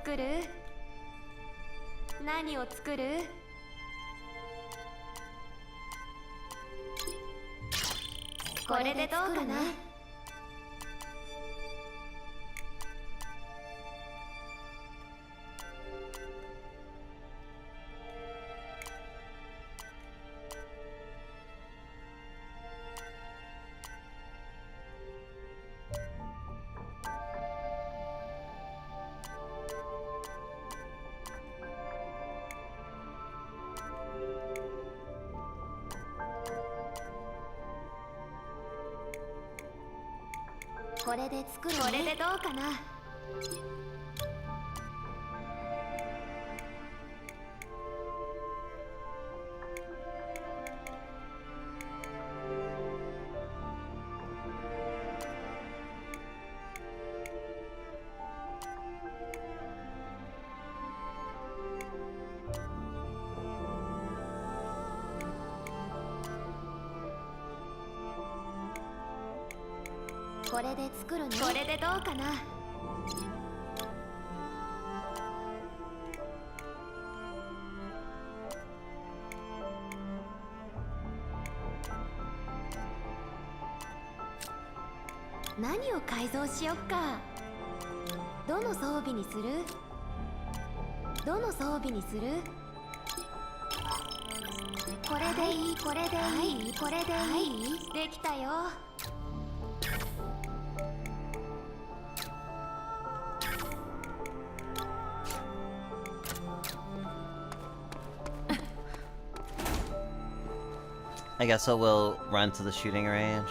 I guess I will run to the shooting range.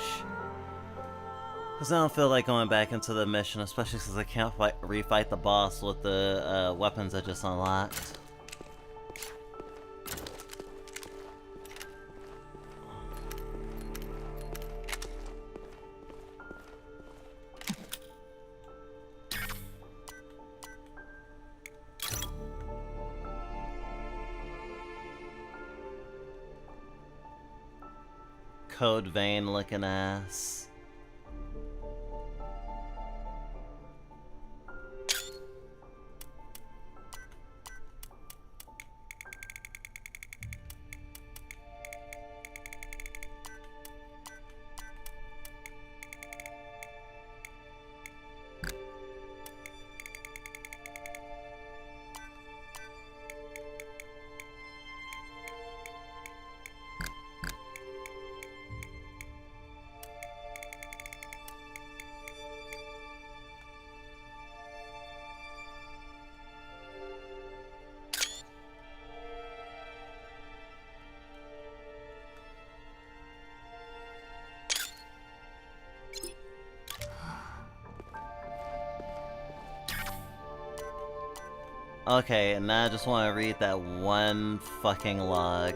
Because I don't feel like going back into the mission, especially since I can't refight the boss with the weapons I just unlocked. Code vein looking ass. Okay, and now I just want to read that one fucking log.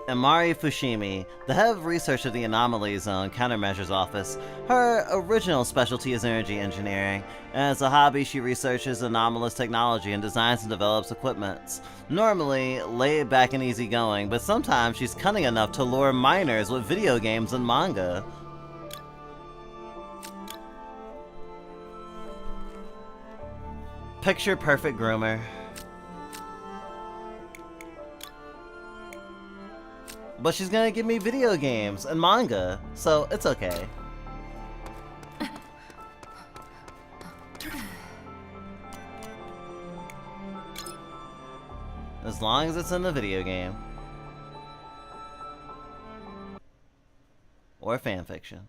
Amari Fushimi, the head of research of the Anomaly Zone Countermeasures Office. Her original specialty is energy engineering. As a hobby, she researches anomalous technology and designs and develops equipment. Normally, laid back and easygoing, but sometimes she's cunning enough to lure minors with video games and manga. Picture perfect groomer. But she's gonna give me video games and manga, so it's okay. As long as it's in the video game. Or fanfiction.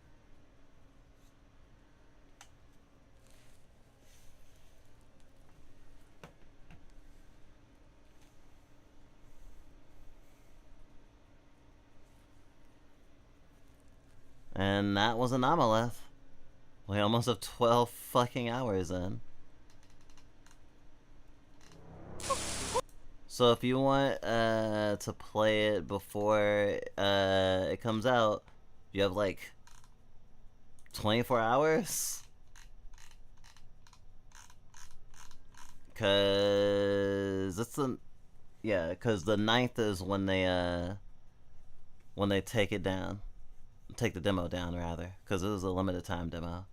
And that was ANOMALITH. We almost have 12 fucking hours in. So if you want to play it before it comes out, you have like 24 hours? Cause it's the cause the 9th is when they take it down. Take the demo down rather, because it was a limited time demo.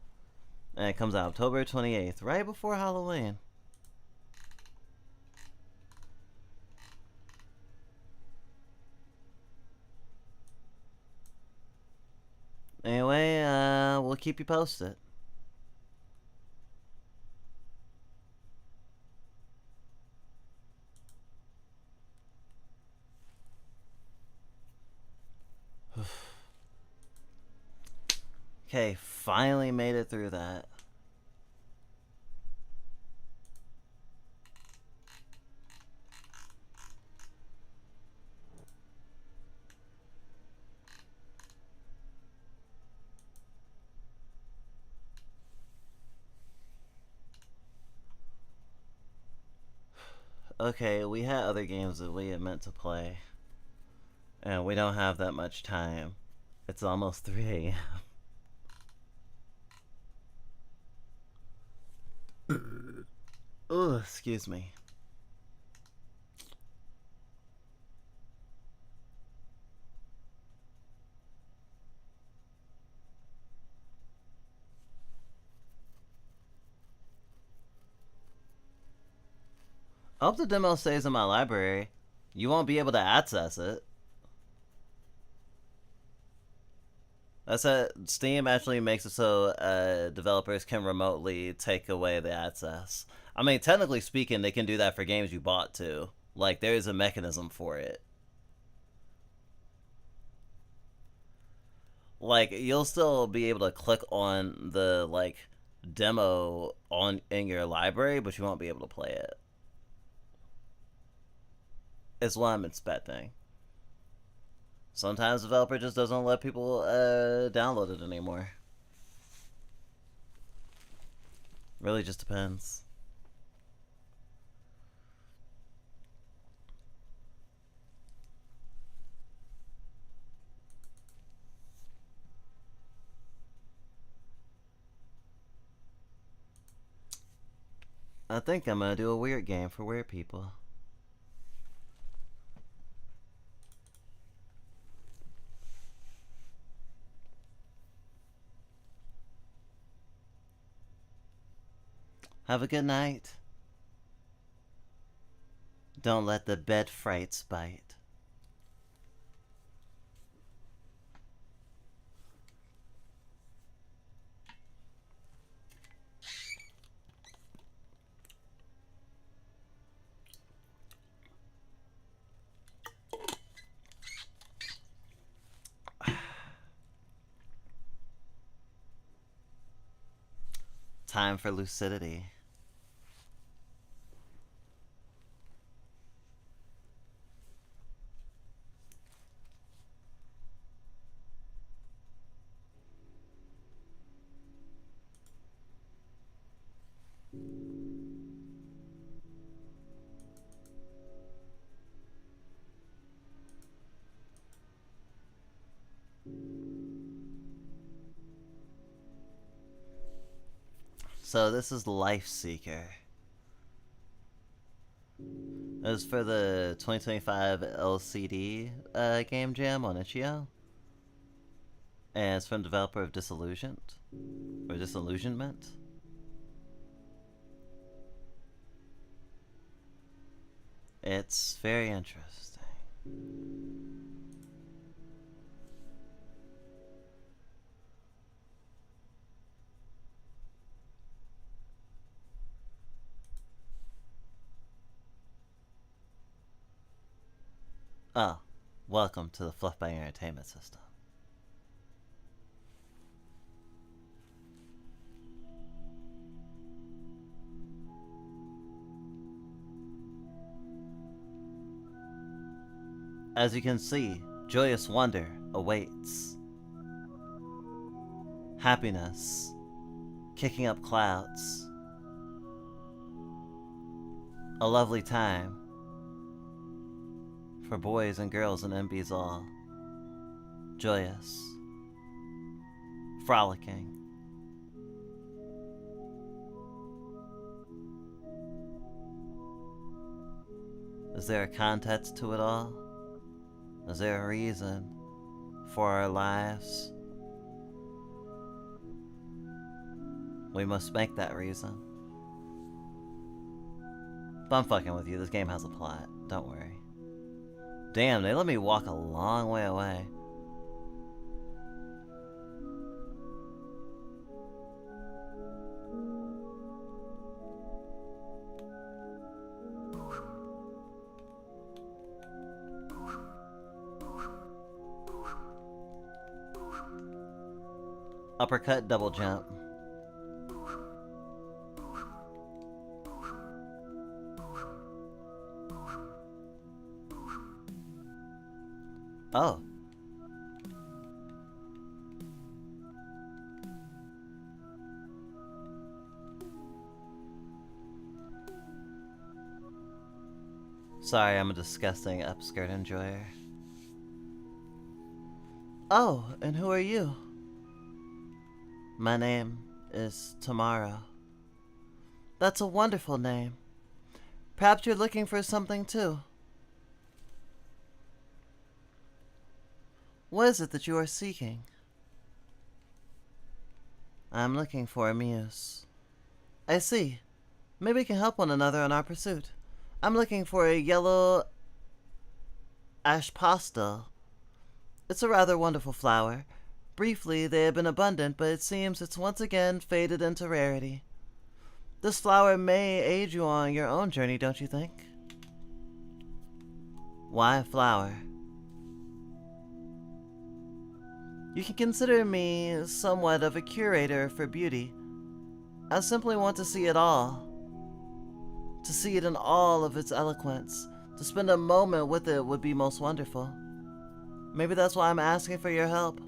And it comes out October 28th, right before Halloween. Anyway, we'll keep you posted. Okay, finally made it through that. Okay, we had other games that we had meant to play. And we don't have that much time. It's almost 3 a.m. Oh, excuse me. I hope the demo stays in my library. You won't be able to access it. That's it. Steam actually makes it so developers can remotely take away the access. I mean, technically speaking, they can do that for games you bought too. Like, there is a mechanism for it. Like, you'll still be able to click on the, like, demo in your library, but you won't be able to play it. Is what I'm expecting. Sometimes the developer just doesn't let people download it anymore. Really just depends. I think I'm gonna do a weird game for weird people. Have a good night. Don't let the bed frights bite. Time for lucidity. So this is Life Seeker. It was for the 2025 LCD game jam on itch.io. And it's from the developer of Disillusioned. Or Disillusionment. It's very interesting. Oh, welcome to the Fluffbang Entertainment System. As you can see, joyous wonder awaits. Happiness, kicking up clouds. A lovely time for boys and girls and MBs all. Joyous, frolicking. Is there a context to it all? Is there a reason for our lives? We must make that reason. But I'm fucking with you, this game has a plot, don't worry. Damn, they let me walk a long way away. Uppercut, double jump. Oh. Sorry, I'm a disgusting upskirt enjoyer. Oh, and who are you? My name is Tomorrow. That's a wonderful name. Perhaps you're looking for something too. What is it that you are seeking? I'm looking for a muse. I see. Maybe we can help one another in our pursuit. I'm looking for a yellow ashpastel. It's a rather wonderful flower. Briefly, they have been abundant, but it seems it's once again faded into rarity. This flower may aid you on your own journey, don't you think? Why a flower? You can consider me somewhat of a curator for beauty. I simply want to see it all. To see it in all of its eloquence. To spend a moment with it would be most wonderful. Maybe that's why I'm asking for your help.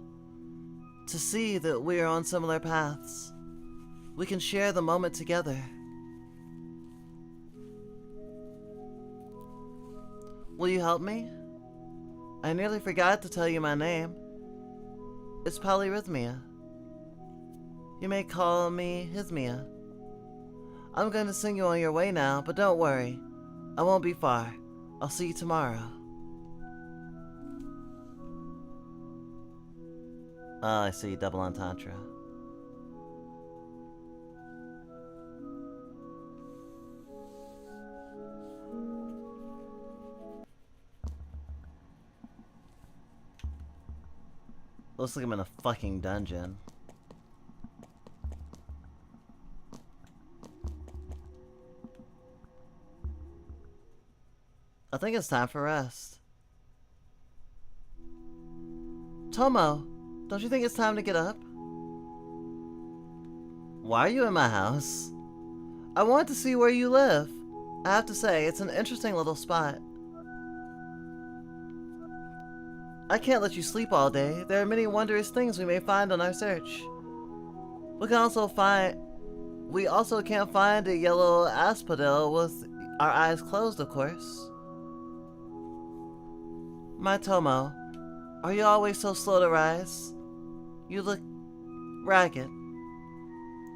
To see that we are on similar paths. We can share the moment together. Will you help me? I nearly forgot to tell you my name. It's polyrhythmia. You may call me Hismia. I'm going to send you on your way now, but don't worry. I won't be far. I'll see you tomorrow. Oh, I see. Double entendre. Looks like I'm in a fucking dungeon. I think it's time for rest. Tomo, don't you think it's time to get up? Why are you in my house? I wanted to see where you live. I have to say, it's an interesting little spot. I can't let you sleep all day. There are many wondrous things we may find on our search. We also can't find a yellow asphodel with our eyes closed, of course. My Tomo, are you always so slow to rise? You look ragged.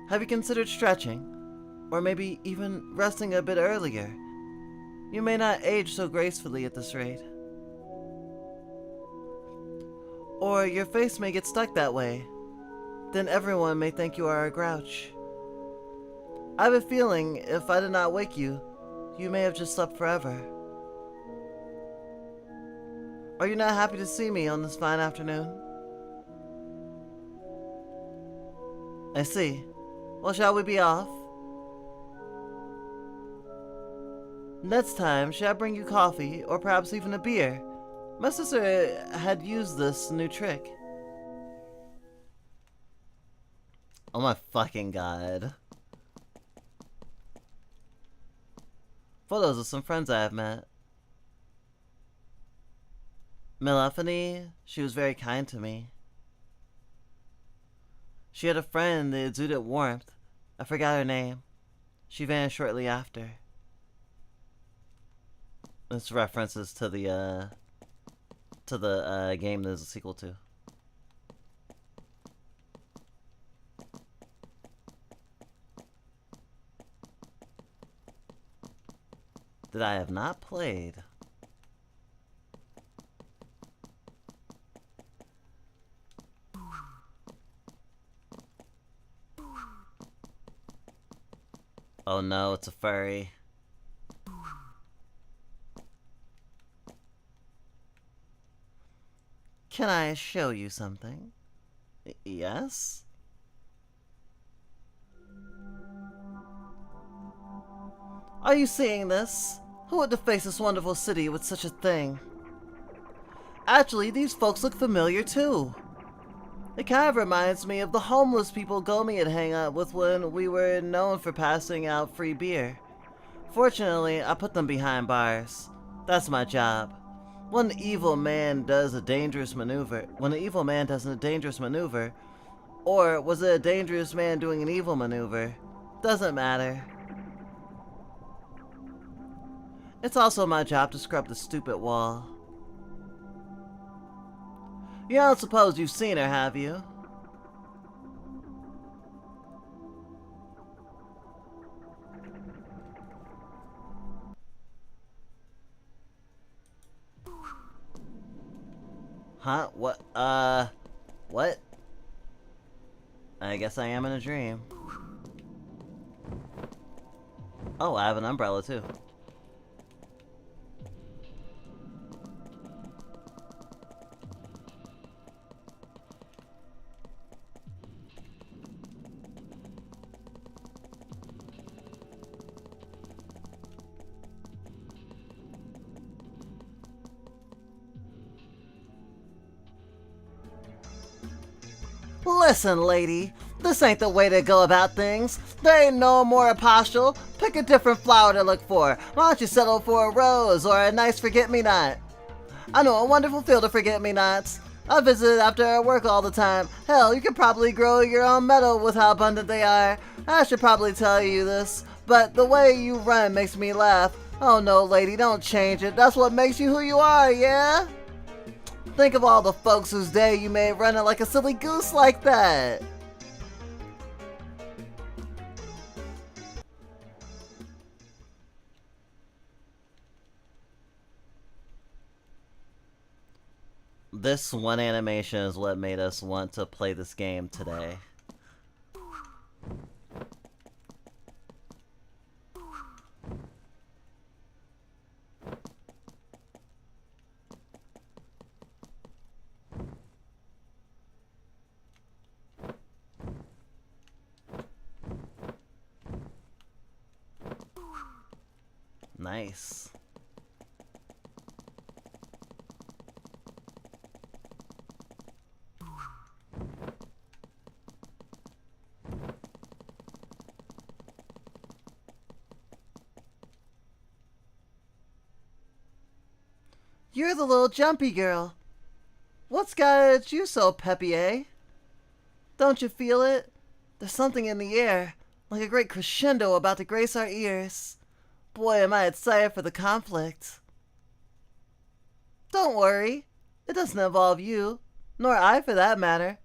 Have you considered stretching? Or maybe even resting a bit earlier? You may not age so gracefully at this rate. Or your face may get stuck that way. Then everyone may think you are a grouch. I have a feeling if I did not wake you, you may have just slept forever. Are you not happy to see me on this fine afternoon? I see. Well, shall we be off? Next time, shall I bring you coffee, or perhaps even a beer? My sister had used this new trick. Oh my fucking god. Photos of some friends I have met. Nophenia, she was very kind to me. She had a friend that exuded warmth. I forgot her name. She vanished shortly after. This references to the game there's a sequel to. That I have not played. Oh no, it's a furry. Can I show you something? Yes? Are you seeing this? Who would deface this wonderful city with such a thing? Actually, these folks look familiar too. It kind of reminds me of the homeless people Gomi had hang out with when we were known for passing out free beer. Fortunately, I put them behind bars. That's my job. When an evil man does a dangerous maneuver, or was it a dangerous man doing an evil maneuver? Doesn't matter. It's also my job to scrub the stupid wall. You don't suppose you've seen her, have you? Huh? What? What? I guess I am in a dream. Oh, I have an umbrella too. Listen, lady, this ain't the way to go about things. There ain't no more apostles. Pick a different flower to look for. Why don't you settle for a rose or a nice forget-me-not? I know a wonderful field of forget-me-nots. I visit it after I work all the time. Hell, you could probably grow your own meadow with how abundant they are. I should probably tell you this, but the way you run makes me laugh. Oh no, lady, don't change it. That's what makes you who you are, yeah? Think of all the folks whose day you made running like a silly goose like that. This one animation is what made us want to play this game today. Nice. You're the little jumpy girl. What's got you so peppy, eh? Don't you feel it? There's something in the air, like a great crescendo about to grace our ears. Boy, am I excited for the conflict. Don't worry. It doesn't involve you, nor I for that matter.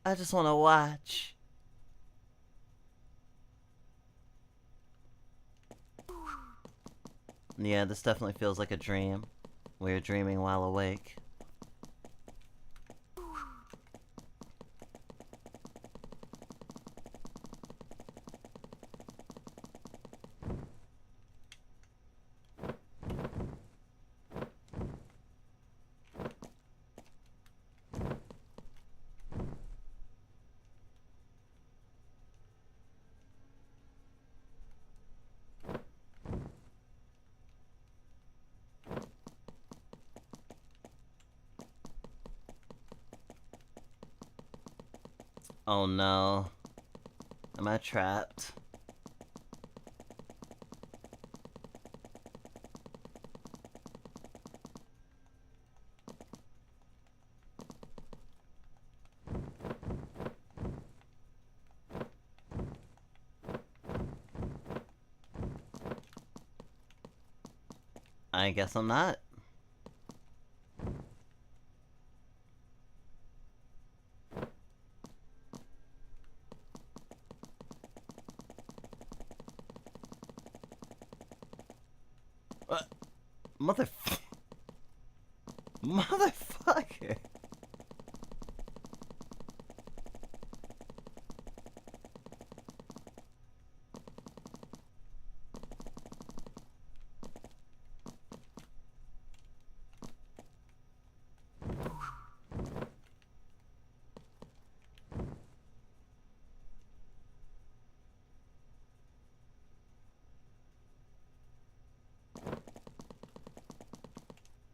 I just want to watch. Yeah, this definitely feels like a dream. We're dreaming while awake. Oh no. Am I trapped? I guess I'm not. Motherfucker.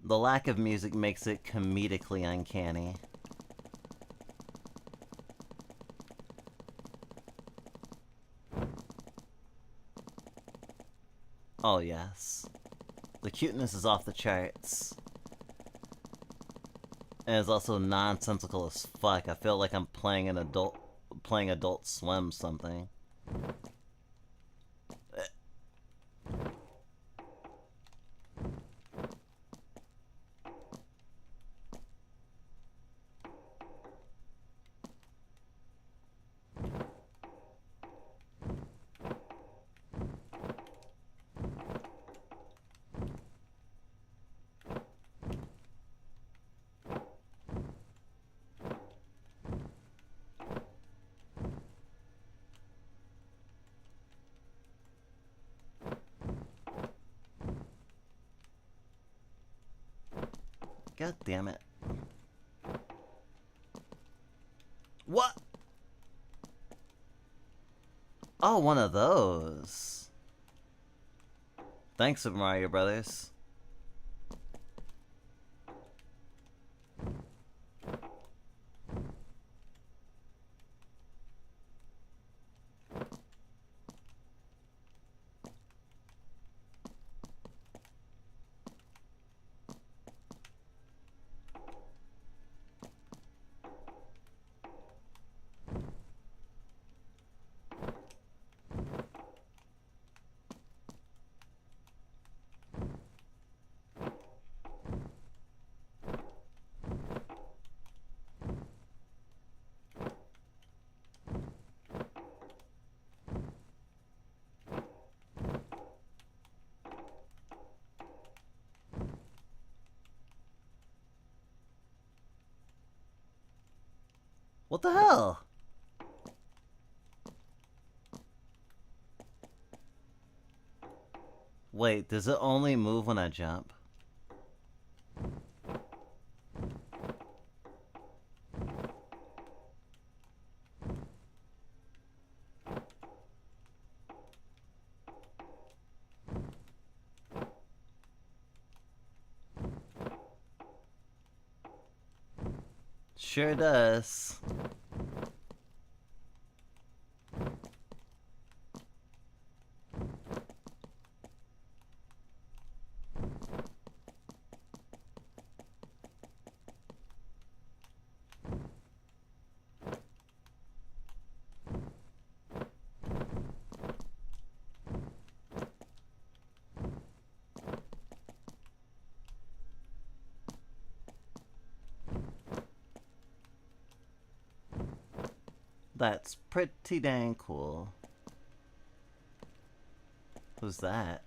The lack of music makes it comedically uncanny. Oh yes. The cuteness is off the charts. And it's also nonsensical as fuck. I feel like I'm playing Adult Swim something. God damn it. What? Oh, one of those. Thanks, Super Mario Brothers. What the hell? Wait, does it only move when I jump? Sure does. That's pretty dang cool. Who's that?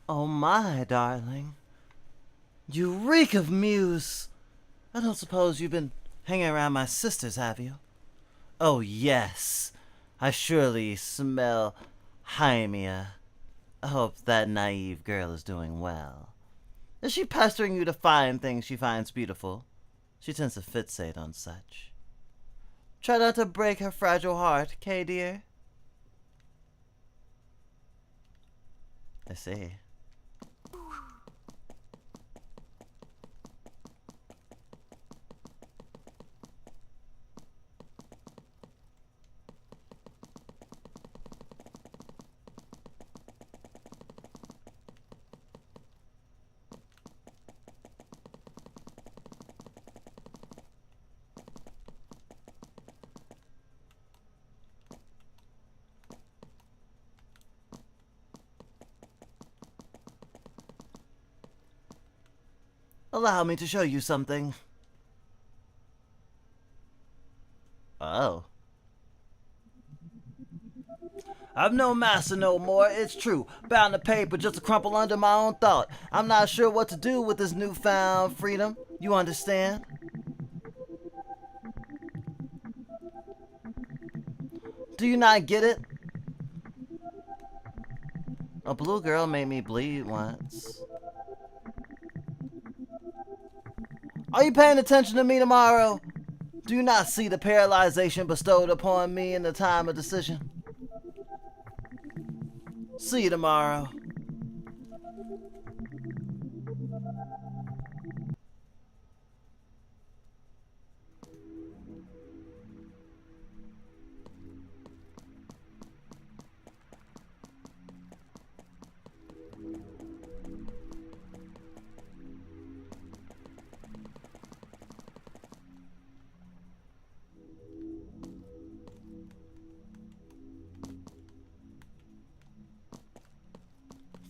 Oh my, darling. You reek of muse. I don't suppose you've been hanging around my sisters, have you? Oh yes. I surely smell Hymia. I hope that naive girl is doing well. Is she pestering you to find things she finds beautiful? She tends to fixate on such. Try not to break her fragile heart, Kay dear. I see. Allow me to show you something. Oh. I'm no master no more, it's true. Bound to paper just to crumple under my own thought. I'm not sure what to do with this newfound freedom. You understand? Do you not get it? A blue girl made me bleed once. Are you paying attention to me tomorrow? Do you not see the paralyzation bestowed upon me in the time of decision? See you tomorrow.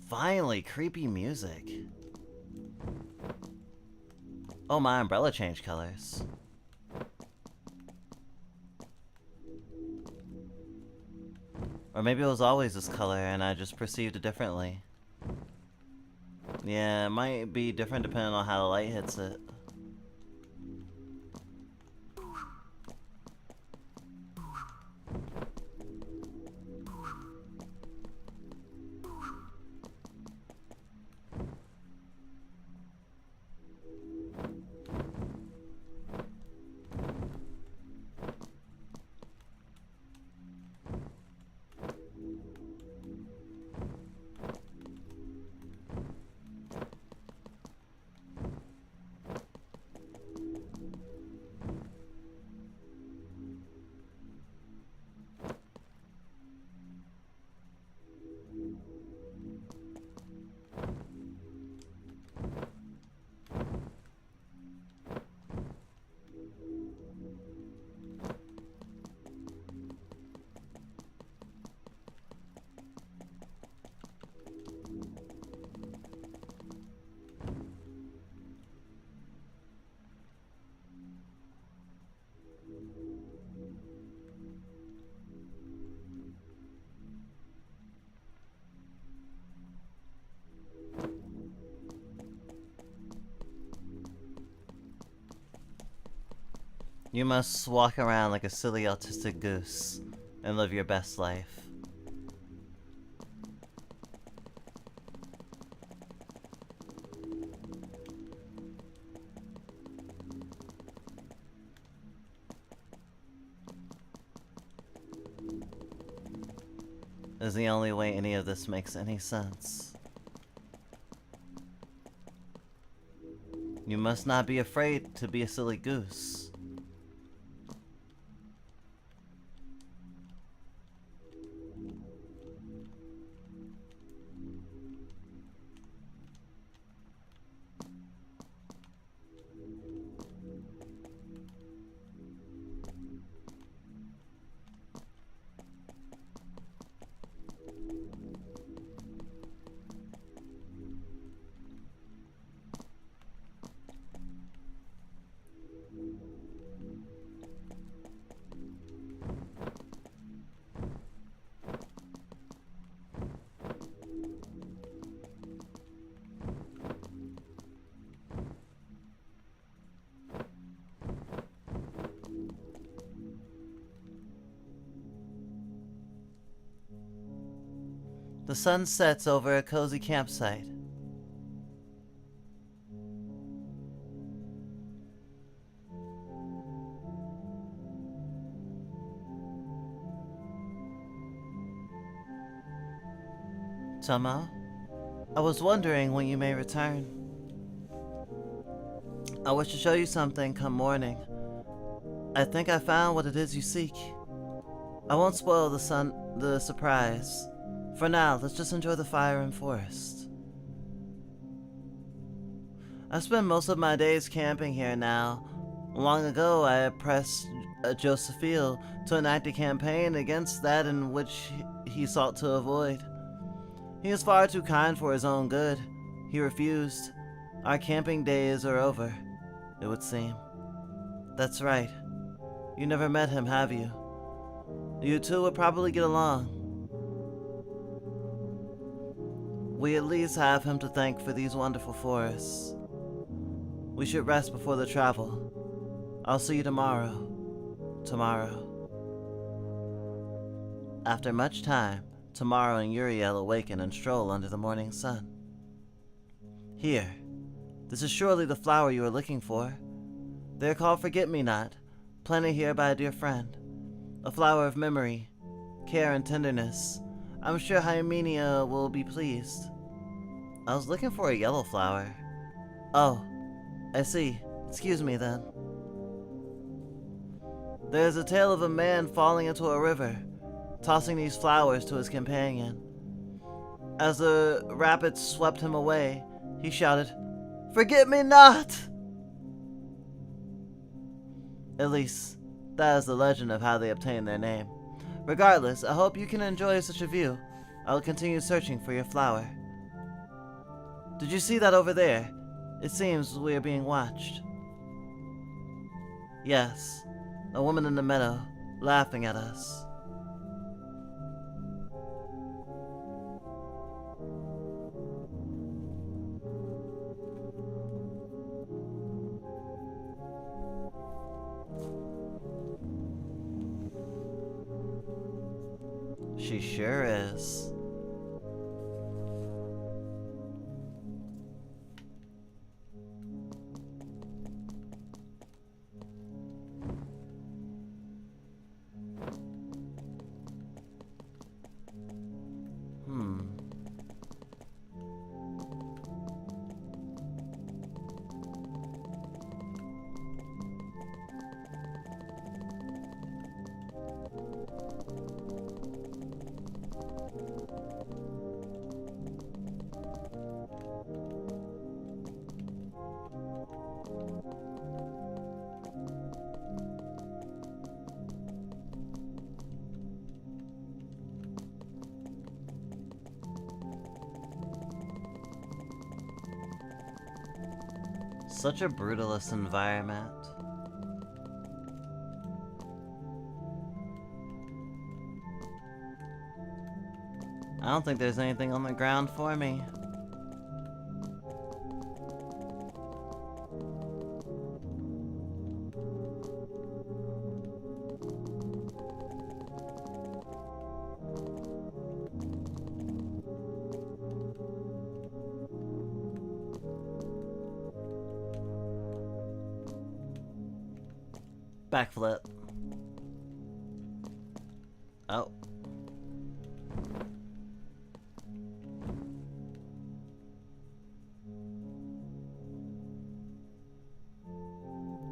Finally, creepy music. Oh, my umbrella changed colors. Or maybe it was always this color and I just perceived it differently. Yeah, it might be different depending on how the light hits it. You must walk around like a silly autistic goose and live your best life. Is the only way any of this makes any sense. You must not be afraid to be a silly goose. The sun sets over a cozy campsite. Tomo? I was wondering when you may return. I wish to show you something come morning. I think I found what it is you seek. I won't spoil the surprise. For now, let's just enjoy the fire and forest. I spend most of my days camping here now. Long ago, I pressed Josephine to enact a campaign against that in which he sought to avoid. He is far too kind for his own good. He refused. Our camping days are over, it would seem. That's right. You never met him, have you? You two would probably get along. We at least have him to thank for these wonderful forests. We should rest before the travel. I'll see you tomorrow. After much time, Tomorrow and Uriel awaken and stroll under the morning sun. Here, this is surely the flower you are looking for. They are called Forget-Me-Not, planted here by a dear friend. A flower of memory, care, and tenderness. I'm sure Hymenaea will be pleased. I was looking for a yellow flower. Oh, I see. Excuse me then. There is a tale of a man falling into a river, tossing these flowers to his companion. As the rapids swept him away, he shouted, "Forget-me-not!" At least, that is the legend of how they obtained their name. Regardless, I hope you can enjoy such a view. I will continue searching for your flower. Did you see that over there? It seems we are being watched. Yes, a woman in the meadow, laughing at us. She sure is. Such a brutalist environment. I don't think there's anything on the ground for me. Backflip. Oh.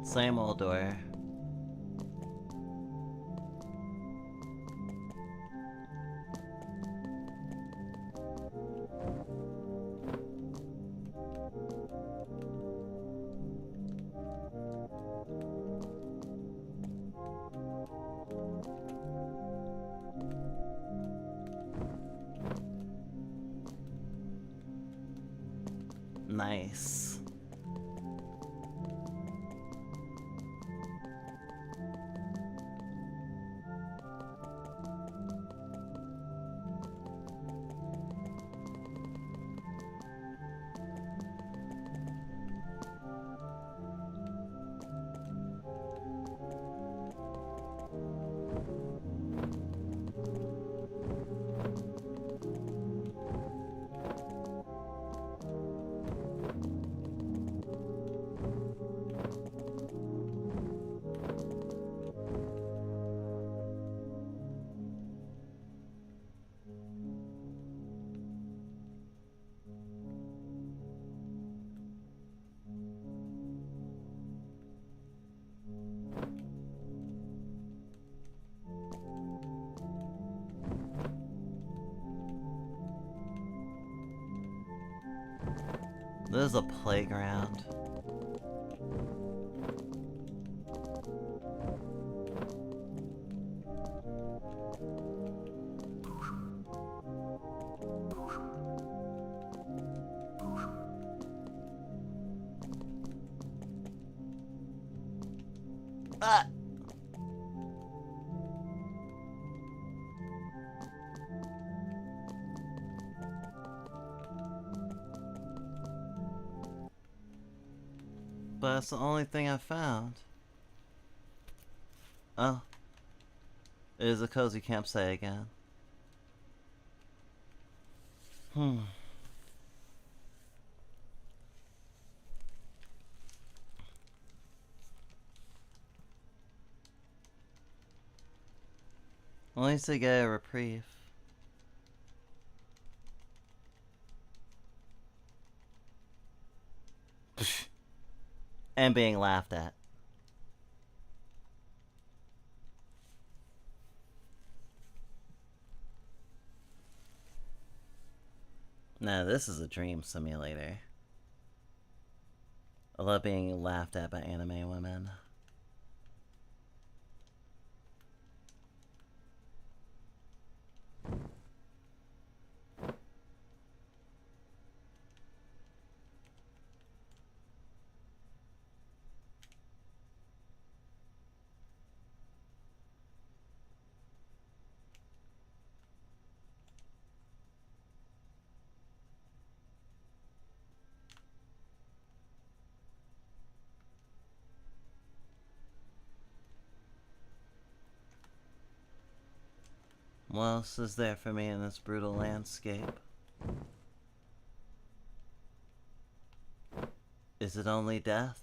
Same old door. Nice. This is a playground. Ah! But that's the only thing I found. Oh. It is a cozy campsite again. At least they get a reprieve. And being laughed at. Now this is a dream simulator. I love being laughed at by anime women. What else is there for me in this brutal landscape? Is it only death?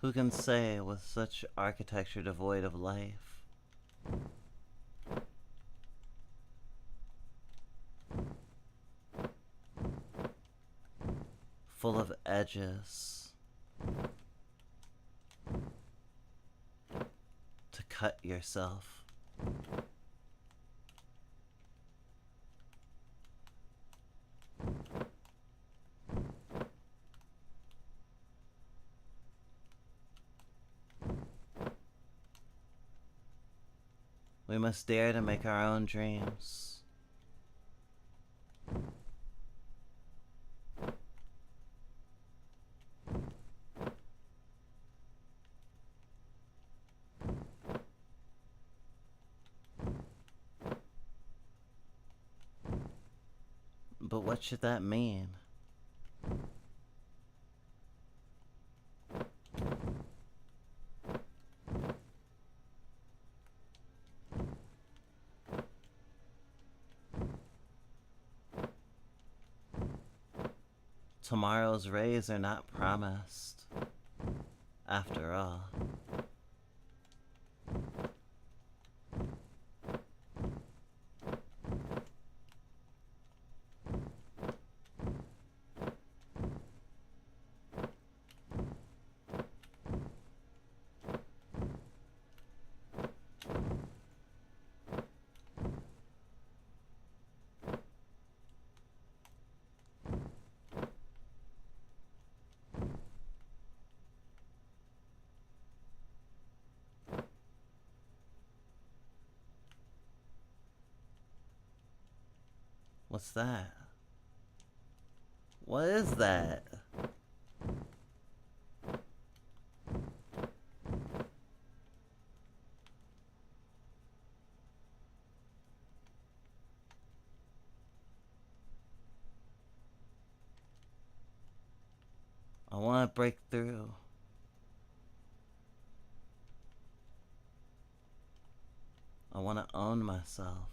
Who can say with such architecture devoid of life? Full of edges to cut yourself. We must dare to make our own dreams. But what should that mean? Tomorrow's rays are not promised, after all. What's that? What is that? I want to break through. I want to own myself.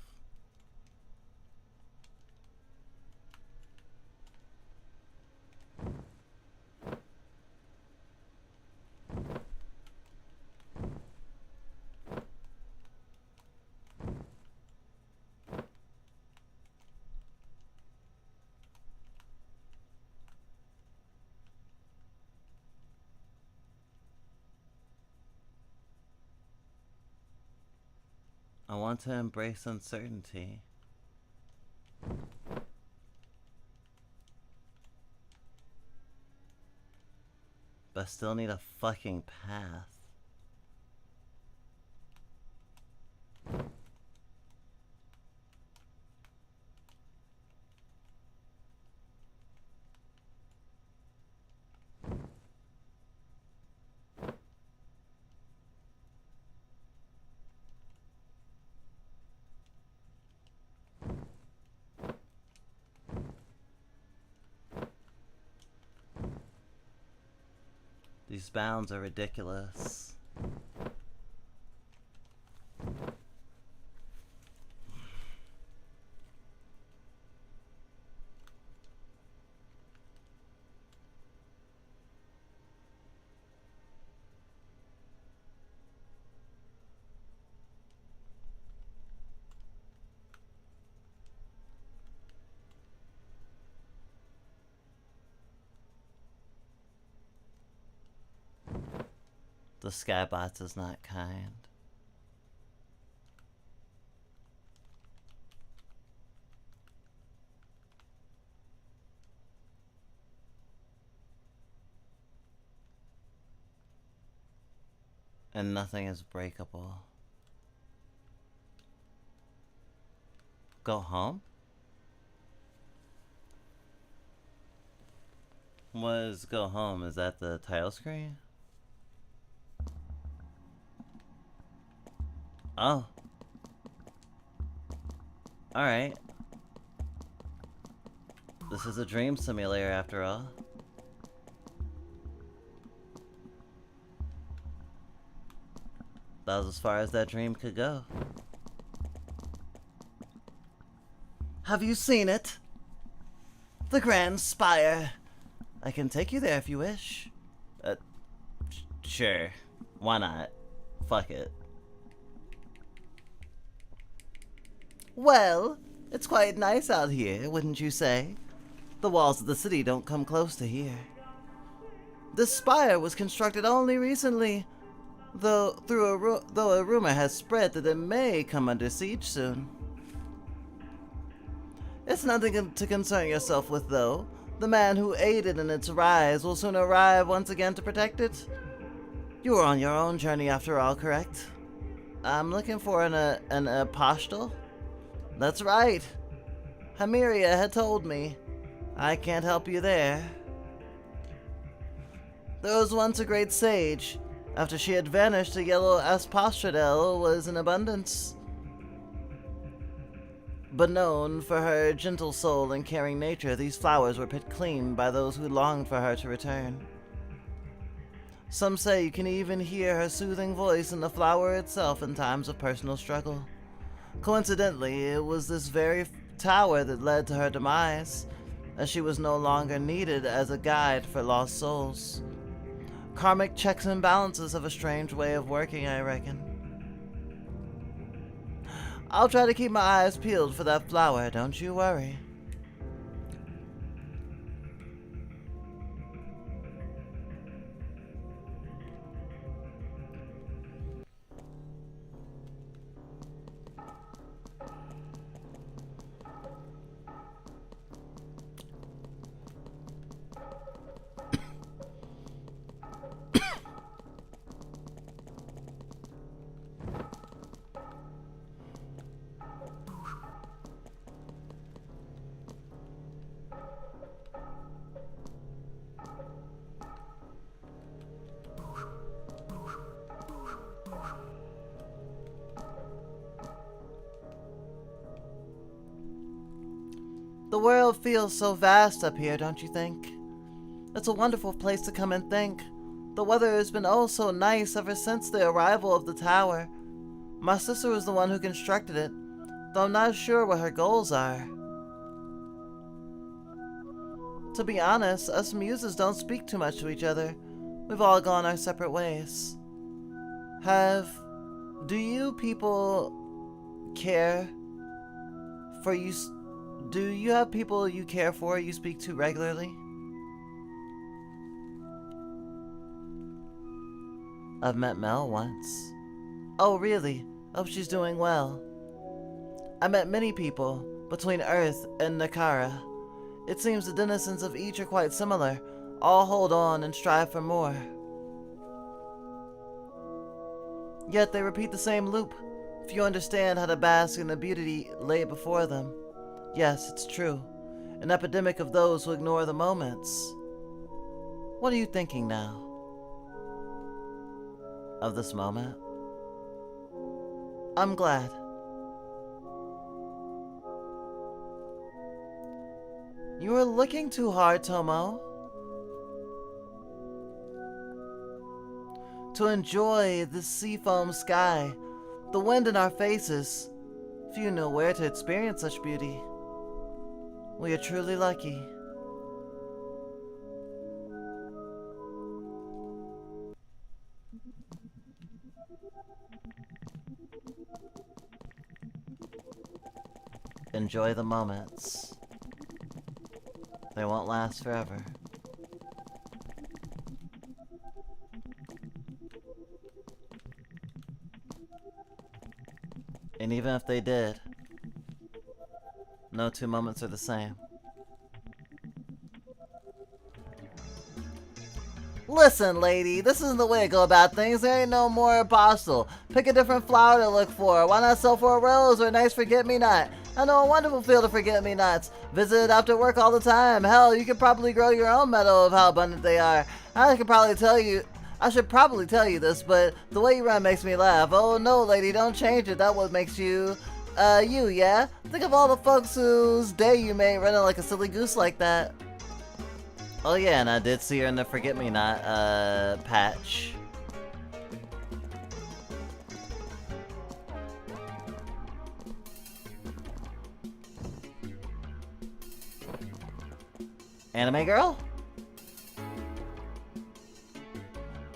I want to embrace uncertainty. But I still need a fucking path. These bounds are ridiculous. The Skybot is not kind. And nothing is breakable. Go home? What is go home? Is that the title screen? Oh. Alright. This is a dream simulator after all. That was as far as that dream could go. Have you seen it? The Grand Spire. I can take you there if you wish. Sure. Why not? Fuck it. Well, it's quite nice out here, wouldn't you say? The walls of the city don't come close to here. This spire was constructed only recently, though a rumor has spread that it may come under siege soon. It's nothing to concern yourself with, though. The man who aided in its rise will soon arrive once again to protect it. You are on your own journey after all, correct? I'm looking for an apostle. That's right. Hamiria had told me. I can't help you there. There was once a great sage. After she had vanished, a yellow aspostradel was in abundance. But known for her gentle soul and caring nature, these flowers were picked clean by those who longed for her to return. Some say you can even hear her soothing voice in the flower itself in times of personal struggle. Coincidentally, it was this very tower that led to her demise, as she was no longer needed as a guide for lost souls. Karmic checks and balances have a strange way of working, I reckon. I'll try to keep my eyes peeled for that flower, don't you worry. The world feels so vast up here, don't you think? It's a wonderful place to come and think. The weather has been oh so nice ever since the arrival of the tower. My sister was the one who constructed it, though I'm not sure what her goals are. To be honest, us muses don't speak too much to each other. We've all gone our separate ways. Do you people care for you? Do you have people you care for you speak to regularly? I've met Mel once. Oh, really? Hope she's doing well. I met many people between Earth and Nakara. It seems the denizens of each are quite similar. All hold on and strive for more. Yet they repeat the same loop. Few understand how to bask in the beauty laid before them. Yes, it's true. An epidemic of those who ignore the moments. What are you thinking now? Of this moment? I'm glad. You are looking too hard, Tomo. To enjoy the seafoam sky, the wind in our faces. Few know where to experience such beauty. We are truly lucky. Enjoy the moments. They won't last forever. And even if they did, no two moments are the same. Listen, lady, this isn't the way to go about things. There ain't no more apostle. Pick a different flower to look for. Why not sell for a rose or a nice forget-me-not? I know a wonderful field of forget-me-nots. Visit it after work all the time. Hell, you could probably grow your own meadow of how abundant they are. I should probably tell you this, but the way you run makes me laugh. Oh no, lady, don't change it. That's what makes you, you, yeah? Think of all the folks whose day you made running like a silly goose like that. Oh yeah, and I did see her in the forget-me-not, patch. Anime girl?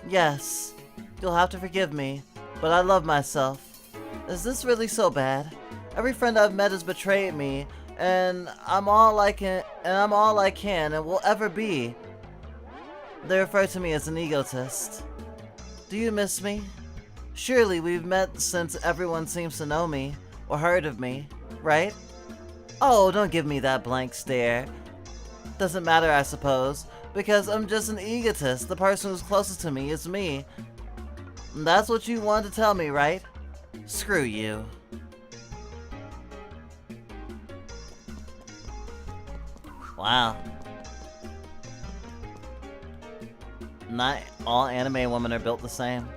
Yes, you'll have to forgive me, but I love myself. Is this really so bad? Every friend I've met has betrayed me, and I'm all I can and will ever be. They refer to me as an egotist. Do you miss me? Surely we've met since everyone seems to know me, or heard of me, right? Oh, don't give me that blank stare. Doesn't matter, I suppose, because I'm just an egotist. The person who's closest to me is me. That's what you wanted to tell me, right? Screw you. Wow. Not all anime women are built the same.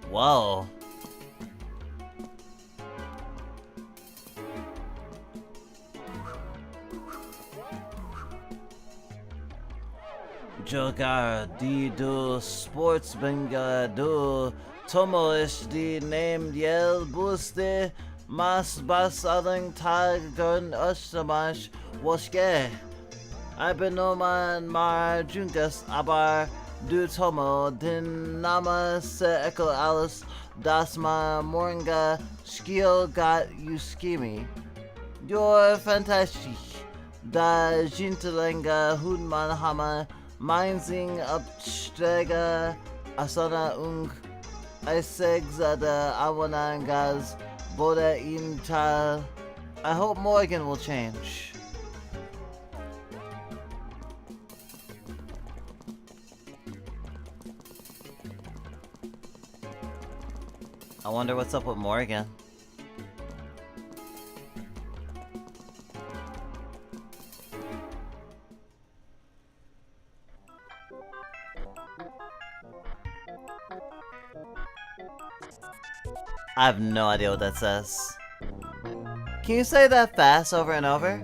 Whoa. Jogar di do sports benga do tomo is di named yel buste mas bas adang tagon ostamash woske. Ibenoman mar jungas abar du tomo din nama se echo alice dasma moringa skio got yuskimi. You're fantastic. Da jintelenga hunman hama Meinsing abstrega asana ung isegzada awanangas boda imtal. I hope Morgan will change. I wonder what's up with Morgan. I have no idea what that says. Can you say that fast over and over?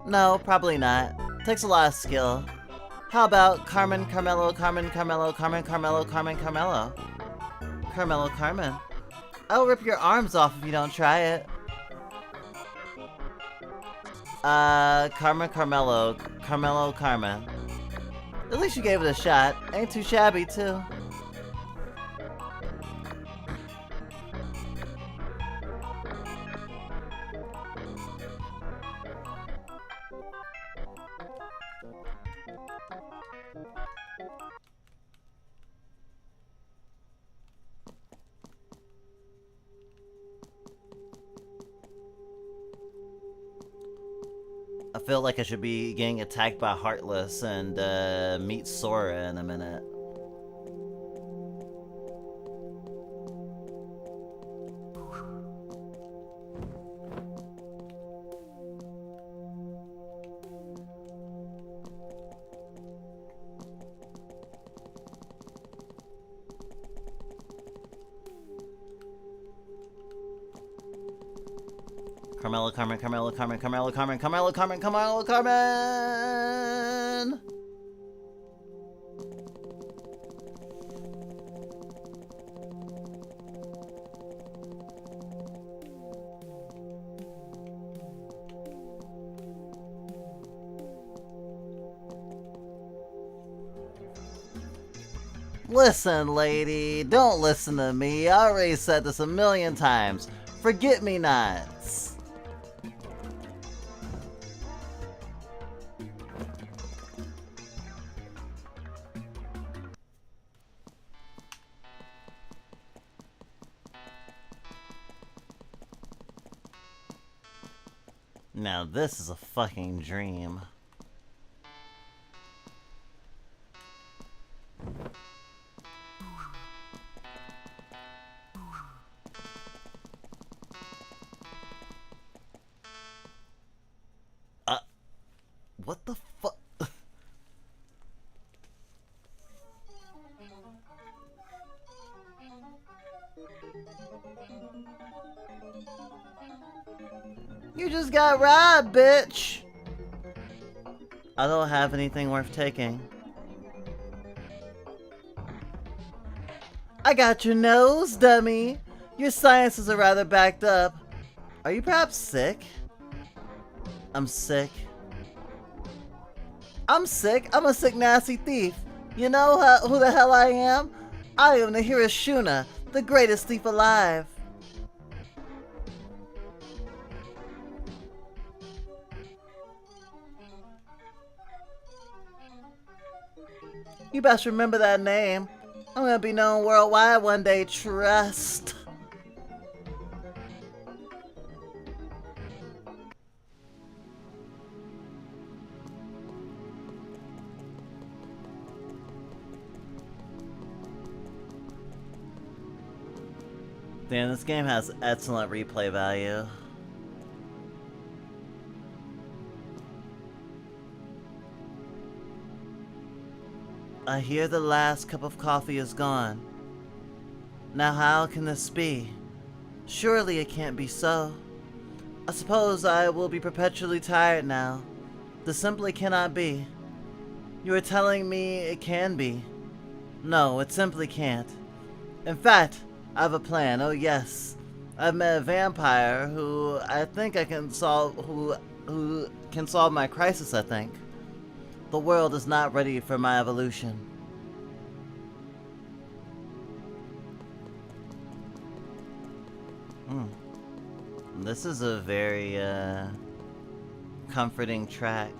No, probably not. Takes a lot of skill. How about Carmen, Carmelo, Carmen, Carmelo, Carmen, Carmelo, Carmen, Carmelo? Carmelo, Carmen. I'll rip your arms off if you don't try it. Carmen, Carmelo, Carmelo, Carmen. At least you gave it a shot. Ain't too shabby, too. feel like I should be getting attacked by Heartless and meet Sora in a minute. Carmela, Carmen! Listen, lady, don't listen to me. I already said this a million times. Forget-me-nots. Now this is a fucking dream. What the fuck? You just got robbed, bitch! I don't have anything worth taking. I got your nose, dummy! Your sciences are rather backed up. Are you perhaps sick? I'm sick. I'm sick? I'm a sick, nasty thief. You know who the hell I am? I am the Hiroshuna, the greatest thief alive. You best remember that name. I'm gonna be known worldwide one day, trust. Damn, this game has excellent replay value. I hear the last cup of coffee is gone. Now how can this be? Surely it can't be so. I suppose I will be perpetually tired now. This simply cannot be. You are telling me it can be. No, it simply can't. In fact, I have a plan. Oh yes, I've met a vampire who I think I can solve. Who can solve my crisis. I think the world is not ready for my evolution. This is a very comforting track.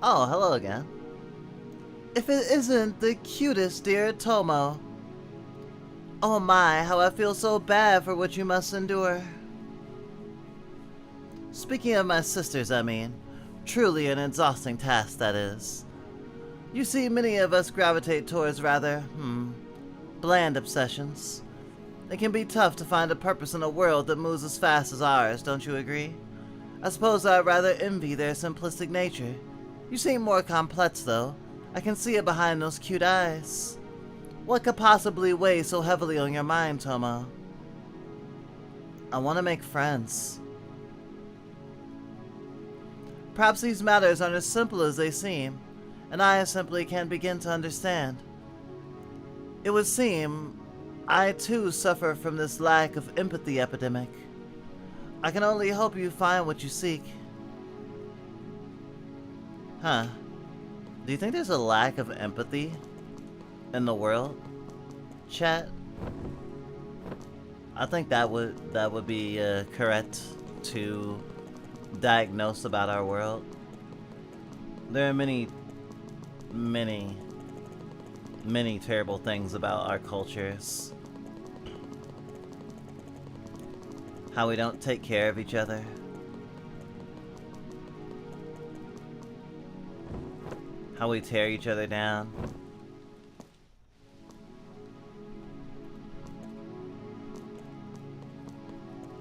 Oh, hello again. If it isn't the cutest dear Tomo. Oh my, how I feel so bad for what you must endure. Speaking of my sisters, I mean, truly an exhausting task that is. You see, many of us gravitate towards rather, bland obsessions. It can be tough to find a purpose in a world that moves as fast as ours, don't you agree? I suppose I rather envy their simplistic nature. You seem more complex, though. I can see it behind those cute eyes. What could possibly weigh so heavily on your mind, Tomo? I want to make friends. Perhaps these matters aren't as simple as they seem, and I simply can't begin to understand. It would seem I too suffer from this lack of empathy epidemic. I can only hope you find what you seek. Huh. Do you think there's a lack of empathy in the world? Chat? I think that would be correct to diagnose about our world. There are many terrible things about our cultures. How we don't take care of each other. How we tear each other down.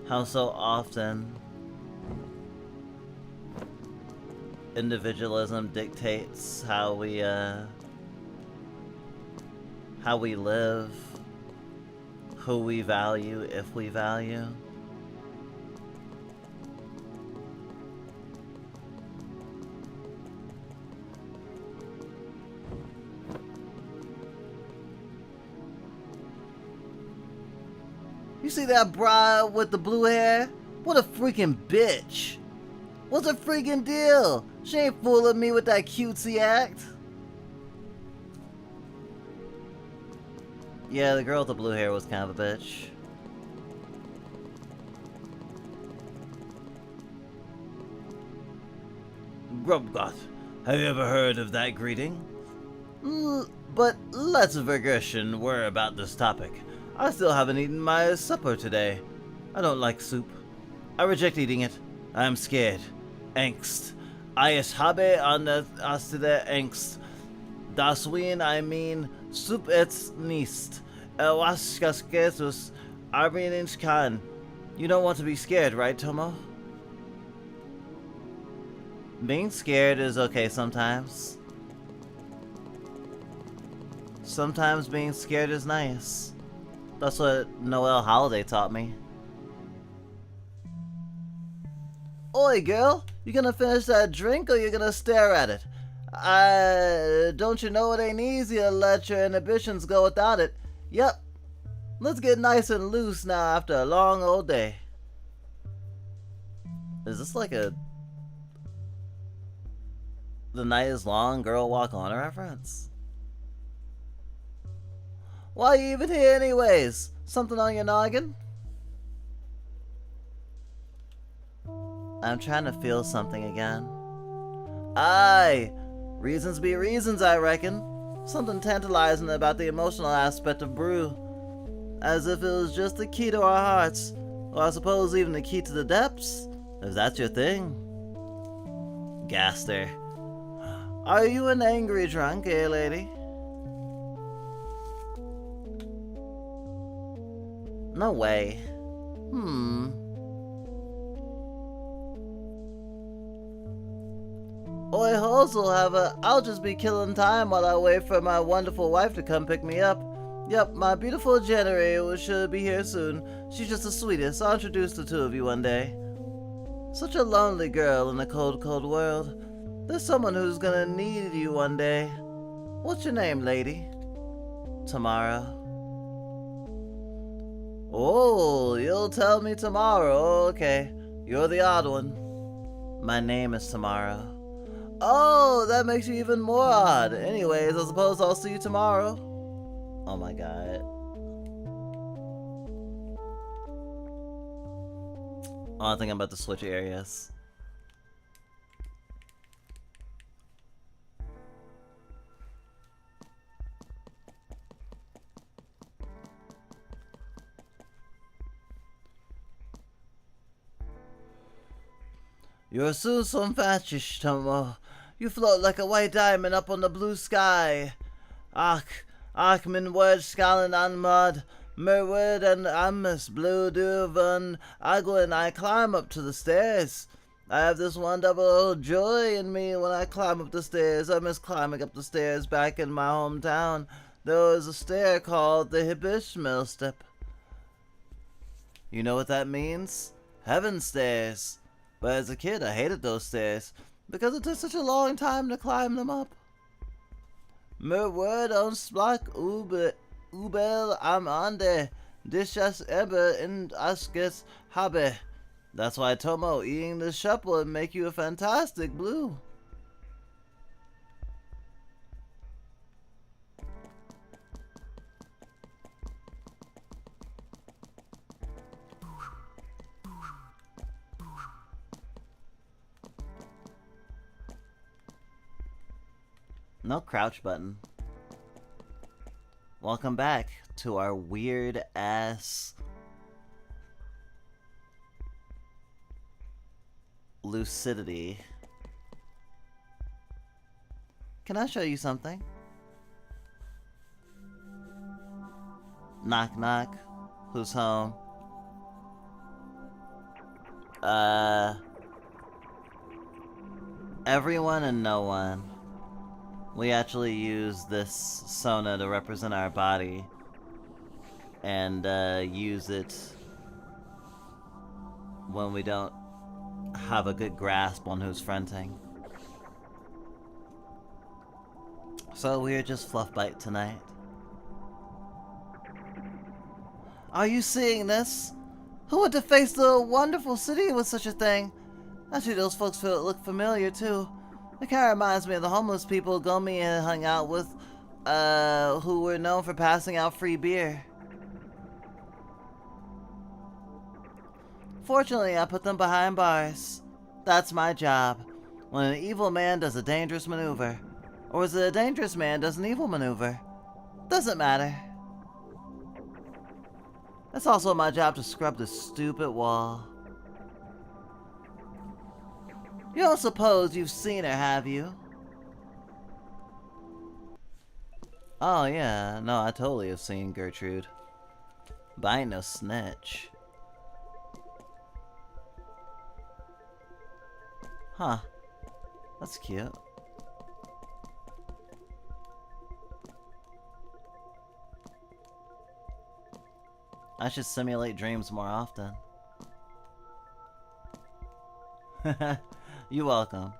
How so often individualism dictates how we live, who we value, if we value. You see that bride with the blue hair? What a freaking bitch! What's her freaking deal? She ain't fooling me with that cutesy act. Yeah, the girl with the blue hair was kind of a bitch. Grubgoth, have you ever heard of that greeting? But let's digression worry about this topic. I still haven't eaten my supper today. I don't like soup. I reject eating it. I am scared. Angst. Ich habe eine astide Angst. Deswegen I mean, soup ist nicht. Was Jesus arbeiten kann. You don't want to be scared, right, Tomo? Being scared is okay sometimes. Sometimes being scared is nice. That's what Noel Holiday taught me. Oi, girl! You gonna finish that drink or you gonna stare at it? Don't you know it ain't easy to let your inhibitions go without it? Yep. Let's get nice and loose now after a long old day. Is this like a The Night is Long, Girl Walk On reference? Why are you even here anyways? Something on your noggin? I'm trying to feel something again. Aye! Reasons be reasons, I reckon. Something tantalizing about the emotional aspect of brew. As if it was just the key to our hearts. Or I suppose even the key to the depths. If that's your thing. Gaster. Are you an angry drunk, eh, lady? No way. Oi, Hoselhaver, I'll just be killing time while I wait for my wonderful wife to come pick me up. Yep, my beautiful generator should be here soon. She's just the sweetest. I'll introduce the two of you one day. Such a lonely girl in a cold, cold world. There's someone who's gonna need you one day. What's your name, lady? Tamara. Oh, you'll tell me tomorrow. Okay, you're the odd one. My name is Tamara. Oh, that makes you even more odd. Anyways, I suppose I'll see you tomorrow. Oh my god. Oh, I think I'm about to switch areas. You're so fantastic, Tomo. You float like a white diamond up on the blue sky. Ach, min word skallen an mud, mer word and amis blue duvan. I go and I climb up to the stairs. I have this wonderful joy in me when I climb up the stairs. I miss climbing up the stairs back in my hometown. There was a stair called the Hibishmill Step. You know what that means? Heaven stairs. But as a kid, I hated those stairs because it took such a long time to climb them up. Mer word on splak ubel am ande dishes eber in askes habe. That's why, Tomo, eating this shep would make you a fantastic blue. No crouch button. Welcome back to our weird ass lucidity. Can I show you something? Knock knock. Who's home? Everyone and no one. We actually use this sona to represent our body and use it when we don't have a good grasp on who's fronting. So we're just fluff bite tonight. Are you seeing this? Who would to face the wonderful city with such a thing? Actually, those folks look familiar too. It kind of reminds me of the homeless people Gomi had hung out with, who were known for passing out free beer. Fortunately, I put them behind bars. That's my job. When an evil man does a dangerous maneuver. Or is it a dangerous man does an evil maneuver? Doesn't matter. It's also my job to scrub this stupid wall. You don't suppose you've seen her, have you? Oh yeah, no, I totally have seen Gertrude. But I ain't no snitch. Huh. That's cute. I should simulate dreams more often. You're welcome.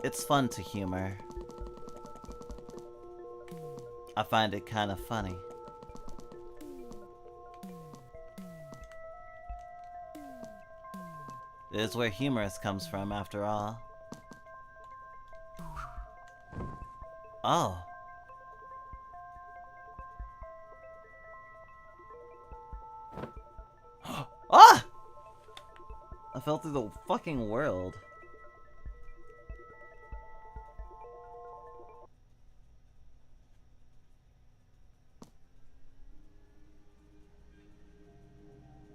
It's fun to humor. I find it kind of funny. It is where humorous comes from, after all. Oh. Ah! I fell through the fucking world.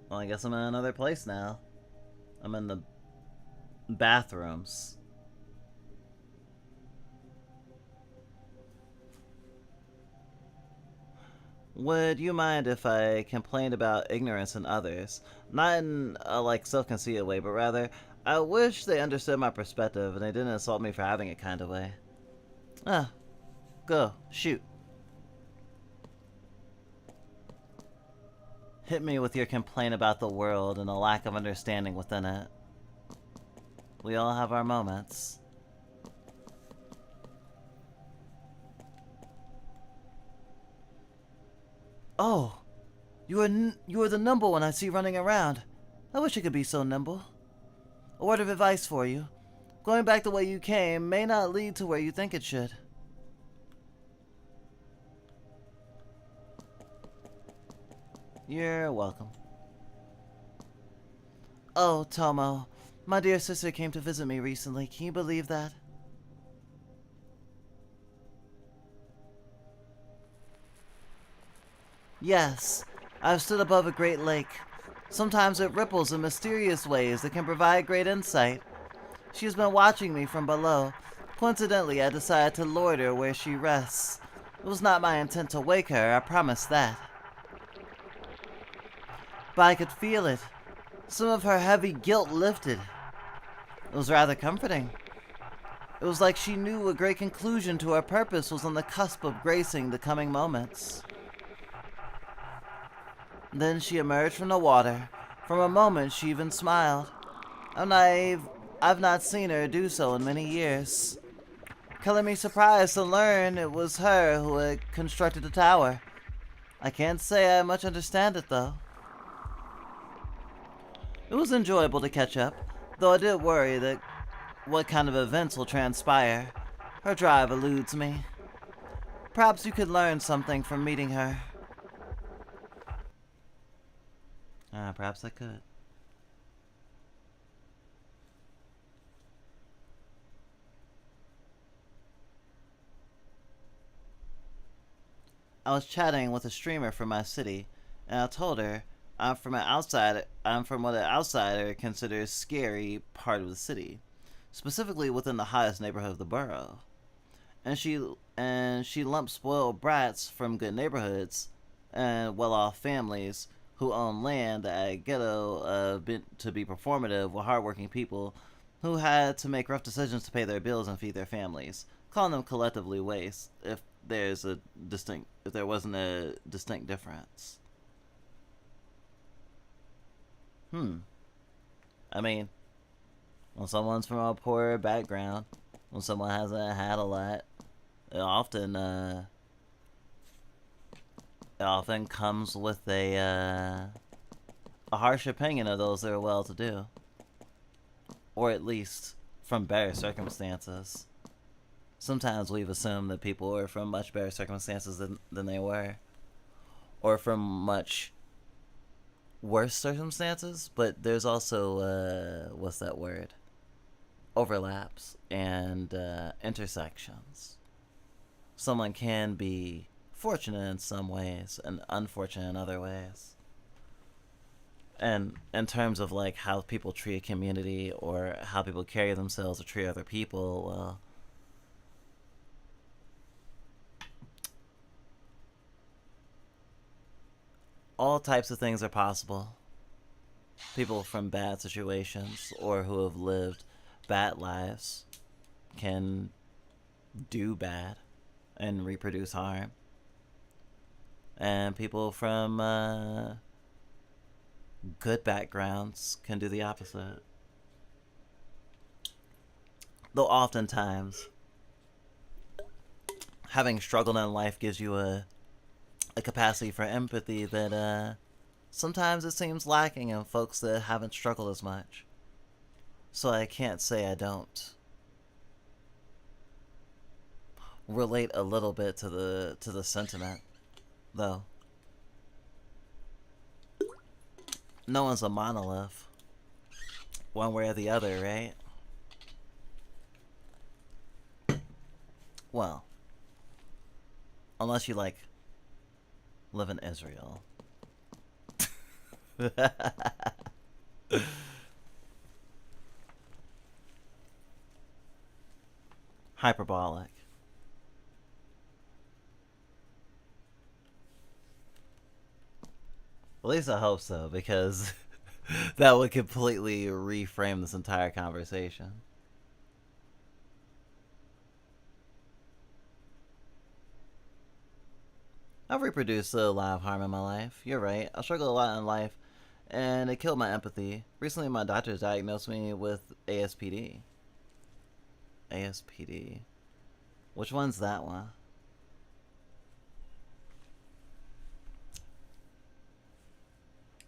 Well, I guess I'm in another place now. I'm in the bathrooms. Would you mind if I complained about ignorance in others? Not in a, like, self-conceited way, but rather, I wish they understood my perspective and they didn't insult me for having it kind of way. Ah, go, shoot. Hit me with your complaint about the world and a lack of understanding within it. We all have our moments. Oh, you are the nimble one I see running around. I wish I could be so nimble. A word of advice for you. Going back the way you came may not lead to where you think it should. You're welcome. Oh, Tomo. My dear sister came to visit me recently. Can you believe that? Yes, I've stood above a great lake. Sometimes it ripples in mysterious ways that can provide great insight. She has been watching me from below. Coincidentally, I decided to loiter where she rests. It was not my intent to wake her, I promise that. But I could feel it. Some of her heavy guilt lifted. It was rather comforting. It was like she knew a great conclusion to her purpose was on the cusp of gracing the coming moments. Then she emerged from the water. For a moment, she even smiled. I'm naive. I've not seen her do so in many years. Color me surprised to learn it was her who had constructed the tower. I can't say I much understand it, though. It was enjoyable to catch up, though I did worry that what kind of events will transpire. Her drive eludes me. Perhaps you could learn something from meeting her. Perhaps I could. I was chatting with a streamer from my city, and I told her I'm from what an outsider considers scary part of the city, specifically within the hottest neighborhood of the borough. And she lumps spoiled brats from good neighborhoods and well-off families who own land at ghetto to be performative with hardworking people who had to make rough decisions to pay their bills and feed their families, calling them collectively waste if there wasn't a distinct difference. I mean, when someone's from a poor background, when someone hasn't had a lot, it often comes with a harsh opinion of those that are well-to-do, or at least from better circumstances. Sometimes we've assumed that people are from much better circumstances than they were, or from much worse circumstances, but there's also what's that word? Overlaps and intersections. Someone can be fortunate in some ways and unfortunate in other ways. And in terms of like how people treat a community or how people carry themselves or treat other people, well, all types of things are possible. People from bad situations or who have lived bad lives can do bad and reproduce harm. And people from good backgrounds can do the opposite. Though oftentimes, having struggled in life gives you a capacity for empathy that sometimes it seems lacking in folks that haven't struggled as much. So I can't say I don't relate a little bit to the sentiment, though. No one's a monolith, one way or the other, right? Well, unless you like live in Israel. Hyperbolic. At least I hope so, because that would completely reframe this entire conversation. I've reproduced a lot of harm in my life. You're right. I struggled a lot in life, and it killed my empathy. Recently, my doctor diagnosed me with ASPD. ASPD. Which one's that one?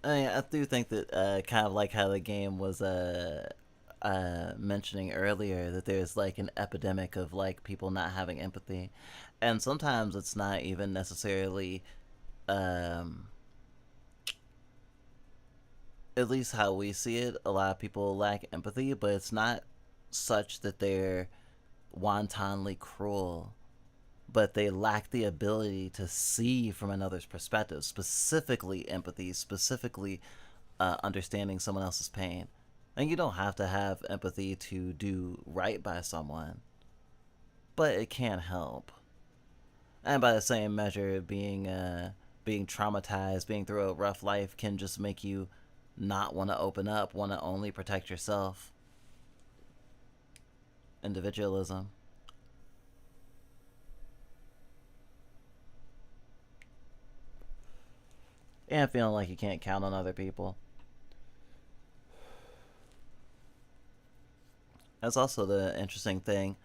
I mean, I do think that kind of like how the game was mentioning earlier, that there's like an epidemic of like people not having empathy, and sometimes it's not even necessarily at least how we see it, a lot of people lack empathy, but it's not such that they're wantonly cruel, but they lack the ability to see from another's perspective, specifically empathy, specifically understanding someone else's pain. And you don't have to have empathy to do right by someone, but it can help. And by the same measure, being traumatized, being through a rough life can just make you not want to open up, want to only protect yourself. Individualism. And feeling like you can't count on other people. That's also the interesting thing.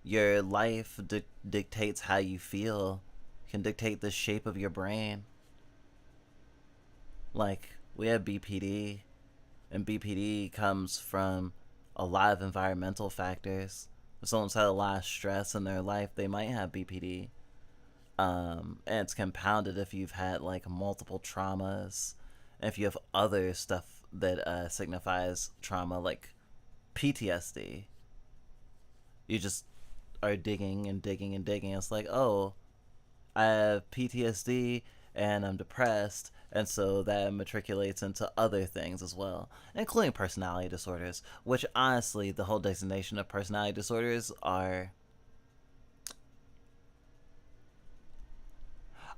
Your life dictates how you feel, can dictate the shape of your brain. Like, we have BPD, and BPD comes from a lot of environmental factors. If someone's had a lot of stress in their life, they might have BPD. And it's compounded if you've had like multiple traumas, and if you have other stuff that signifies trauma, like PTSD. You just are digging and digging and digging. It's like, oh, I have PTSD and I'm depressed And so that matriculates into other things as well, including personality disorders, which honestly, the whole designation of personality disorders are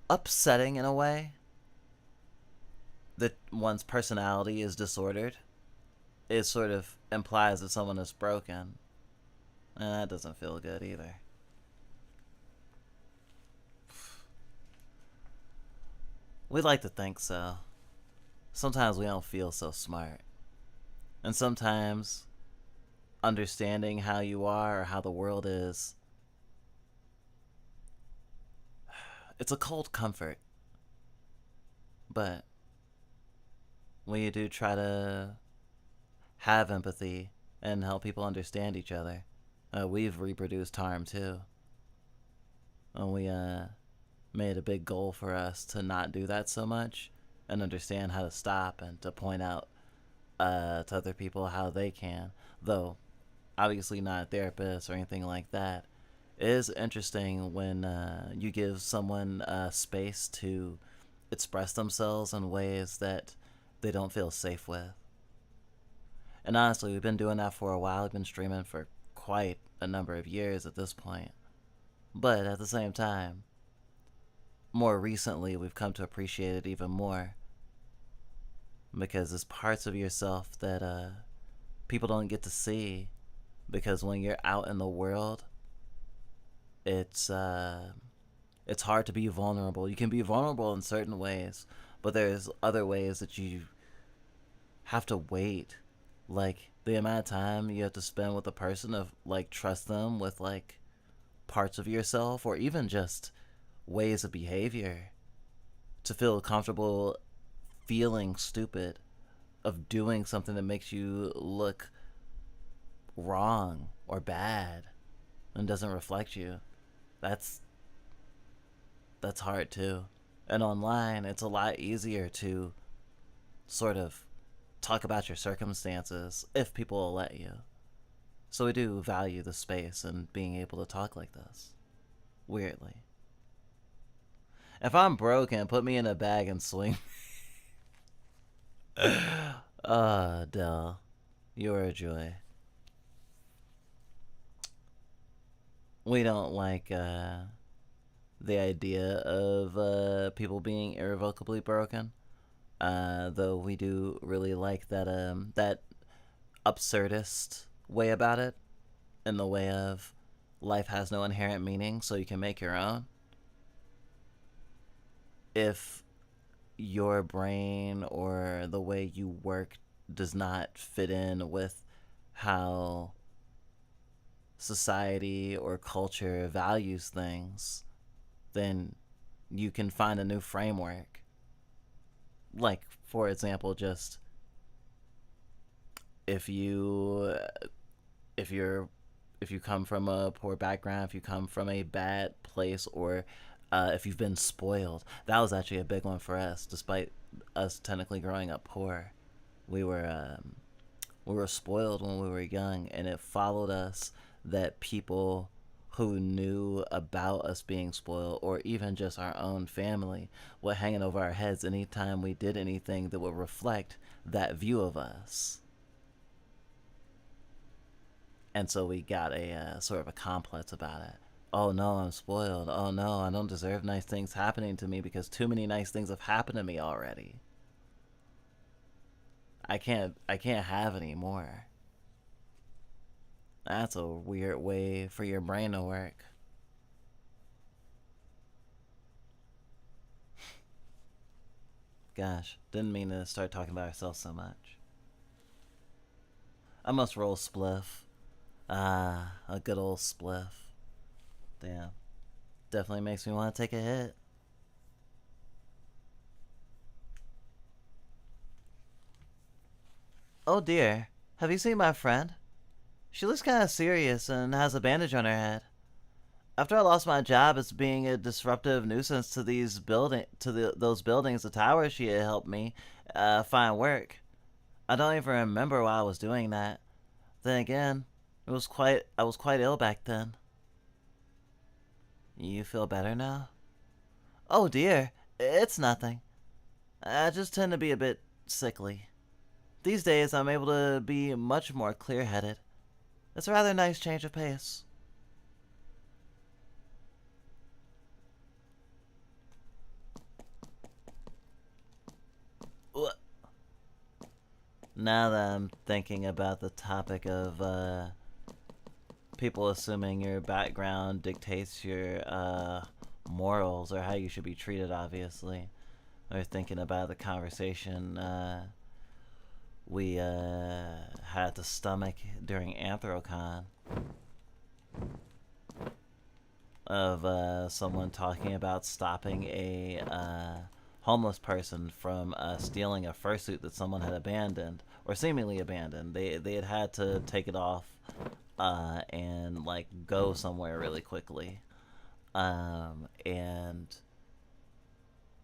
upsetting in a way. That one's personality is disordered, it sort of implies that someone is broken. And that doesn't feel good either. We like to think so. Sometimes we don't feel so smart. And sometimes understanding how you are or how the world is, it's a cold comfort. But when you do try to have empathy and help people understand each other, we've reproduced harm too. And we made a big goal for us to not do that so much and understand how to stop and to point out to other people how they can. Though, obviously not a therapist or anything like that. It is interesting when you give someone space to express themselves in ways that they don't feel safe with. And honestly, we've been doing that for a while. We've been streaming for quite a number of years at this point. But at the same time, more recently, we've come to appreciate it even more. Because there's parts of yourself that people don't get to see. Because when you're out in the world, it's hard to be vulnerable. You can be vulnerable in certain ways, but there's other ways that you have to wait. Like, the amount of time you have to spend with a person of, like, trust them with, like, parts of yourself, or even just ways of behavior, to feel comfortable feeling stupid, of doing something that makes you look wrong or bad and doesn't reflect you. That's hard too. And online, it's a lot easier to sort of talk about your circumstances if people will let you. So we do value the space and being able to talk like this. Weirdly. If I'm broken, put me in a bag and swing. Dell, you're a joy. We don't like the idea of people being irrevocably broken. Though we do really like that that absurdist way about it, in the way of life has no inherent meaning, so you can make your own. If your brain or the way you work does not fit in with how society or culture values things, then you can find a new framework. Like, for example, just if you come from a poor background, if you come from a bad place, or if you've been spoiled. That was actually a big one for us, despite us technically growing up poor. We were spoiled when we were young, and it followed us that people who knew about us being spoiled, or even just our own family, were hanging over our heads anytime we did anything that would reflect that view of us. And so we got a sort of a complex about it. Oh no, I'm spoiled. Oh no, I don't deserve nice things happening to me because too many nice things have happened to me already. I can't have any more. That's a weird way for your brain to work. Gosh, didn't mean to start talking about ourselves so much. I must roll spliff. A good old spliff. Damn. Definitely makes me want to take a hit. Oh dear, have you seen my friend? She looks kind of serious and has a bandage on her head. After I lost my job as being a disruptive nuisance to those buildings, the towers, she had helped me find work. I don't even remember why I was doing that. Then again, I was quite ill back then. You feel better now? Oh dear, it's nothing. I just tend to be a bit sickly. These days, I'm able to be much more clear-headed. It's a rather nice change of pace. Now that I'm thinking about the topic of people assuming your background dictates your morals or how you should be treated, obviously, or thinking about the conversation we had to stomach during Anthrocon of someone talking about stopping a homeless person from stealing a fursuit that someone had abandoned, or seemingly abandoned. They had to take it off and like go somewhere really quickly, and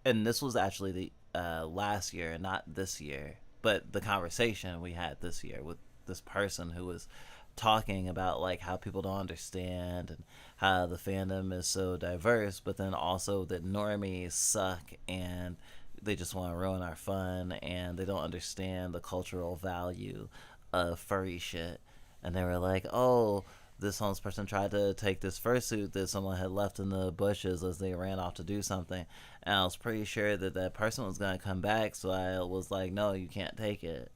this was actually the last year, not this year, but the conversation we had this year with this person who was talking about like how people don't understand and how the fandom is so diverse, but then also that normies suck and they just want to ruin our fun and they don't understand the cultural value of furry shit. And they were like, oh, this homeless person tried to take this fursuit that someone had left in the bushes as they ran off to do something, and I was pretty sure that that person was going to come back, so I was like, no, you can't take it.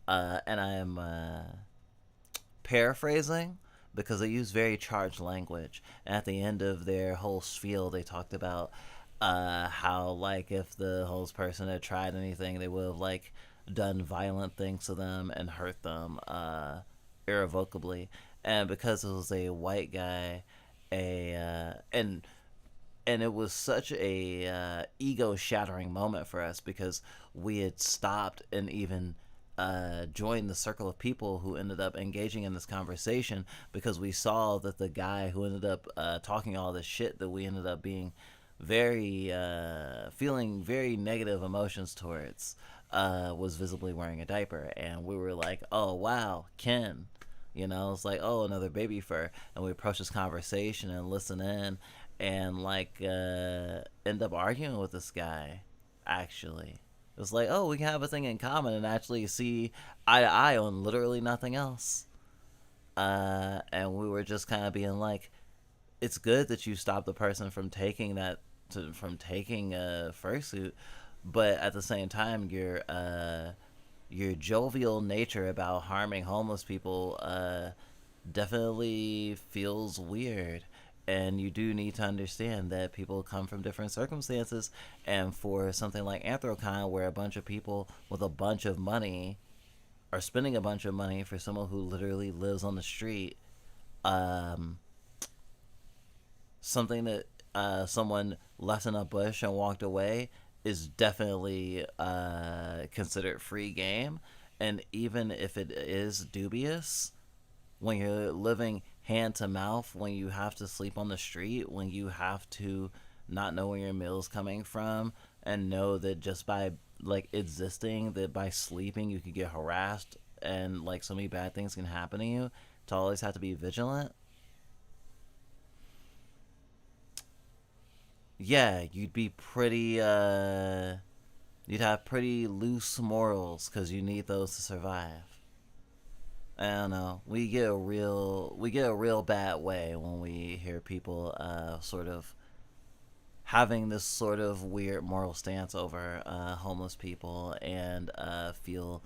And I am paraphrasing because they use very charged language, and at the end of their whole spiel they talked about how like if the homeless person had tried anything, they would have like done violent things to them and hurt them irrevocably. And because it was a white guy, and it was such a ego shattering moment for us because we had stopped and even joined the circle of people who ended up engaging in this conversation, because we saw that the guy who ended up talking all this shit that we ended up being very feeling very negative emotions towards was visibly wearing a diaper. And we were like, oh wow, Ken. You know, it's like, oh, another baby fur. And we approach this conversation and listen in and, like, end up arguing with this guy, actually. It was like, oh, we can have a thing in common and actually see eye to eye on literally nothing else. And we were just kind of being like, it's good that you stopped the person from taking from taking a fursuit, but at the same time, your jovial nature about harming homeless people definitely feels weird. And you do need to understand that people come from different circumstances, and for something like Anthrocon, where a bunch of people with a bunch of money are spending a bunch of money for someone who literally lives on the street, something that someone left in a bush and walked away is definitely considered free game. And even if it is dubious, when you're living hand to mouth, when you have to sleep on the street, when you have to not know where your meal's coming from, and know that just by like existing, that by sleeping you could get harassed and like so many bad things can happen to you, to always have to be vigilant. Yeah, you'd be pretty, you'd have pretty loose morals, because you need those to survive. I don't know. We get a real bad way when we hear people, sort of having this sort of weird moral stance over, homeless people, and, feel,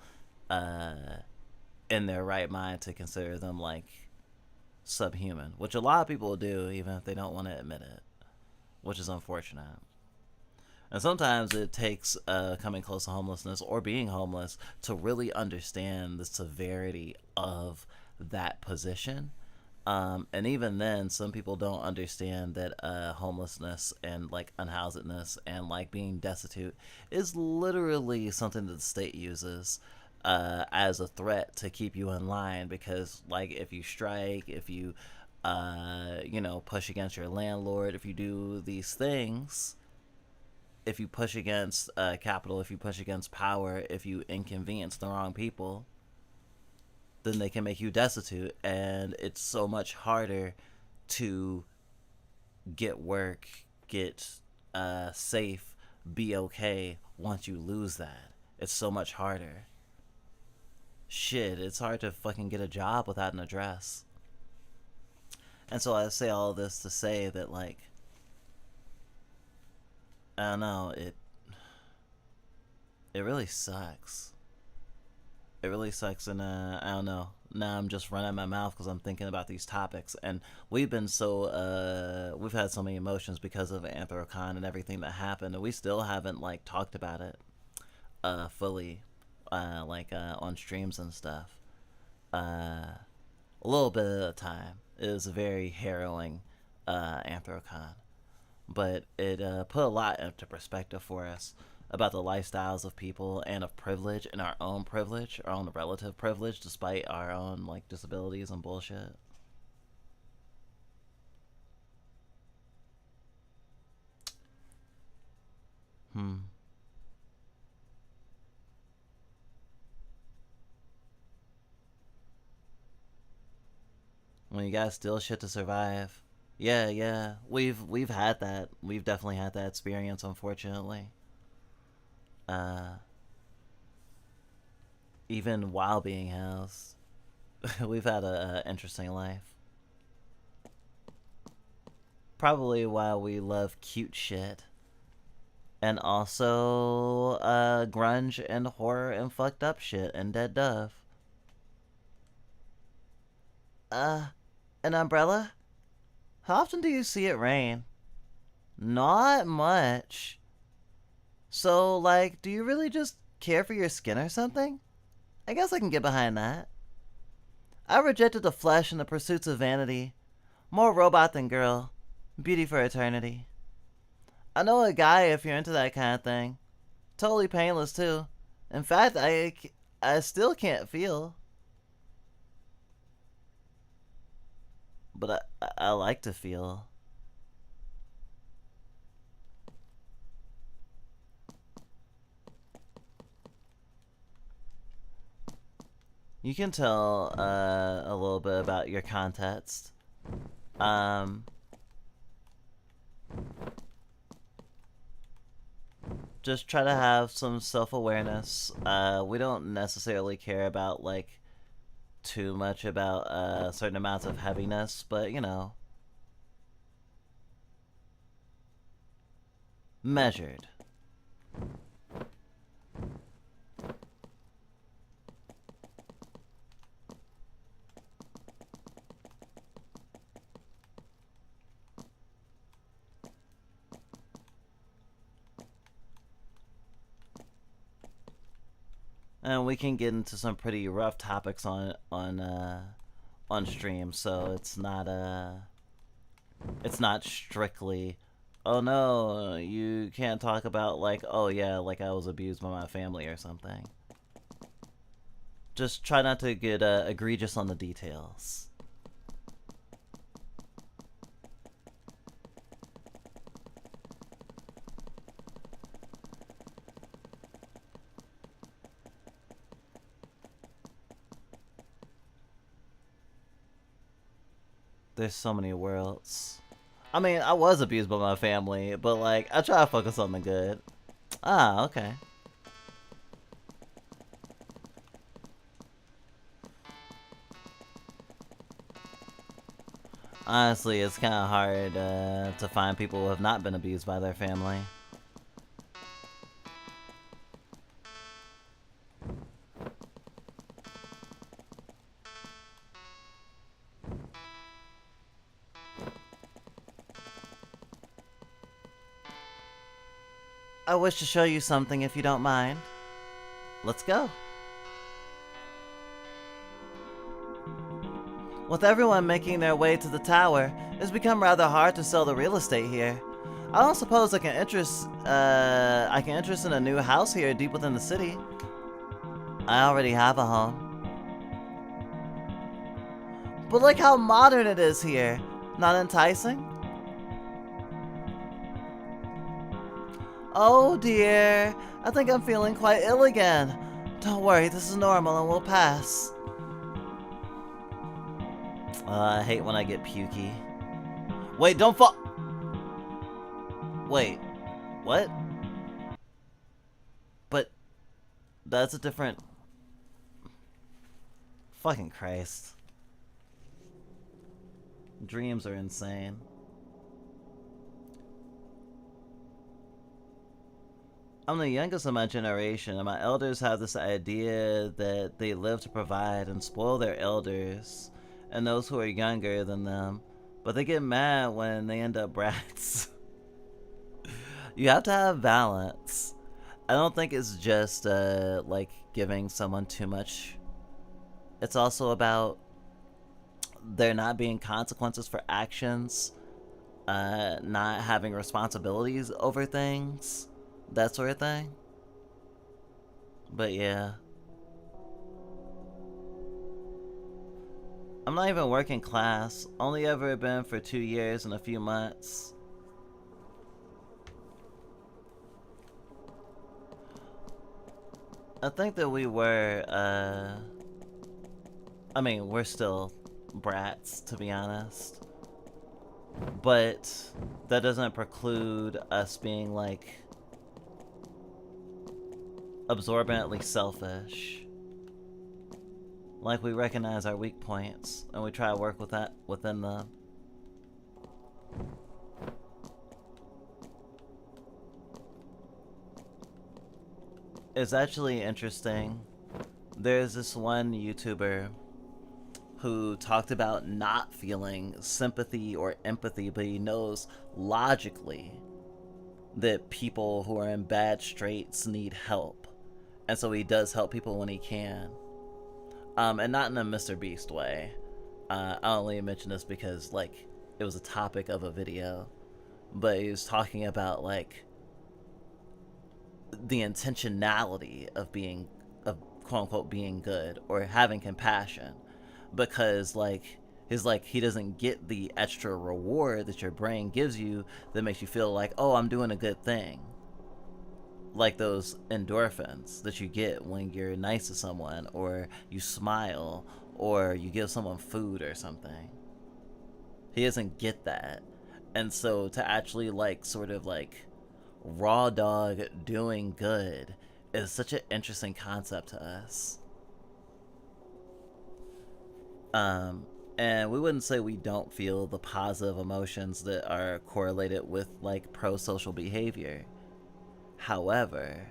in their right mind to consider them, like, subhuman, which a lot of people do, even if they don't want to admit it, which is unfortunate. And sometimes it takes coming close to homelessness or being homeless to really understand the severity of that position. And even then, some people don't understand that homelessness and like unhousedness and like being destitute is literally something that the state uses as a threat to keep you in line. Because like if you strike, if you push against your landlord, if you do these things, if you push against capital, if you push against power, if you inconvenience the wrong people, then they can make you destitute. And it's so much harder to get work, get safe be okay once you lose that. It's so much harder. Shit, it's hard to fucking get a job without an address. And so I say all this to say that, like, I don't know, it really sucks. It really sucks, and I don't know. Now I'm just running my mouth because I'm thinking about these topics, and we've been so we've had so many emotions because of Anthrocon and everything that happened, and we still haven't like talked about it fully, on streams and stuff. A little bit at a time. It was a very harrowing Anthrocon, but it put a lot into perspective for us about the lifestyles of people and of privilege and our own relative privilege, despite our own like disabilities and bullshit. When you gotta steal shit to survive. Yeah, we've had that. We've definitely had that experience, unfortunately. Even while being housed, we've had a interesting life. Probably why we love cute shit, and also grunge and horror and fucked up shit and Dead Dove. An umbrella? How often do you see it rain? Not much. So, like, do you really just care for your skin or something? I guess I can get behind that. I rejected the flesh and the pursuits of vanity. More robot than girl. Beauty for eternity. I know a guy if you're into that kind of thing. Totally painless, too. In fact, I still can't feel. But I like to feel. You can tell a little bit about your context. Just try to have some self-awareness. We don't necessarily care about like too much about certain amounts of heaviness, but you know, measured. And we can get into some pretty rough topics on stream, so it's not strictly, oh no, you can't talk about like, oh yeah, like I was abused by my family or something. Just try not to get egregious on the details. There's so many worlds. I mean, I was abused by my family, but like, I try to focus on the good. Ah, okay. Honestly, it's kind of hard to find people who have not been abused by their family. I wish to show you something if you don't mind. Let's go. With everyone making their way to the tower, it's become rather hard to sell the real estate here. I don't suppose I can interest in a new house here deep within the city. I already have a home. But look how modern it is here. Not enticing? Oh dear, I think I'm feeling quite ill again. Don't worry, this is normal and we'll pass. I hate when I get pukey. Wait, don't fall. Wait, what? That's a different... Fucking Christ. Dreams are insane. I'm the youngest of my generation, and my elders have this idea that they live to provide and spoil their elders and those who are younger than them, but they get mad when they end up brats. You have to have balance. I don't think it's just like giving someone too much. It's also about there not being consequences for actions, not having responsibilities over things, that sort of thing. But yeah. I'm not even working class. Only ever been for 2 years and a few months. I think that we were, I mean, we're still brats, to be honest. But that doesn't preclude us being, like, absorbently selfish. Like, we recognize our weak points, and we try to work with that within them. It's actually interesting. There's this one YouTuber who talked about not feeling sympathy or empathy, but he knows logically that people who are in bad straits need help. And so he does help people when he can. And not in a Mr. Beast way. I only mention this because, like, it was a topic of a video. But he was talking about, like, the intentionality of being, of quote-unquote being good or having compassion. Because, like, he doesn't get the extra reward that your brain gives you that makes you feel like, oh, I'm doing a good thing. Like those endorphins that you get when you're nice to someone, or you smile, or you give someone food or something. He doesn't get that. And so to actually, like, sort of, like, raw dog doing good is such an interesting concept to us. And we wouldn't say we don't feel the positive emotions that are correlated with, like, pro-social behavior. However,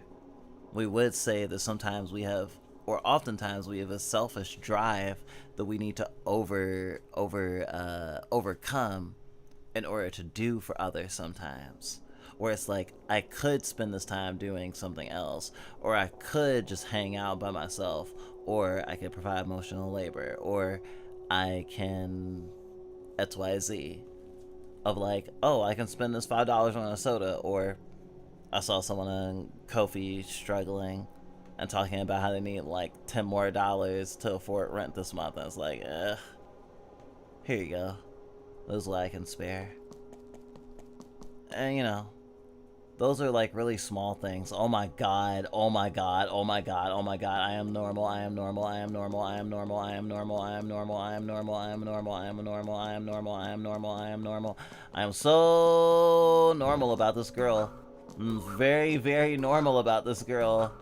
we would say that sometimes we have, or oftentimes we have, a selfish drive that we need to overcome in order to do for others sometimes. Where it's like, I could spend this time doing something else, or I could just hang out by myself, or I could provide emotional labor, or I can XYZ. Of like, oh, I can spend this $5 on a soda, or I saw someone on Ko-fi struggling and talking about how they need like $10 more to afford rent this month. I was like, here you go. Those are what I can spare. And you know, those are like really small things. Oh my god, oh my god, oh my god, oh my god, I am normal, I am normal, I am normal, I am normal, I am normal, I am normal, I am normal, I am normal, I am normal, I am normal, I am normal, I am normal. I am so normal about this girl. I'm very, very normal about this girl.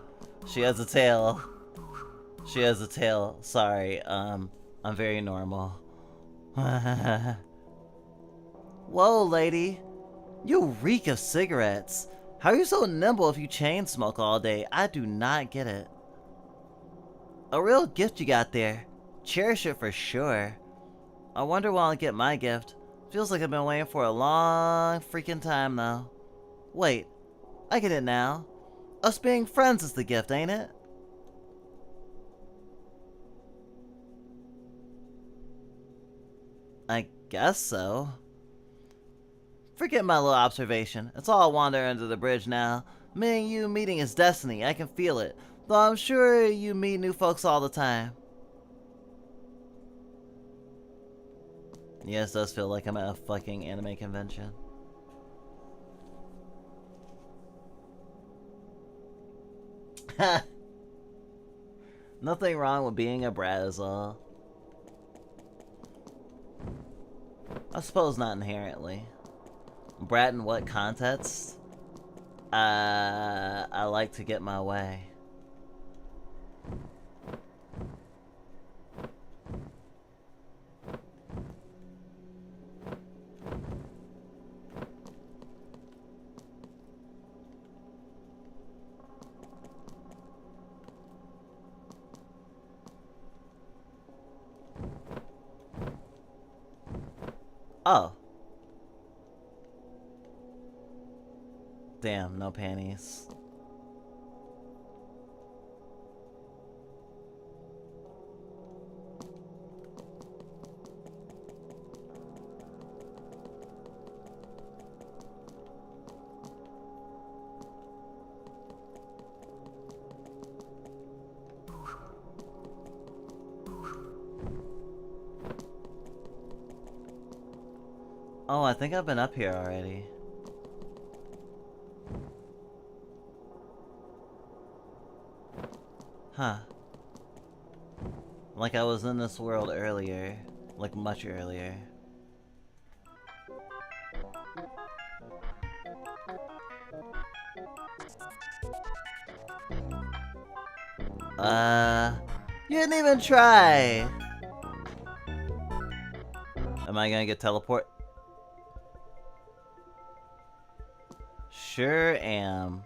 She has a tail. She has a tail. Sorry, I'm very normal. Whoa, lady. You reek of cigarettes. How are you so nimble if you chain smoke all day? I do not get it. A real gift you got there. Cherish it for sure. I wonder when I'll get my gift. Feels like I've been waiting for a long freaking time though. Wait, I get it now. Us being friends is the gift, ain't it? I guess so. Forget my little observation. It's all wander under the bridge now. Me and you meeting is destiny. I can feel it. Though I'm sure you meet new folks all the time. Yes, it does feel like I'm at a fucking anime convention. Nothing wrong with being a brat is all. I suppose not inherently. Brat in what context? I like to get my way. Oh. Damn, no panties. Oh, I think I've been up here already. Huh. Like I was in this world earlier. Like much earlier. You didn't even try! Am I gonna get teleport? Sure am.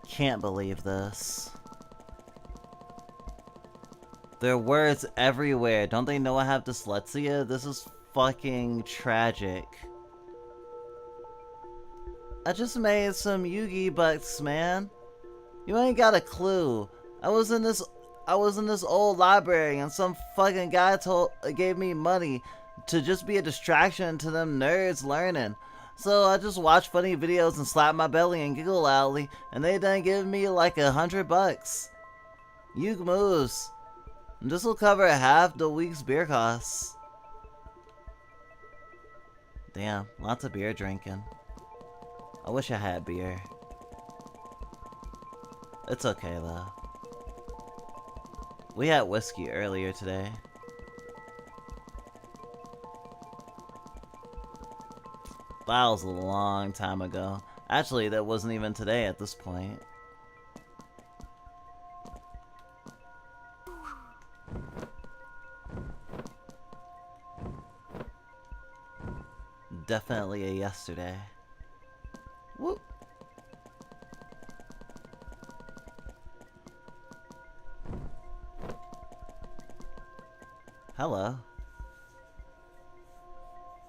Can't believe this. There are words everywhere. Don't they know I have dyslexia? This is fucking tragic. I just made some Yugi bucks, man. You ain't got a clue. I was in this old library and some fucking guy gave me money to just be a distraction to them nerds learning. So I just watch funny videos and slap my belly and giggle loudly, and they done give me like $100. Yugi moves. And this will cover half the week's beer costs. Damn, lots of beer drinking. I wish I had beer. It's okay though. We had whiskey earlier today. That was a long time ago. Actually, that wasn't even today at this point. Definitely a yesterday. Whoop. Hello.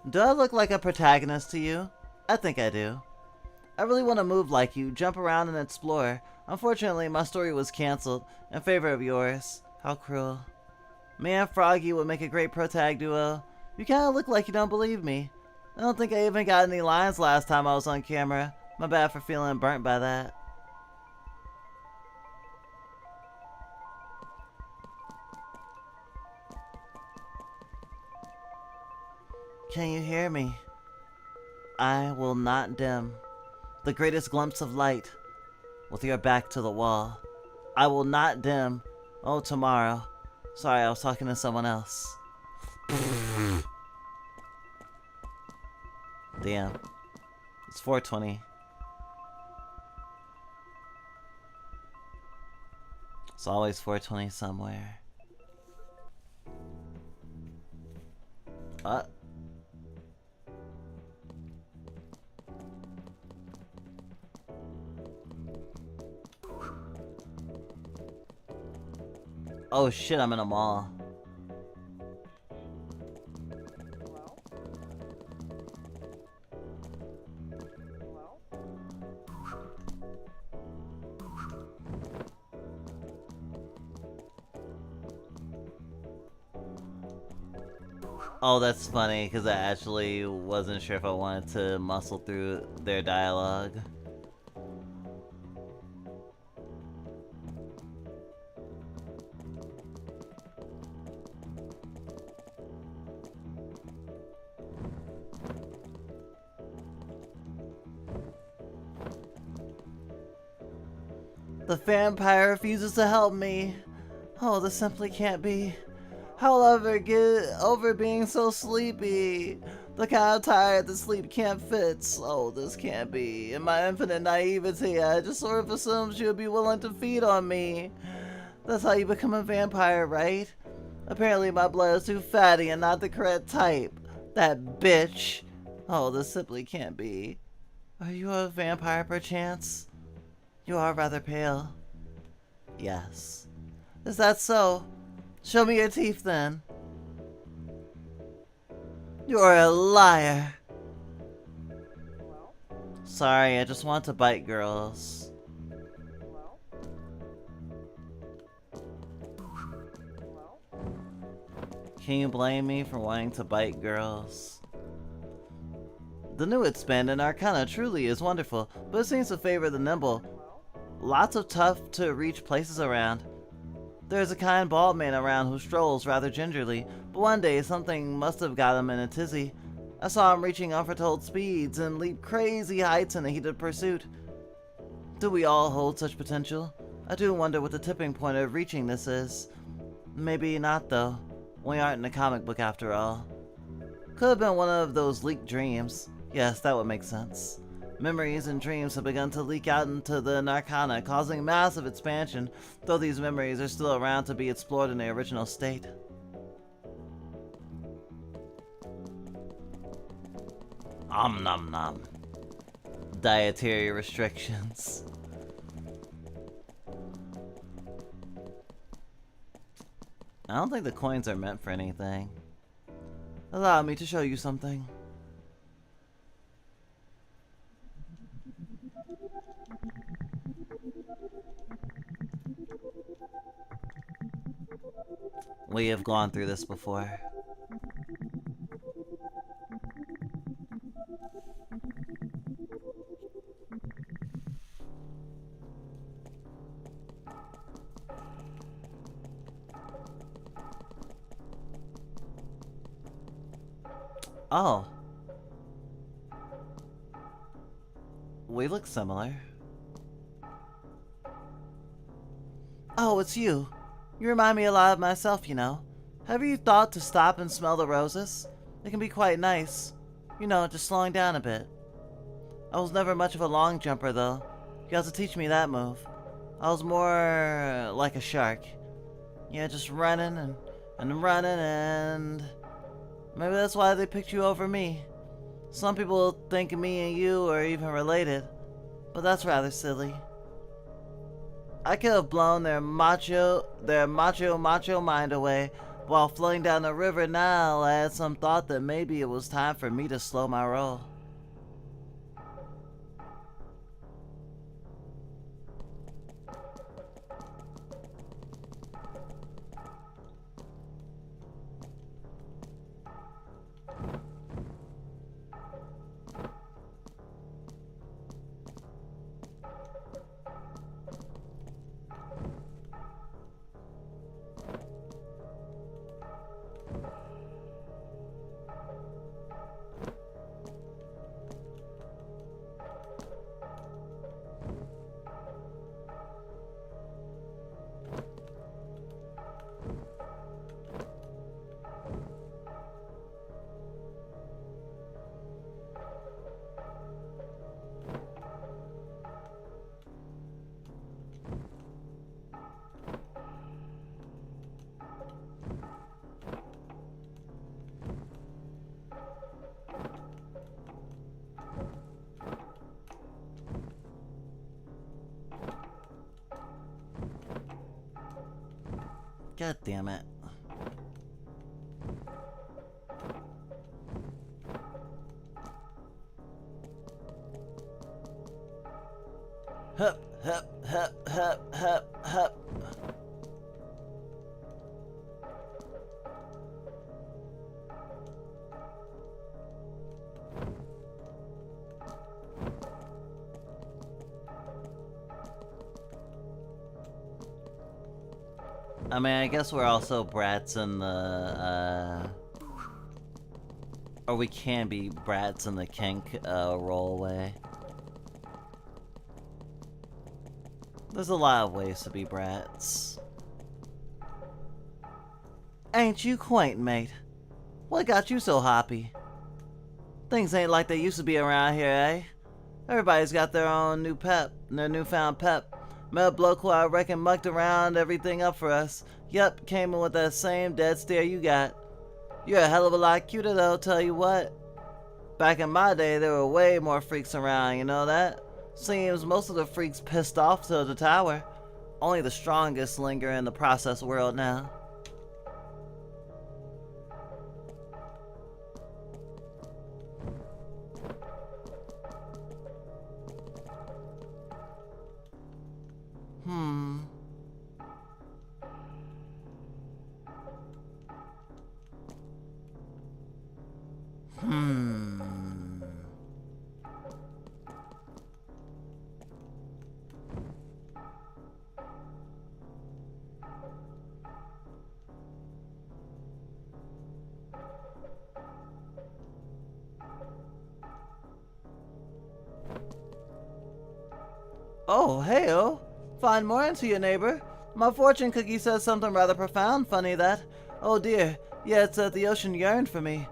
Do I look like a protagonist to you? I think I do. I really want to move like you, jump around and explore. Unfortunately, my story was cancelled in favor of yours. How cruel. Me and Froggy would make a great protag duo. You kinda look like you don't believe me. I don't think I even got any lines last time I was on camera. My bad for feeling burnt by that. Can you hear me? I will not dim the greatest glimpse of light with your back to the wall. I will not dim. Oh, tomorrow. Sorry, I was talking to someone else. Damn. It's 4:20. It's always 4:20 somewhere. Oh shit, I'm in a mall. Oh, that's funny, because I actually wasn't sure if I wanted to muscle through their dialogue. The vampire refuses to help me. Oh, this simply can't be. How will I ever get over being so sleepy? The kind of tired that sleep can't fix. Oh, this can't be. In my infinite naivety, I just sort of assumed she would be willing to feed on me. That's how you become a vampire, right? Apparently my blood is too fatty and not the correct type. That bitch. Oh, this simply can't be. Are you a vampire perchance? You are rather pale. Yes. Is that so? Show me your teeth then. You're a liar. Sorry, I just want to bite girls. Can you blame me for wanting to bite girls? The new expanded Arcana truly is wonderful, but it seems to favor the nimble. Lots of tough to reach places around. There's a kind bald man around who strolls rather gingerly, but one day something must have got him in a tizzy. I saw him reaching unforetold speeds and leap crazy heights in a heated pursuit. Do we all hold such potential? I do wonder what the tipping point of reaching this is. Maybe not though. We aren't in a comic book after all. Could have been one of those leaked dreams. Yes, that would make sense. Memories and dreams have begun to leak out into the Arcana, causing massive expansion, though these memories are still around to be explored in their original state. Om nom nom. Dietary restrictions. I don't think the coins are meant for anything. Allow me to show you something. We have gone through this before. Oh. We look similar. Oh, it's you. You remind me a lot of myself, you know. Have you thought to stop and smell the roses? They can be quite nice. You know, just slowing down a bit. I was never much of a long jumper, though. You have to teach me that move. I was more like a shark. Yeah, just running and running and... Maybe that's why they picked you over me. Some people think me and you are even related, but that's rather silly. I could have blown their macho mind away while floating down the river. Now I had some thought that maybe it was time for me to slow my roll. God damn it. Hup, hup, hup, hup, hup, hup. I mean, I guess we're also brats in the, or we can be brats in the kink, rollway. There's a lot of ways to be brats. Ain't you quaint, mate? What got you so hoppy? Things ain't like they used to be around here, eh? Everybody's got their own new pep, their newfound pep. Met a bloke who I reckon mucked around everything up for us. Yep, came in with that same dead stare you got. You're a hell of a lot cuter though, tell you what. Back in my day, there were way more freaks around, you know that? Seems most of the freaks pissed off to the tower. Only the strongest linger in the process world now. Oh, hey-oh. Find more into your neighbor. My fortune cookie says something rather profound, funny that. Oh dear, yeah, it said the ocean yearned for me.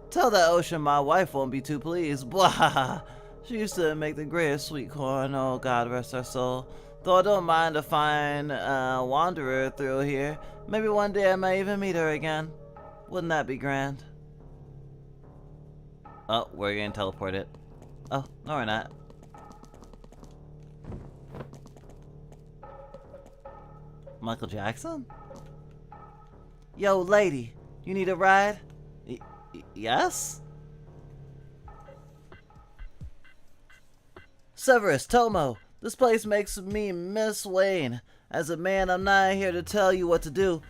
Tell that ocean my wife won't be too pleased. Blah! She used to make the greatest sweet corn, oh God rest her soul. Though I don't mind a fine wanderer through here. Maybe one day I may even meet her again. Wouldn't that be grand? Oh, we're getting teleported. Oh, no we're not. Michael Jackson? Yo, lady, you need a ride? Yes? Severus, Tomo, this place makes me miss Wayne. As a man, I'm not here to tell you what to do.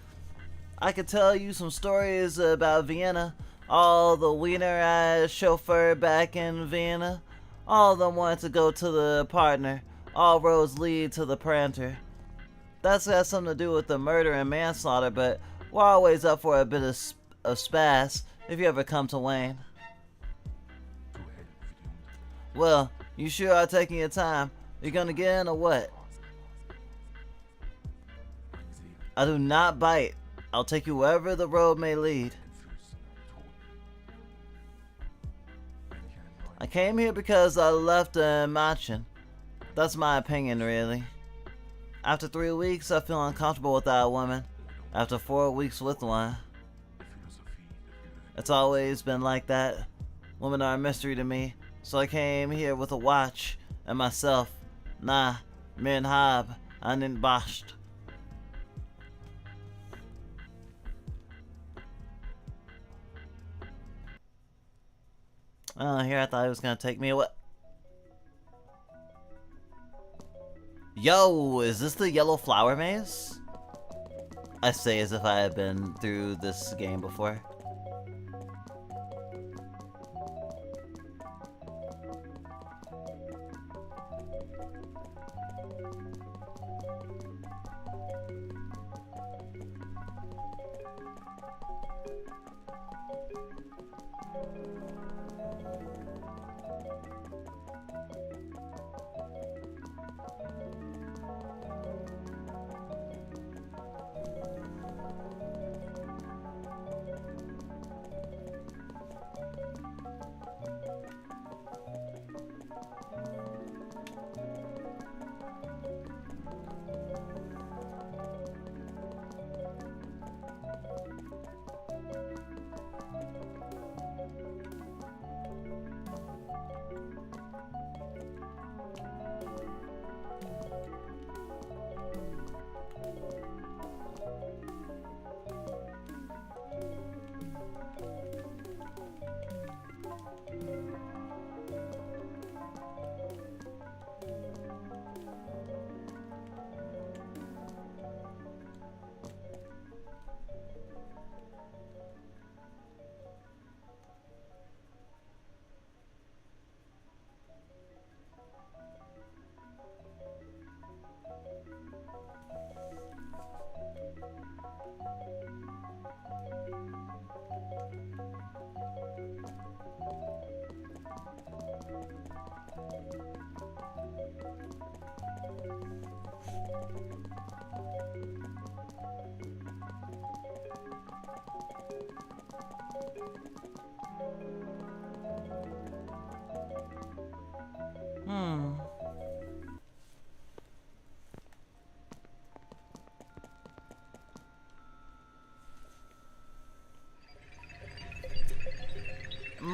I could tell you some stories about Vienna. All the wiener I chauffeured back in Vienna. All of them wanted to go to the partner. All roads lead to the pranter. That's got something to do with the murder and manslaughter, but we're always up for a bit of spas if you ever come to Wayne. Well, you sure are taking your time. You gonna get in or what? I do not bite. I'll take you wherever the road may lead. I came here because I left a Machin. That's my opinion, really. After 3 weeks, I feel uncomfortable without a woman. After 4 weeks with one. It's always been like that. Women are a mystery to me. So I came here with a watch and myself. Nah, min hab, anin basht. Oh, here I thought he was gonna take me away. Yo, is this the yellow flower maze? I say as if I have been through this game before.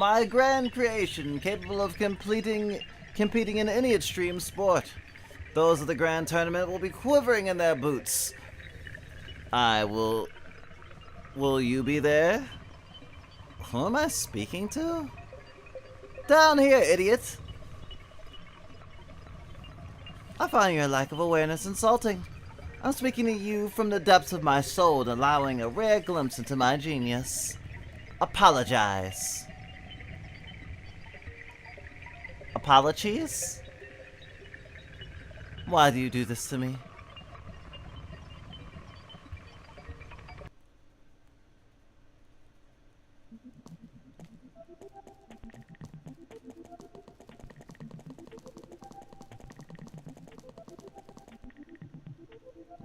my grand creation, capable of competing in any extreme sport. Those of the grand tournament will be quivering in their boots. Will you be there? Who am I speaking to? Down here, idiot! I find your lack of awareness insulting. I'm speaking to you from the depths of my soul and allowing a rare glimpse into my genius. Apologize. Apologies? Why do you do this to me?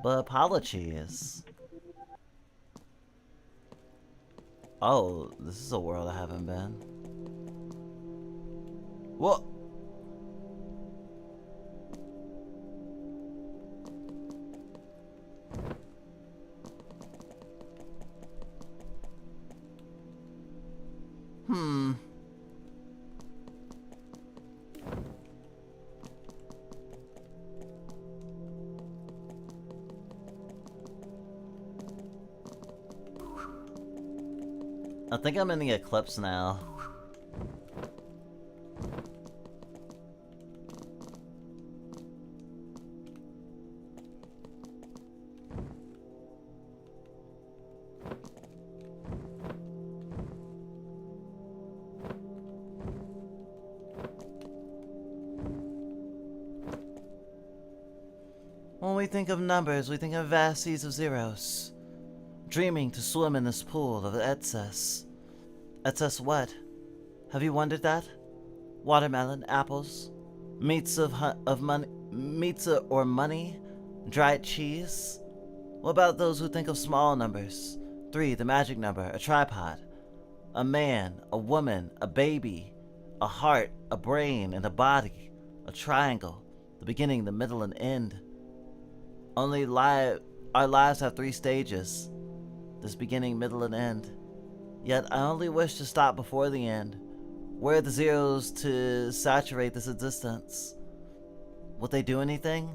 But apologies. Oh, this is a world I haven't been. What? I think I'm in the eclipse now. When we think of numbers, we think of vast seas of zeros. Dreaming to swim in this pool of excess. Excess what? Have you wondered that? Watermelon, apples, meats or money, dried cheese? What about those who think of small numbers? 3, the magic number, a tripod, a man, a woman, a baby, a heart, a brain, and a body, a triangle, the beginning, the middle, and end. Our lives have 3 stages. This beginning, middle, and end. Yet I only wish to stop before the end. Where are the zeros to saturate this existence? Will they do anything?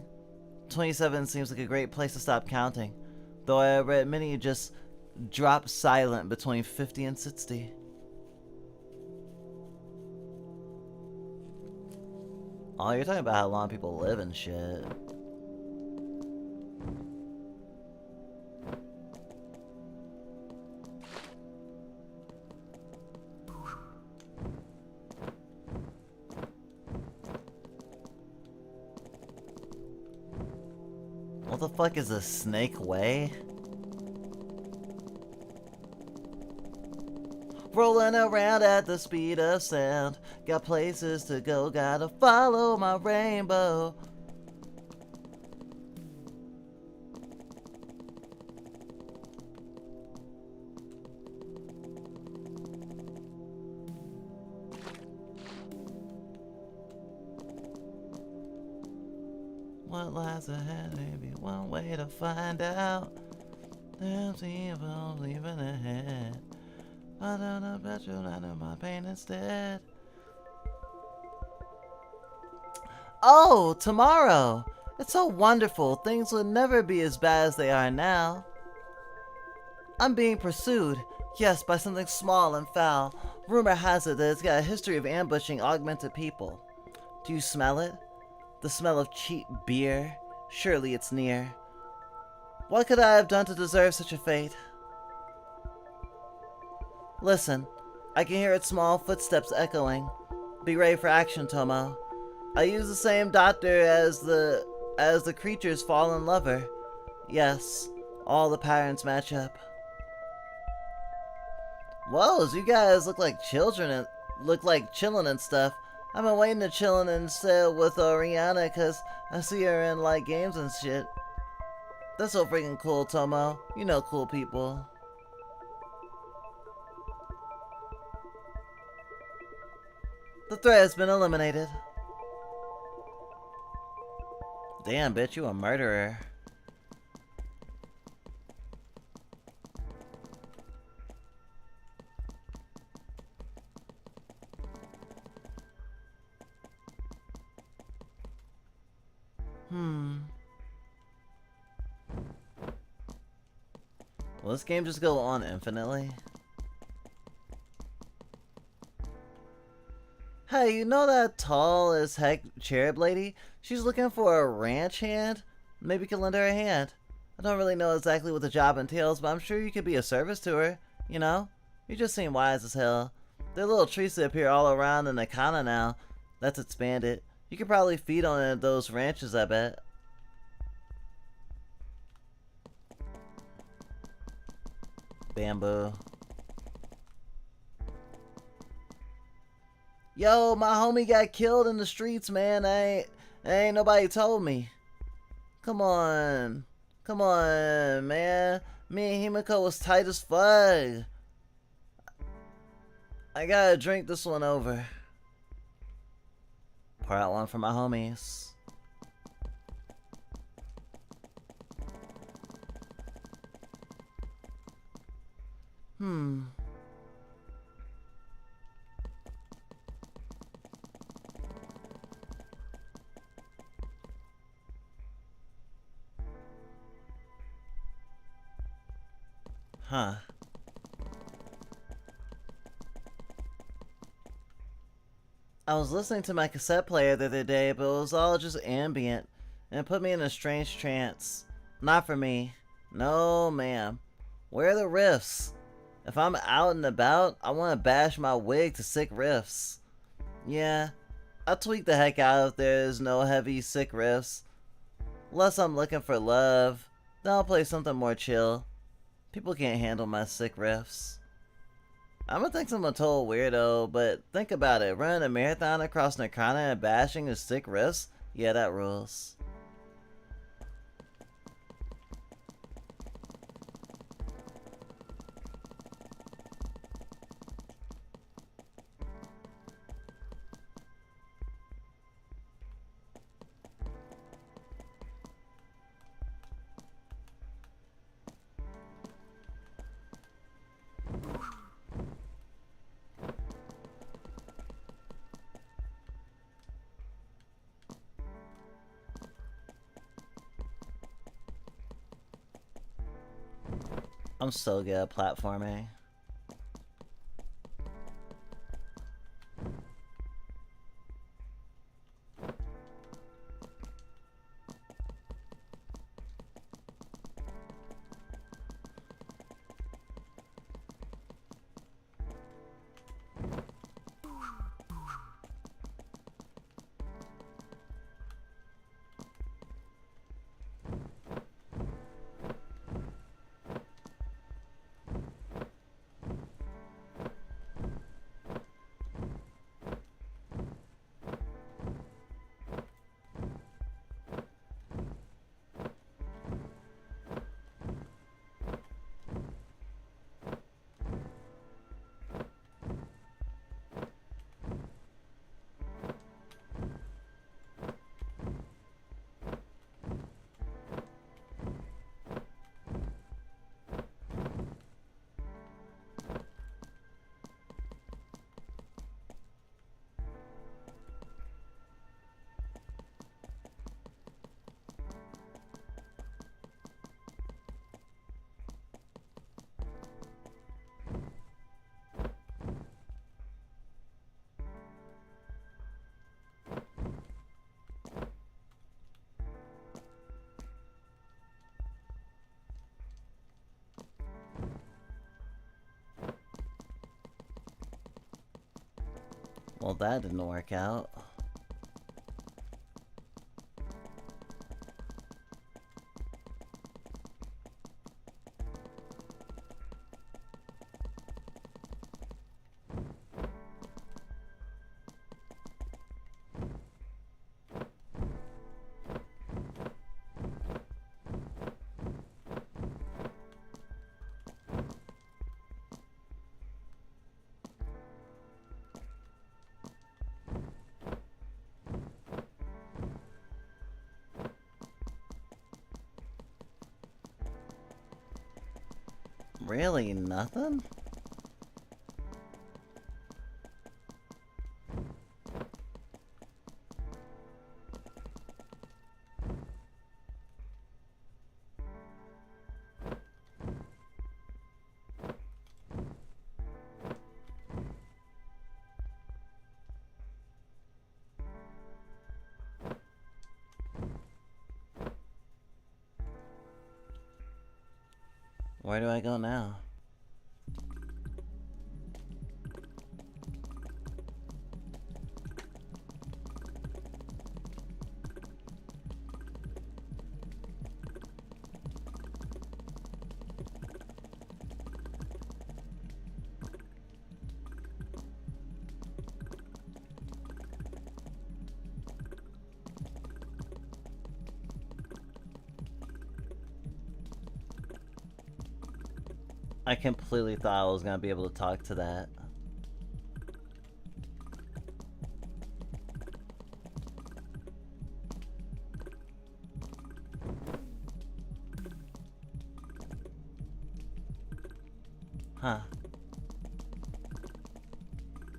27 seems like a great place to stop counting, though I read many just drop silent between 50 and 60. Oh, you're talking about how long people live and shit. What the fuck is a snake way? Rolling around at the speed of sound. Got places to go, gotta follow my rainbow. What lies ahead, maybe one way to find out. There's evil leaving ahead. I don't bet you'll under my pain instead. Oh, tomorrow! It's so wonderful. Things will never be as bad as they are now. I'm being pursued, yes, by something small and foul. Rumor has it that it's got a history of ambushing augmented people. Do you smell it? The smell of cheap beer? Surely it's near. What could I have done to deserve such a fate? Listen, I can hear its small footsteps echoing. Be ready for action, Tomo. I use the same doctor as the creature's fallen lover. Yes, all the patterns match up. Whoa, you guys look like children and look like chillin' and stuff. I've been waiting to chillin' and sit with Rihanna cause I see her in like games and shit. That's so freaking cool, Tomo. You know cool people. The threat has been eliminated. Damn, bitch, you a murderer. Will this game just go on infinitely? Hey, you know that tall as heck cherub lady? She's looking for a ranch hand? Maybe you can lend her a hand. I don't really know exactly what the job entails, but I'm sure you could be a service to her. You know? You just seem wise as hell. There are little trees that appear all around in the Kana now. That's expanded. You could probably feed on those ranches, I bet. Bamboo. Yo, my homie got killed in the streets, man. Ain't nobody told me. Come on. Come on, man. Me and Himiko was tight as fuck. I gotta drink this one over. Pour out one for my homies. Huh. I was listening to my cassette player the other day, but it was all just ambient, and it put me in a strange trance. Not for me. No, ma'am. Where are the riffs? If I'm out and about, I want to bash my wig to sick riffs. Yeah, I'll tweak the heck out if there's no heavy, sick riffs. Unless I'm looking for love, then I'll play something more chill. People can't handle my sick riffs. I'ma think I'm a total weirdo, but think about it. Running a marathon across Nakana and bashing his sick riffs? Yeah, that rules. I'm so good at platforming. Well, that didn't work out. Really? Nothing? Where do I go now? I completely thought I was gonna be able to talk to that. Huh.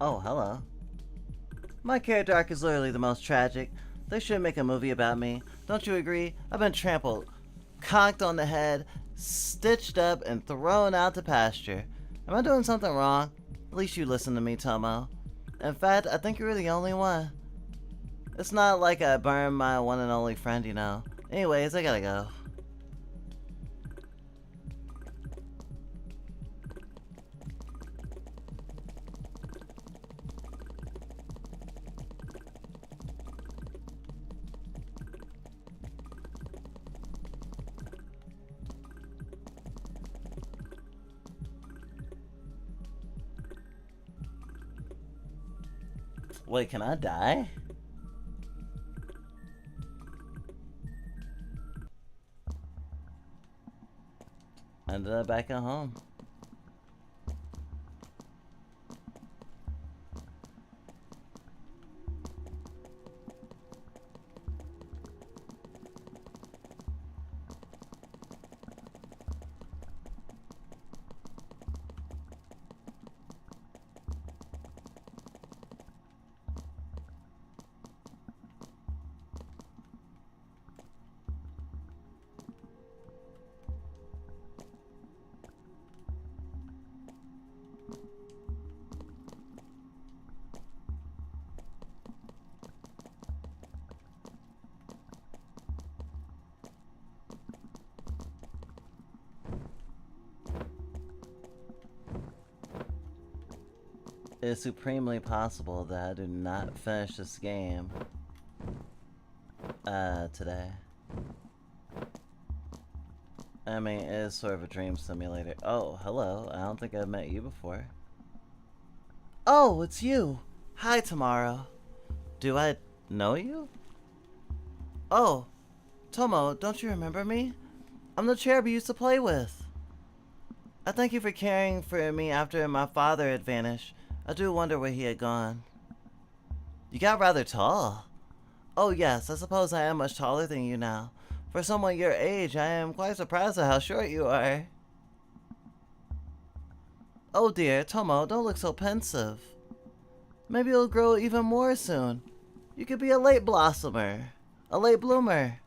Oh, hello. My character arc is literally the most tragic. They should make a movie about me. Don't you agree? I've been trampled, conked on the head, stitched up, and thrown out to pasture. Am I doing something wrong? At least you listen to me, Tomo. In fact, I think you're the only one. It's not like I burned my one and only friend, you know. Anyways, I gotta go. Wait, can I die? Ended up back at home. It is supremely possible that I do not finish this game today. I mean, it is sort of a dream simulator. Oh, hello. I don't think I've met you before. Oh, it's you. Hi, Tomorrow. Do I know you? Oh, Tomo, don't you remember me? I'm the cherub you used to play with. I thank you for caring for me after my father had vanished. I do wonder where he had gone. You got rather tall. Oh yes, I suppose I am much taller than you now. For someone your age, I am quite surprised at how short you are. Oh dear, Tomo, don't look so pensive. Maybe you'll grow even more soon. You could be a late blossomer. A late bloomer.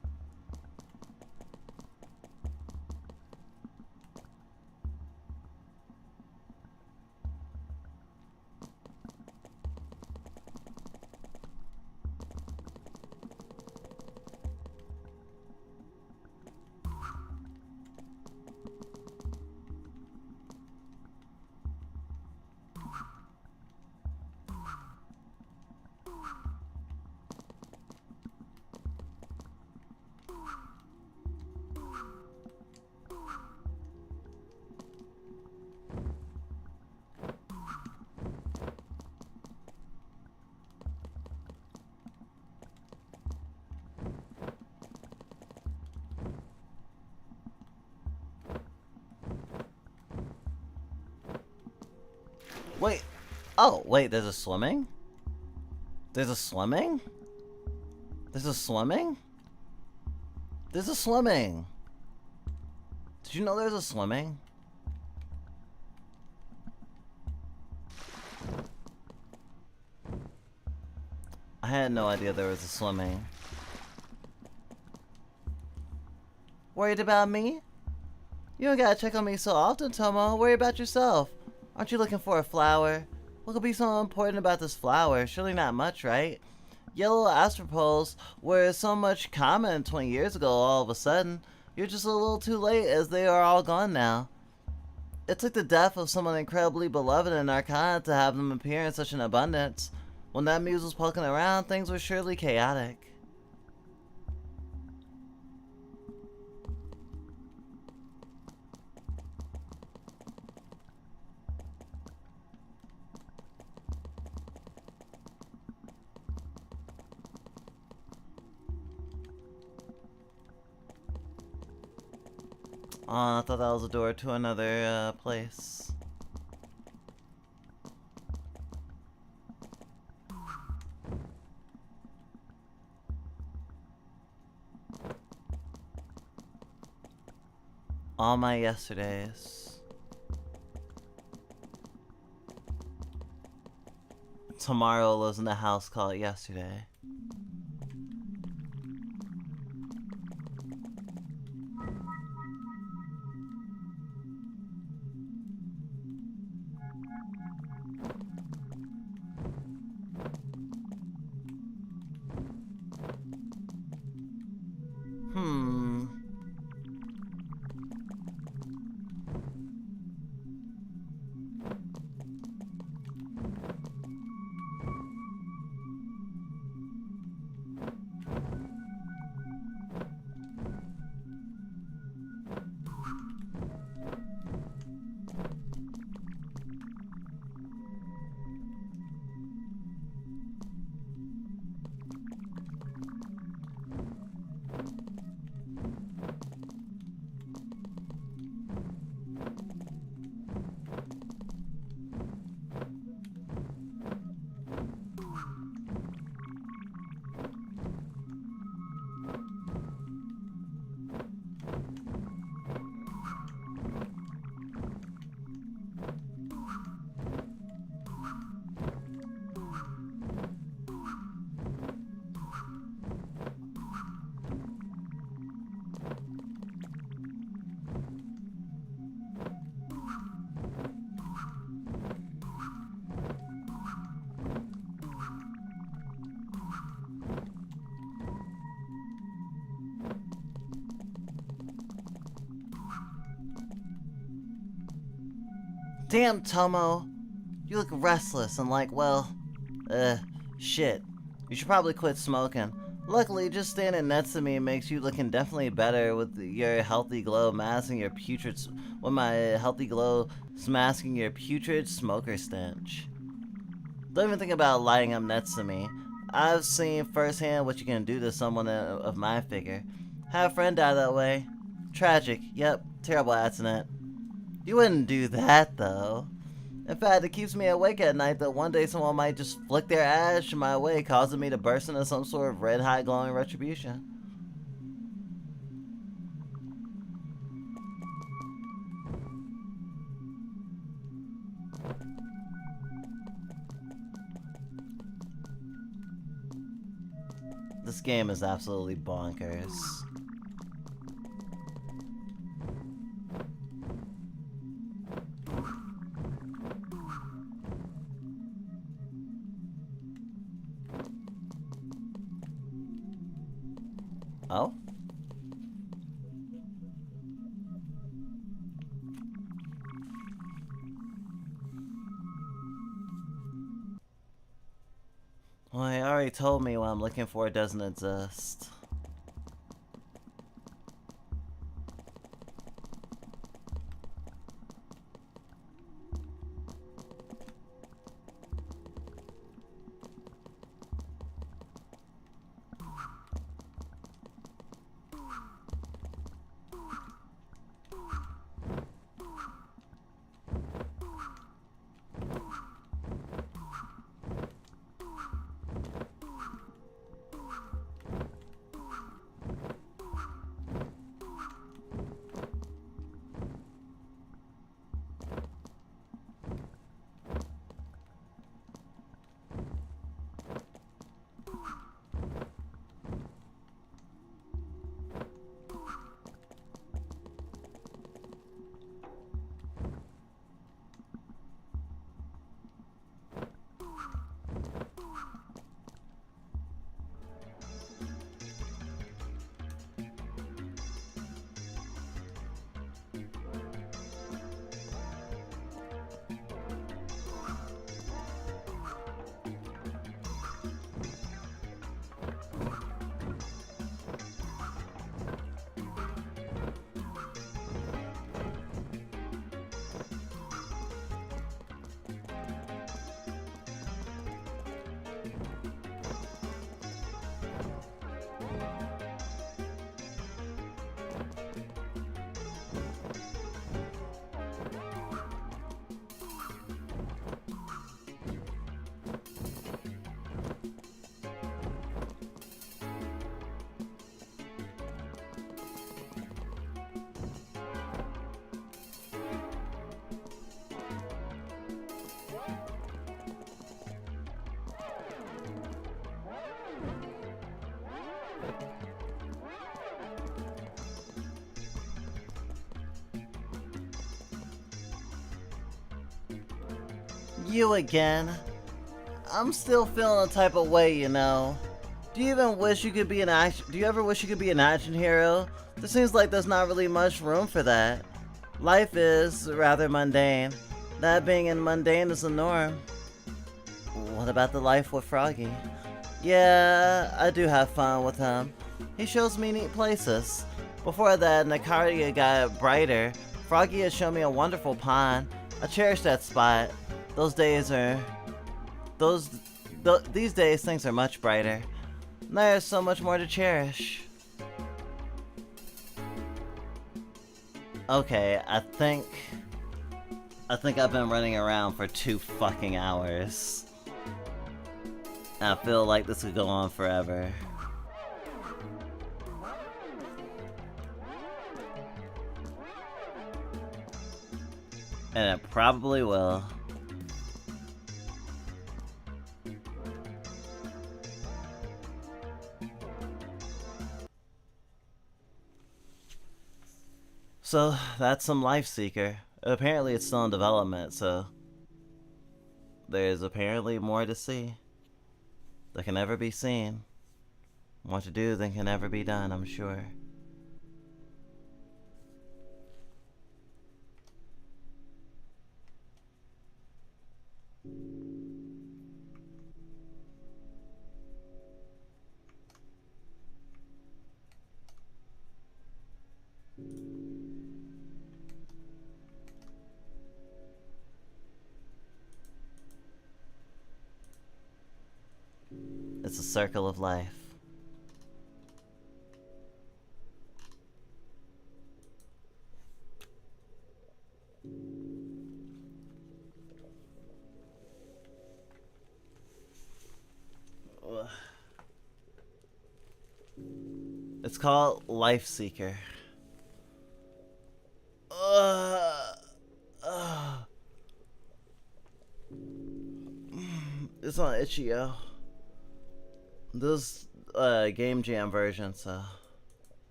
Wait. Oh, wait, there's a swimming? There's a swimming? There's a swimming? There's a swimming. Did you know there's a swimming? I had no idea there was a swimming. Worried about me? You don't gotta check on me so often, Tomo. Worry about yourself. Aren't you looking for a flower? What could be so important about this flower? Surely not much, right? Yellow astropoles were so much common 20 years ago all of a sudden. You're just a little too late as they are all gone now. It took the death of someone incredibly beloved in Arcana to have them appear in such an abundance. When that muse was poking around, things were surely chaotic. Oh, I thought that was a door to another place. All my yesterdays. Tomorrow lives in a house called Yesterday. Damn, Tomo. You look restless and like, well, shit. You should probably quit smoking. Luckily, just standing next to me makes you looking definitely better with your healthy glow masking your putrid... With my healthy glow masking your putrid smoker stench. Don't even think about lighting up next to me. I've seen firsthand what you can do to someone of my figure. Had a friend die that way. Tragic. Yep. Terrible accident. You wouldn't do that, though. In fact, it keeps me awake at night that one day someone might just flick their ash my way, causing me to burst into some sort of red-hot glowing retribution. This game is absolutely bonkers. Oh? Well, he already told me what I'm looking for doesn't exist. You again. I'm still feeling a type of way, you know. Do you even wish you could be an action? Do you ever wish you could be an action hero? It seems like there's not really much room for that. Life is rather mundane. That being in mundane is the norm. What about the life with Froggy? Yeah, I do have fun with him. He shows me neat places. Before that, Nakaria got brighter. Froggy has shown me a wonderful pond. I cherish that spot. Those days are... These days, things are much brighter. There's so much more to cherish. Okay, I think I've been running around for 2 fucking hours. I feel like this could go on forever. And it probably will. So, that's some Life Seeker. Apparently it's still in development, so... there's apparently more to see. That can never be seen. More to do than can never be done, I'm sure. It's a circle of life. It's called Life Seeker. It's on itch.io. This Game Jam version, so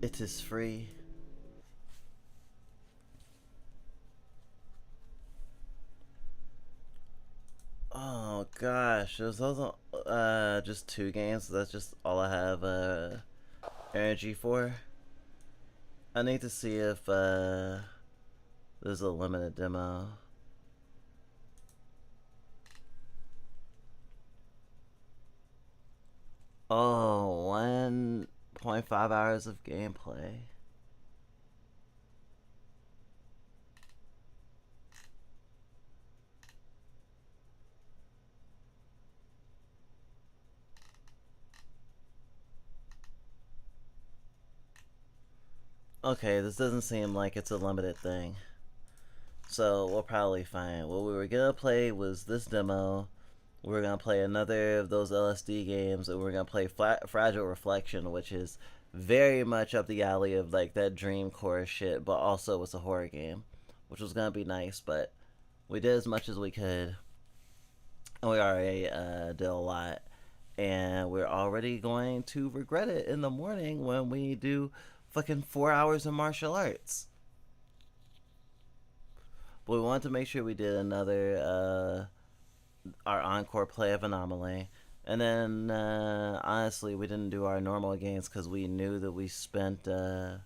it is free. Oh gosh, there's also just 2 games. So that's just all I have energy for. I need to see if there's a limited demo. Oh, 1.5 hours of gameplay. Okay, this doesn't seem like it's a limited thing. So we'll probably find what we were gonna play was this demo. We're gonna play another of those LSD games, and we're gonna play Fragile Reflection, which is very much up the alley of like that dreamcore shit, but also it's a horror game, which was gonna be nice. But we did as much as we could, and we already did a lot, and we're already going to regret it in the morning when we do fucking 4 hours of martial arts. But we wanted to make sure we did another our encore play of Anomaly, and then honestly we didn't do our normal games because we knew that we spent the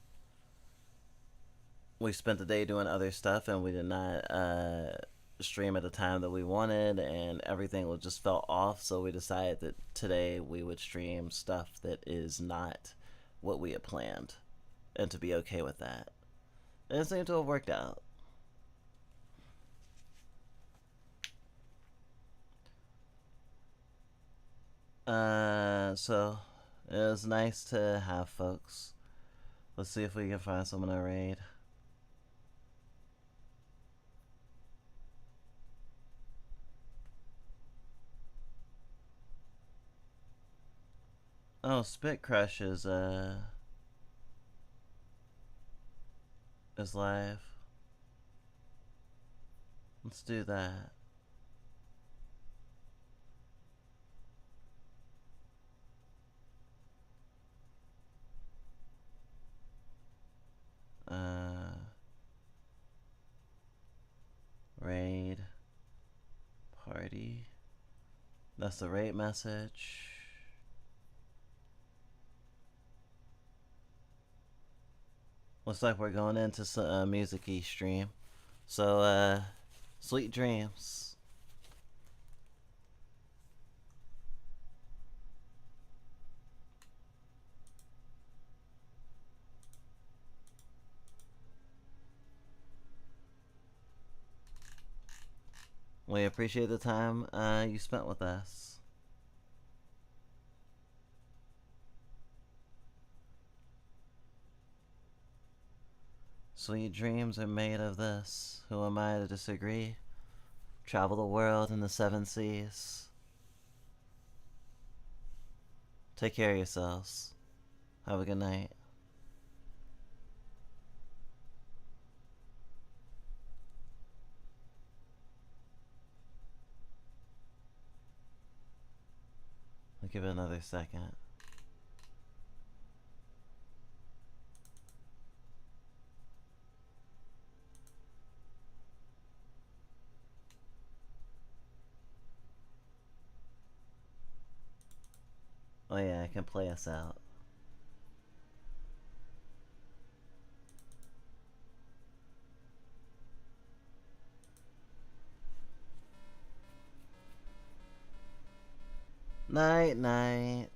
day doing other stuff, and we did not stream at the time that we wanted, and everything was just felt off. So we decided that today we would stream stuff that is not what we had planned, and to be okay with that. And it seemed to have worked out. So it was nice to have folks. Let's see if we can find someone to raid. Oh, Spit Crush is live. Let's do that. That's the rate message. Looks like we're going into some music-y stream. So, sweet dreams. We appreciate the time you spent with us. Sweet dreams are made of this. Who am I to disagree? Travel the world in the 7 seas. Take care of yourselves. Have a good night. I'll give it another second. Oh yeah, I can play us out. Night, night.